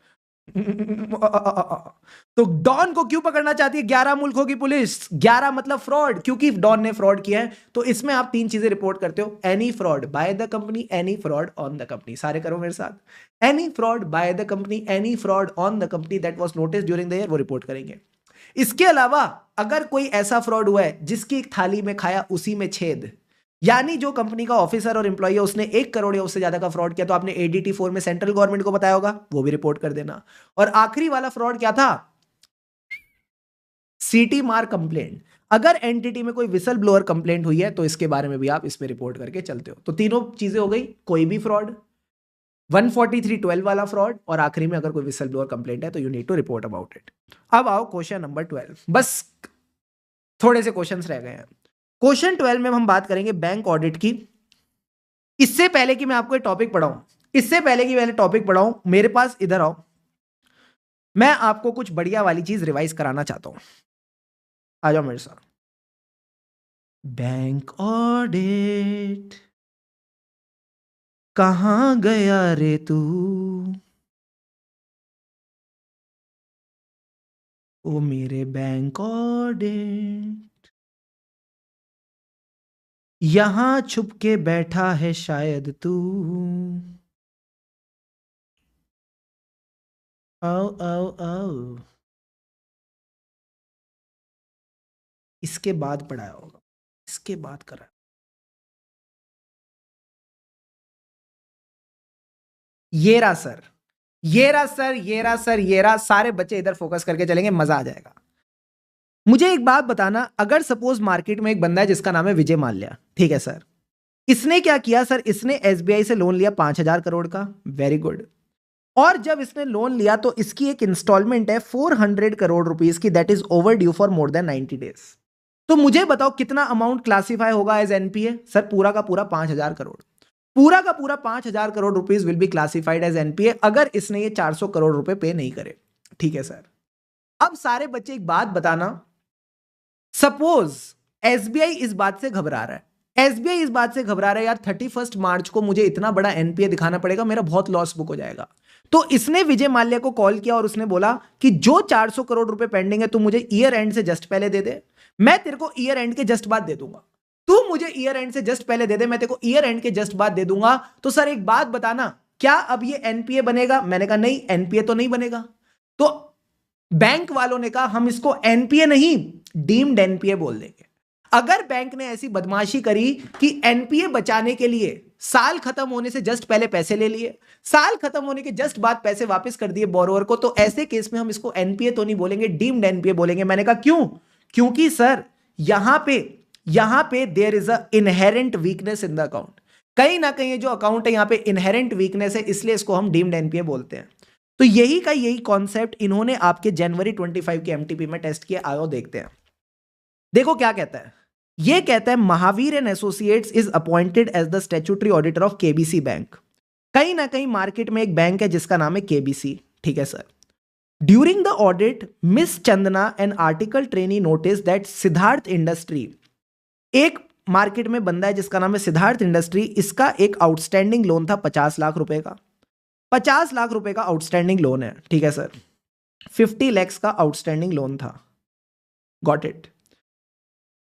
तो डॉन को क्यों पकड़ना चाहती है 11 मुल्कों की पुलिस? 11 मतलब फ्रॉड, क्योंकि डॉन ने फ्रॉड किया है। तो इसमें आप 3 चीजें रिपोर्ट करते हो, any fraud by the company, any fraud on the company. सारे करो मेरे साथ। Any fraud by the company, any fraud on the company that was notice during the year, वो रिपोर्ट करेंगे। इसके अलावा अगर कोई ऐसा फ्रॉड हुआ है जिसकी एक थाली में खाया उसी में छेद, यानी जो कंपनी का ऑफिसर और एम्प्लॉय है उसने 1 करोड़ या उससे ज्यादा का फ्रॉड किया, तो आपने ADT 4 में सेंट्रल गवर्नमेंट को बताया होगा, वो भी रिपोर्ट कर देना। और आखिरी वाला फ्रॉड क्या था? सीटी मार कंप्लेंट। अगर एंटिटी में कोई विसल ब्लोअर कंप्लेंट हुई है तो इसके बारे में भी आप इस पे रिपोर्ट करके चलते हो। तो तीनों चीजें हो गई, कोई भी फ्रॉड, 143.12 वाला फ्रॉड, और आखिरी में अगर कोई विसल ब्लोअर कंप्लेंट है तो you need to report about it. अब आओ क्वेश्चन नंबर 12, बस थोड़े से क्वेश्चंस रह गए हैं। क्वेश्चन 12 में हम बात करेंगे बैंक ऑडिट की। इससे पहले कि मैं आपको एक टॉपिक पढ़ाऊं, इससे पहले कि मैंने टॉपिक पढ़ाऊं, मेरे पास इधर आओ, मैं आपको कुछ बढ़िया वाली चीज रिवाइज कराना चाहता हूं। आ जाओ मेरे साथ। बैंक ऑडिट कहां गया रे तू, ओ मेरे बैंक ऑडिट, यहां छुप के बैठा है शायद तू, आओ आओ आओ। इसके बाद पढ़ाया होगा, इसके बाद करा। ये रहा सर, ये रहा सर, ये रहा सर, ये रहा। सारे बच्चे इधर फोकस करके चलेंगे, मजा आ जाएगा। मुझे एक बात बताना, अगर सपोज मार्केट में एक बंदा है जिसका नाम है विजय माल्या, ठीक है सर, इसने क्या किया सर, इसने SBI से लोन लिया 5,000 करोड़ का, वेरी गुड। और जब इसने लोन लिया तो इसकी एक इंस्टॉलमेंट है 400 करोड़ रुपीस की, that is overdue for more than 90 days. तो मुझे बताओ कितना अमाउंट क्लासिफाई होगा एज NPA? सर पूरा का पूरा 5,000 करोड़, पूरा का पूरा 5,000 crore rupees will be classified as NPA अगर इसने ये 400 करोड़ रुपए पे नहीं करे, ठीक है सर। अब सारे बच्चे एक बात बताना, सपोज SBI इस बात से घबरा रहा है, SBI इस बात से घबरा रहा है यार 31 मार्च को मुझे इतना बड़ा NPA दिखाना पड़ेगा, मेरा बहुत लॉस बुक हो जाएगा। तो इसने विजय माल्या को कॉल किया और उसने बोला कि जो 400 करोड़ रुपए पेंडिंग है तू मुझे ईयर एंड से जस्ट पहले दे दे, मैं तेरे को ईयर एंड के जस्ट बाद दे दूंगा। तू मुझे ईयर एंड से जस्ट पहले दे दे, मैं तेरे को ईयर एंड के जस्ट बाद दे दूंगा। तो सर एक बात बताना, क्या अब ये NPA बनेगा? मैंने कहा नहीं, NPA तो नहीं बनेगा। तो बैंक वालों ने कहा हम इसको NPA नहीं, डीम्ड NPA बोल देंगे। अगर बैंक ने ऐसी बदमाशी करी कि NPA बचाने के लिए साल खत्म होने से जस्ट पहले पैसे ले लिए, साल खत्म होने के जस्ट बाद पैसे वापस कर दिए बोरोवर को, तो ऐसे केस में हम इसको NPA तो नहीं बोलेंगे, डीम्ड NPA बोलेंगे। मैंने कहा क्यों? क्योंकि सर यहां पे there is a inherent weakness in the account. कहीं ना कहीं जो अकाउंट है यहां पे इनहेरेंट वीकनेस है, इसलिए इसको हम डीम्ड NPA बोलते हैं। तो यही कॉन्सेप्ट इन्होंने आपके जनवरी 25 के MTP में टेस्ट किया। आओ देखते हैं। देखो क्या कहता है, ये कहता है Mahavir and associates is appointed as the statutory auditor of KBC bank. कहीं ना कहीं मार्केट में एक बैंक है जिसका नाम है KBC, ठीक है sir. During the audit miss Chandana an article trainee notice that Siddharth industry, एक मार्केट में बंदा है जिसका नाम है सिद्धार्थ इंडस्ट्री, इसका एक आउटस्टैंडिंग लोन था 50 लाख रुपए का, 50 लाख रुपए का आउटस्टैंडिंग लोन है, ठीक है सर। 50 lakhs का आउटस्टैंडिंग लोन था, गॉट इट।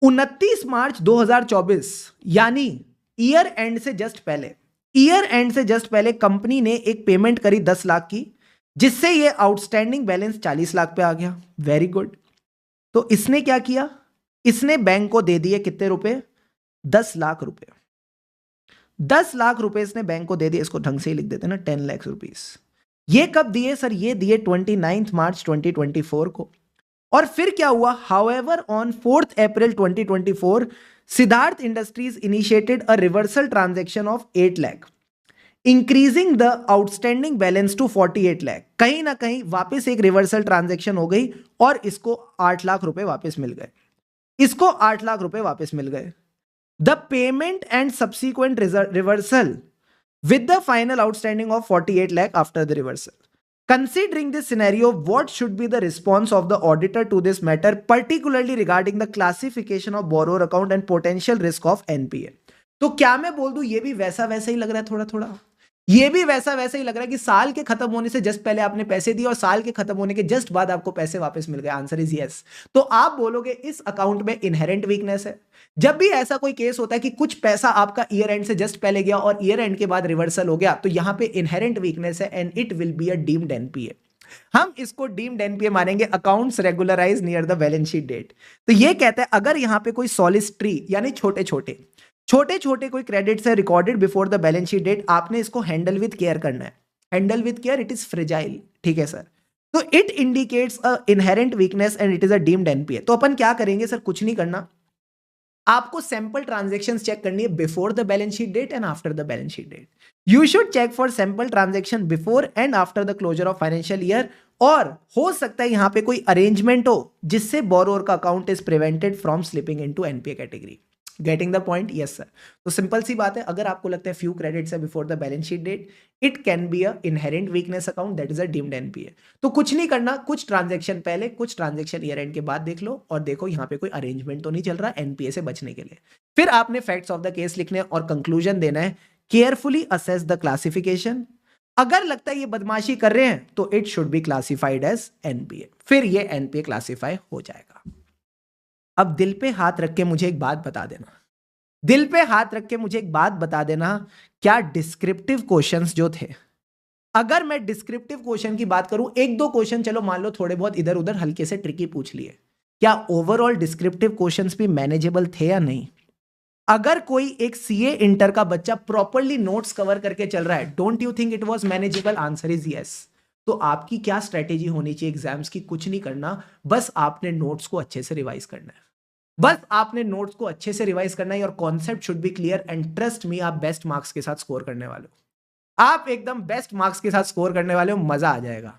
29 मार्च 2024 यानी ईयर एंड से जस्ट पहले, ईयर एंड से जस्ट पहले कंपनी ने एक पेमेंट करी 10 लाख की, जिससे ये आउटस्टैंडिंग बैलेंस 40 लाख पे आ गया, वेरी गुड। तो इसने क्या किया, इसने बैंक को दे दिए कितने रुपए? 10 लाख रुपए। 10 लाख रुपए इसने बैंक को दे दिए, इसको ढंग से ही लिख देते ना, 10 लाख रुपीस। ये कब दिए सर? ये दिए 29 मार्च 2024 को। और फिर क्या हुआ? However on 4 April 2024 Siddharth industries initiated a reversal transaction of 8 lakh, increasing the outstanding balance to 48 lakh. कहीं ना कहीं वापस एक रिवर्सल ट्रांजैक्शन हो गई और इसको 8 लाख रुपए वापस मिल गए, इसको 8 लाख रुपए वापस मिल गए। The payment and subsequent reversal with the final outstanding of 48 lakh after the reversal. Considering this scenario, what should be the response of the auditor to this matter, particularly regarding the classification of borrower account and potential risk of NPA? तो क्या मैं बोल दूं, ये भी वैसा वैसा ही लग रहा है, थोड़ा थोड़ा ये भी वैसा वैसा ही लग रहा है कि साल के खत्म होने से जस्ट पहले आपने पैसे दिए और साल के खत्म होने के जस्ट बाद आपको पैसे वापस मिल गए। Answer is yes. तो आप बोलोगे इस अकाउंट में इनहेरेंट वीकनेस है। जब भी ऐसा कोई केस होता है कि कुछ पैसा आपका ईयर एंड से जस्ट पहले गया और ईयर एंड के बाद रिवर्सल हो गया, तो यहां पे इनहेरेंट वीकनेस है and it will be a deemed NPA। हम इसको डीम्ड एनपीए मानेंगे, accounts regularise near the balance sheet date. तो ये कहता है अगर यहां पे कोई सॉलिसिटरी यानी छोटे छोटे कोई क्रेडिट्स है recorded before the balance sheet date, आपने इसको हैंडल विद केयर करना है। Handle with care, it is fragile, ठीक है सर। तो it indicates a inherent weakness and it is a deemed NPA. तो अपन क्या करेंगे सर, कुछ नहीं करना, आपको सैंपल ट्रांजैक्शंस चेक करनी है before the balance sheet date and after the balance sheet date. You should check for sample transaction before and after the closure of financial year. और हो सकता है यहां पे कोई अरेंजमेंट हो जिससे बोरोअर का account is prevented from slipping into NPA category. Getting the point? Yes sir. तो सिंपल सी बात है, अगर आपको लगता है फ्यू क्रेडिट्स है before the balance sheet date, it can be a inherent weakness account, that is a deemed NPA. तो कुछ नहीं करना, कुछ ट्रांजैक्शन पहले, कुछ ट्रांजैक्शन ईयर एंड के बाद देख लो और देखो यहां पे कोई अरेंजमेंट तो नहीं चल रहा एनपीए से बचने के लिए। फिर आपने फैक्ट्स ऑफ द केस लिखने और कंक्लूजन देना है। Carefully assess the classification. अगर लगता है ये बदमाशी कर रहे हैं तो it should be classified as NPA, फिर ये एनपीए क्लासिफाई हो जाएगा। अब दिल पे हाथ रख के मुझे एक बात बता देना, दिल पे हाथ रख के मुझे एक बात बता देना, क्या डिस्क्रिप्टिव क्वेश्चंस जो थे, अगर मैं डिस्क्रिप्टिव क्वेश्चन की बात करूं, एक दो क्वेश्चन चलो मान लो थोड़े बहुत इधर उधर हल्के से ट्रिकी पूछ लिए, क्या ओवरऑल डिस्क्रिप्टिव क्वेश्चंस भी मैनेजेबल थे या नहीं? अगर कोई एक सीए इंटर का बच्चा प्रॉपरली नोट्स कवर करके चल रहा है, don't you think it was manageable? Answer is yes. तो आपकी क्या स्ट्रेटेजी होनी चाहिए एग्जाम्स की? कुछ नहीं करना, बस आपने नोट्स को अच्छे से रिवाइज करना है, बस आपने नोट्स को अच्छे से रिवाइज करना है। और concept should be clear and trust me, आप बेस्ट मार्क्स के साथ स्कोर करने वाले हो, आप एकदम बेस्ट मार्क्स के साथ स्कोर करने वाले हो, मजा आ जाएगा।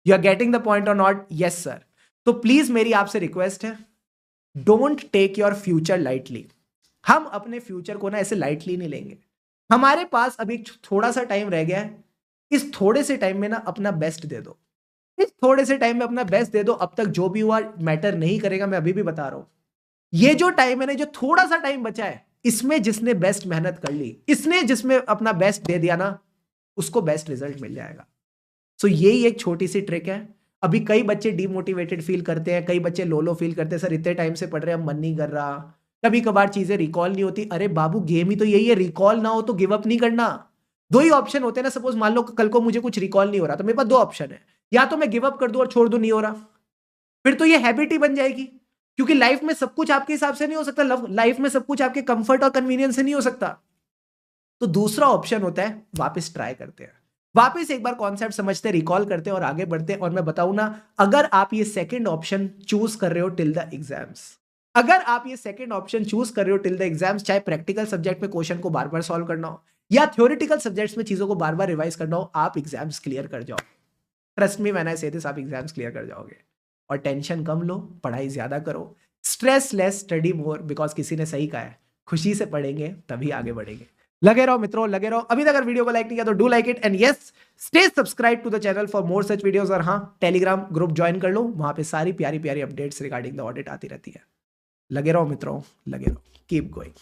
You are getting the point और नॉट? Yes sir. तो प्लीज मेरी आपसे रिक्वेस्ट है, don't take your future lightly. हम अपने फ्यूचर को ना ऐसे लाइटली नहीं लेंगे। हमारे पास अभी थोड़ा सा टाइम रह गया है, इस थोड़े से टाइम में ना अपना बेस्ट दे दो, इस थोड़े से टाइम में अपना बेस्ट दे दो। अब तक जो भी हुआ मैटर नहीं करेगा, मैं अभी भी बता रहा हूं। ये जो टाइम है ना, जो थोड़ा सा टाइम बचा है, इसमें जिसने बेस्ट मेहनत कर ली, इसने जिसमें अपना बेस्ट दे दिया ना, उसको बेस्ट रिजल्ट मिल जाएगा। सो यही एक छोटी सी ट्रिक है। अभी कई बच्चे डिमोटिवेटेड फील करते हैं, कई बच्चे लो फील करते हैं, सर इतने टाइम से पढ़ रहे हैं, मन नहीं कर रहा, कभी कभार चीजें रिकॉल नहीं होती। अरे बाबू, गेम ही तो यही है, रिकॉल ना हो तो गिव अप नहीं करना। दो ही ऑप्शन होते हैं ना, सपोज मान लो कल को मुझे कुछ रिकॉल नहीं हो रहा, तो मेरे पास दो ऑप्शन है, या तो मैं गिव अप कर दूं और छोड़ दूं, नहीं हो रहा, फिर तो ये हैबिट ही बन जाएगी। क्योंकि लाइफ में सब कुछ आपके हिसाब से नहीं हो सकता, लाइफ में सब कुछ आपके कंफर्ट और कन्वीनियंस से नहीं हो सकता। तो दूसरा ऑप्शन होता है, वापस ट्राई करते हैं, वापस एक बार कॉन्सेप्ट समझते हैं, रिकॉल करते हैं और आगे बढ़ते हैं। और मैं बताऊं ना, अगर आप ये सेकंड ऑप्शन चूज कर रहे हो टिल द एग्जाम्स, अगर आप ये सेकंड ऑप्शन चूज कर रहे हो टिल द एग्जाम्स, चाहे प्रैक्टिकल सब्जेक्ट में क्वेश्चन को बार बार सॉल्व करना हो या थ्योरेटिकल सब्जेक्ट्स में चीजों को बार बार रिवाइज करना हो, आप एग्जाम्स क्लियर कर जाओ। ट्रस्ट मी व्हेन आई से दिस, आप एग्जाम्स क्लियर कर जाओगे। और टेंशन कम लो, पढ़ाई ज्यादा करो, stress less, study more, because किसी ने सही कहा है, खुशी से पढ़ेंगे तभी आगे बढ़ेंगे। लगे रहो मित्रों, लगे रहो। अभी तक अगर वीडियो को लाइक नहीं किया तो do like it and yes, stay subscribe to the channel for more such videos. और हाँ, टेलीग्राम ग्रुप ज्वाइन कर लो, वहां पे सारी प्यारी प्यारी अपडेट्स रिगार्डिंग द ऑडिट आती रहती है। लगे रहो मित्रों, लगे रहो, कीप गोइंग।